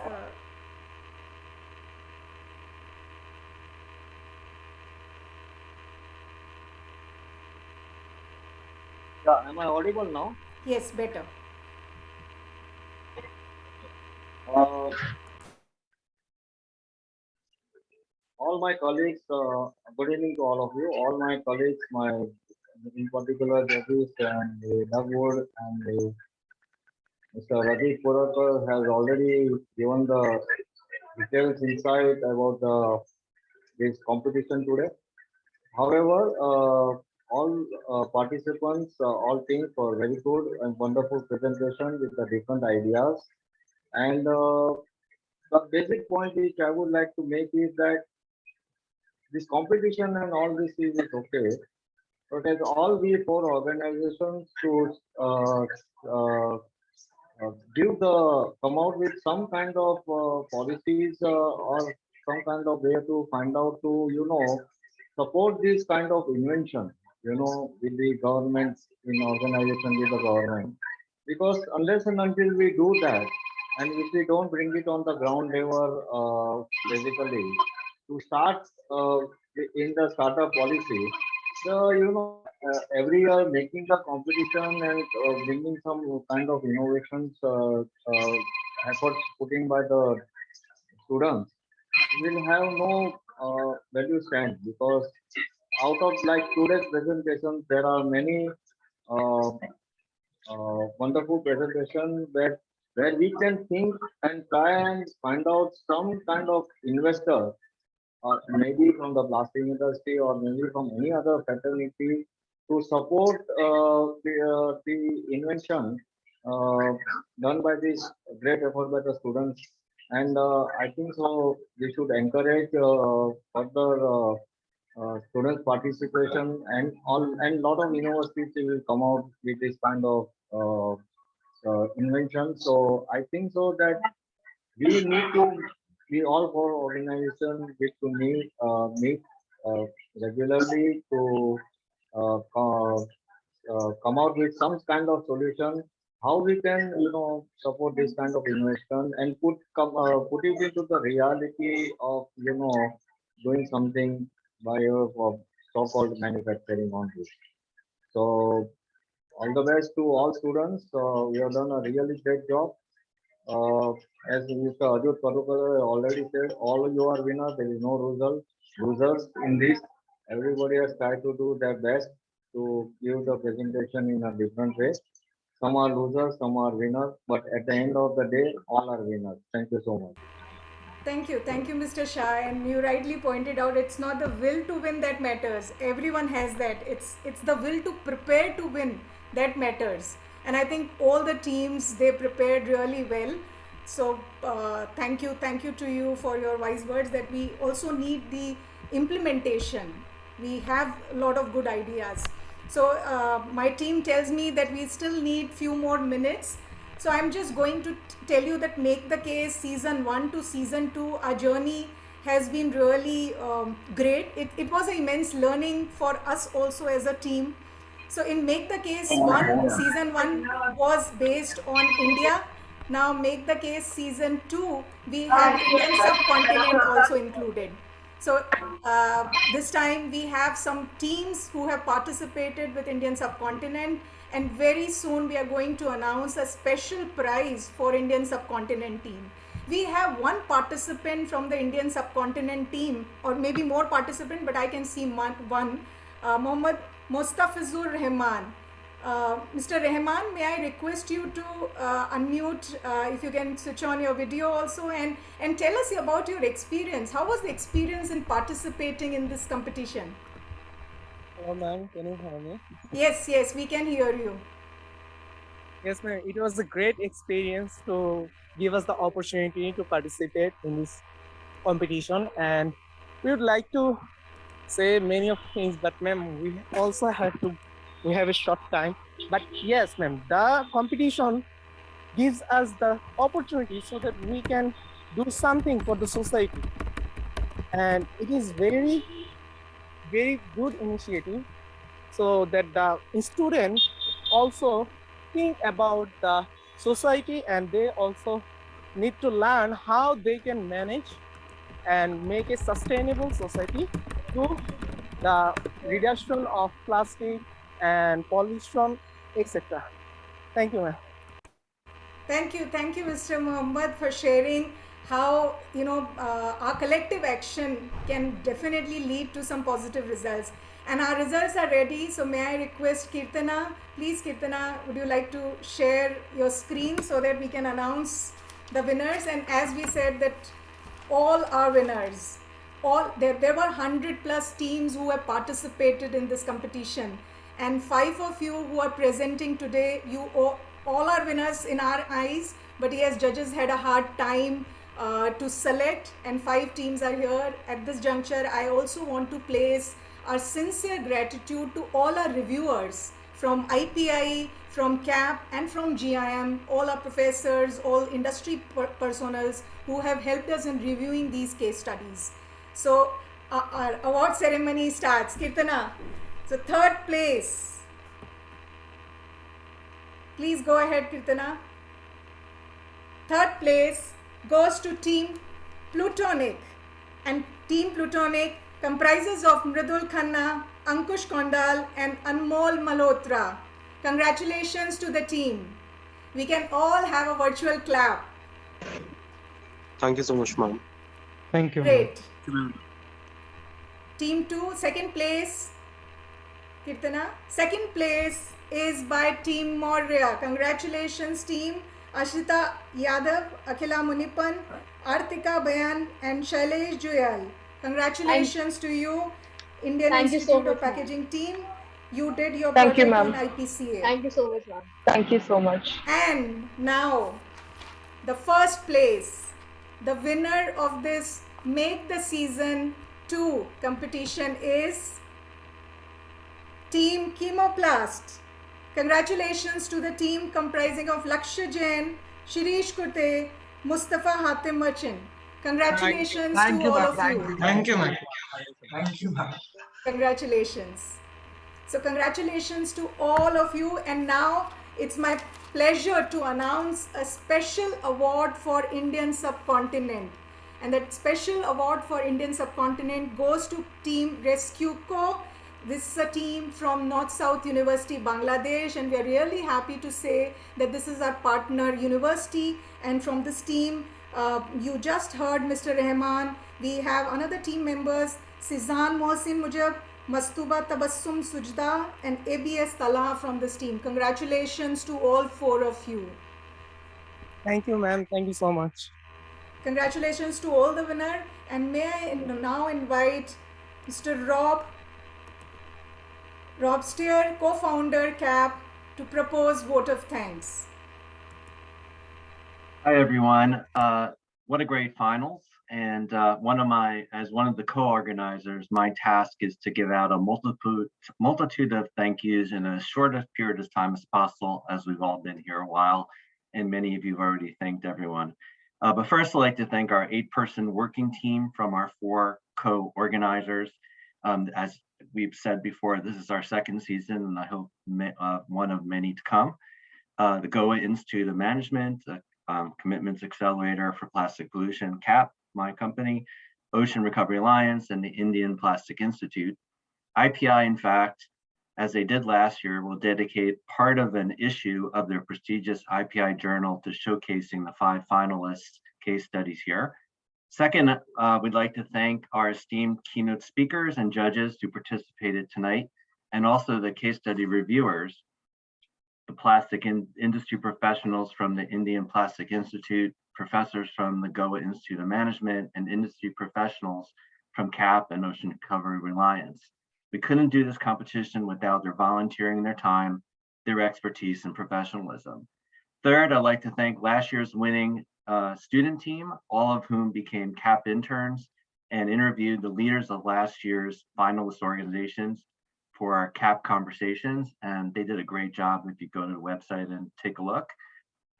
Yeah, am I audible now? Yes, better. All my colleagues, good evening to all of you. All my colleagues, in particular, Jagdish and Doug Wood and Mr. Rajesh Purakar has already given the details insight about this competition today. However, all participants, all teams were very good and wonderful presentation with the different ideas. And the basic point which I would like to make is that this competition and all this is okay, but as all we four organizations to come out with some kind of policies or some kind of way to find out to support this kind of invention with the government, in organization with the government, because unless and until we do that, and if we don't bring it on the ground level basically to start in the startup policy, so every year making the competition and bringing some kind of innovations efforts putting by the students will have no value stand, because out of like today's presentations, there are many wonderful presentations where we can think and try and find out some kind of investor, or maybe from the plastic industry or maybe from any other fraternity, to support the invention done by this great effort by the students. And I think so we should encourage further students participation, and lot of universities will come out with this kind of invention. So I think so that we all four organizations need to meet regularly to come out with some kind of solution how we can support this kind of innovation and put it into the reality of doing something by of so-called manufacturing on this. So all the best to all students. We have done a really great job. As Mr. Ajut Padukar already said, all of you are winners. There is no losers in this. Everybody has tried to do their best to give the presentation in a different way. Some are losers, some are winners, but at the end of the day, all are winners. Thank you so much. Thank you, Mr. Shah. And you rightly pointed out, it's not the will to win that matters. Everyone has that. It's the will to prepare to win that matters. And I think all the teams, they prepared really well. So thank you to you for your wise words, that we also need the implementation. We have a lot of good ideas. So my team tells me that we still need few more minutes. So I'm just going to tell you that Make the Case season 1 to season 2, our journey has been really great. It was an immense learning for us also as a team. So in Make the Case 1, season 1 was based on India. Now Make the Case season 2, we have Indian subcontinent also included. So this time we have some teams who have participated with Indian subcontinent, and very soon we are going to announce a special prize for Indian subcontinent team. We have one participant from the Indian subcontinent team, or maybe more participants, but I can see one, Mohammad Mustafizur Rahman. Mr. Rahman, may I request you to unmute, if you can switch on your video also, and tell us about your experience. How was the experience in participating in this competition? Hello ma'am, can you hear me? Yes, we can hear you. Yes ma'am, it was a great experience to give us the opportunity to participate in this competition, and we would like to say many of things, but ma'am, we also we have a short time. But yes ma'am, the competition gives us the opportunity so that we can do something for the society, and it is very good initiative, so that the students also think about the society, and they also need to learn how they can manage and make a sustainable society through the reduction of plastic and pollution, etc. Thank you, ma'am. Thank you, Mr. Muhammad, for sharing how our collective action can definitely lead to some positive results. And our results are ready. So may I request Kirtana, please Kirtana, would you like to share your screen so that we can announce the winners? And as we said that all are winners. There were 100+ teams who have participated in this competition, and 5 of you who are presenting today, you all are winners in our eyes, but yes, judges had a hard time to select, and 5 teams are here. At this juncture, I also want to place our sincere gratitude to all our reviewers from IPI, from CAP, and from GIM, all our professors, all industry personals who have helped us in reviewing these case studies. So our award ceremony starts. Kirtana, so 3rd place. Please go ahead, Kirtana. 3rd place goes to Team Plutonic, and Team Plutonic comprises of Mridul Khanna, Ankush Kondal, and Anmol Malhotra. Congratulations to the team. We can all have a virtual clap. Thank you so much, ma'am. Thank you. Great. Team 2, 2nd place. Kirtana, 2nd place is by Team Maurya. Congratulations, team. Ashita Yadav, Akhila Munipan, Artika Bayan, and Shailesh Juyal. Congratulations to you, Indian Institute of Packaging team. You did your project on IPCA. Thank you so much, ma'am. Thank you so much. And now, the 1st place, the winner of this Make the Season 2 competition is Team Chemoplast. Congratulations to the team comprising of Lakshya Jain, Shirish Kurte, Mustafa Hatim Merchant. Congratulations to all of you. Thank you, ma'am. Thank you, ma'am. Congratulations. So congratulations to all of you. And now it's my pleasure to announce a special award for Indian subcontinent. And that special award for Indian subcontinent goes to Team Rescue Co. This is a team from North South University, Bangladesh, and we are really happy to say that this is our partner university. And from this team, you just heard Mr. Rahman. We have another team members, Sizan Mohsin Mujab, Mastuba Tabassum Sujda, and ABS Talaha from this team. Congratulations to all 4 of you. Thank you, ma'am. Thank you so much. Congratulations to all the winners. And may I now invite Mr. Rob Steer, co-founder CAP, to propose vote of thanks. Hi everyone. What a great finals. And as one of the co-organizers, my task is to give out a multitude of thank yous in as short a period of time as possible, as we've all been here a while, and many of you have already thanked everyone. But first, I'd like to thank our 8-person working team from our 4 co-organizers. As we've said before, this is our 2nd season, and I hope one of many to come. The Goa Institute of Management, Commitments Accelerator for Plastic Pollution, CAP, my company, Ocean Recovery Alliance, and the Indian Plastic Institute. IPI, in fact, as they did last year, will dedicate part of an issue of their prestigious IPI journal to showcasing the 5 finalists' case studies here. Second, we'd like to thank our esteemed keynote speakers and judges who participated tonight, and also the case study reviewers, the plastic industry professionals from the Indian Plastic Institute, professors from the Goa Institute of Management, and industry professionals from CAP and Ocean Recovery Alliance. We couldn't do this competition without their volunteering their time, their expertise, and professionalism. Third, I'd like to thank last year's winning student team, all of whom became CAP interns and interviewed the leaders of last year's finalist organizations for our CAP conversations, and they did a great job if you go to the website and take a look.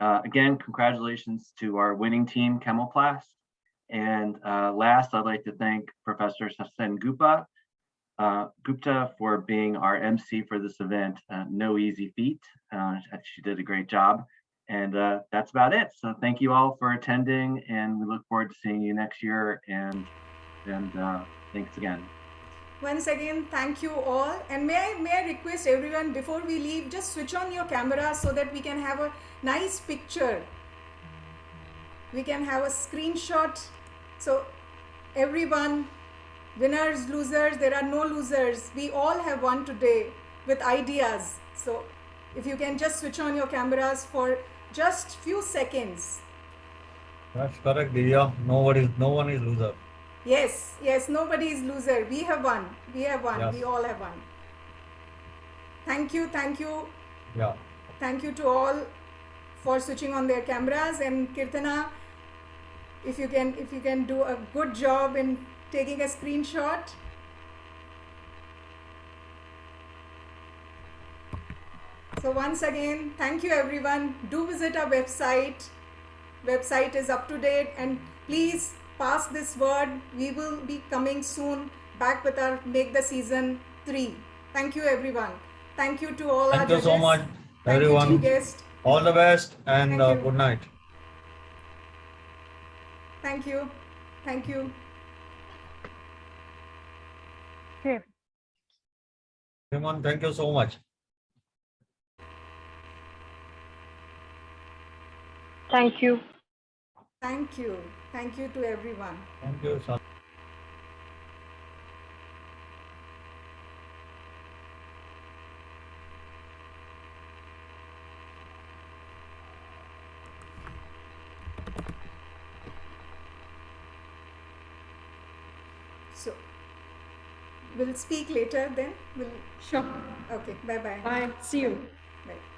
Again, congratulations to our winning team, Chemoplast. And last, I'd like to thank Professor Sasen Gupta for being our MC for this event. No easy feat. She did a great job. And that's about it. So thank you all for attending, and we look forward to seeing you next year. And thanks again. Once again, thank you all. And may I request everyone, before we leave, just switch on your camera so that we can have a nice picture. We can have a screenshot. So everyone, winners, losers, there are no losers. We all have won today with ideas. So if you can just switch on your cameras for just few seconds. That's correct, Divya. No one is loser. Yes, nobody is loser. We have won. Yes. We all have won. Thank you. Yeah. Thank you to all for switching on their cameras. And Kirtana, if you can do a good job in taking a screenshot. So once again, thank you everyone. Do visit our website. Website is up to date, and please pass this word. We will be coming soon back with our Make the Season 3. Thank you everyone. Thank you to all our judges. Thank you so much, everyone. Thank you, guests. All the best, and good night. Thank you. Okay. Everyone, thank you so much. Thank you. Thank you to everyone. Thank you, sir. So we'll speak later then. Sure. Okay. Bye-bye. Bye. See you. Bye.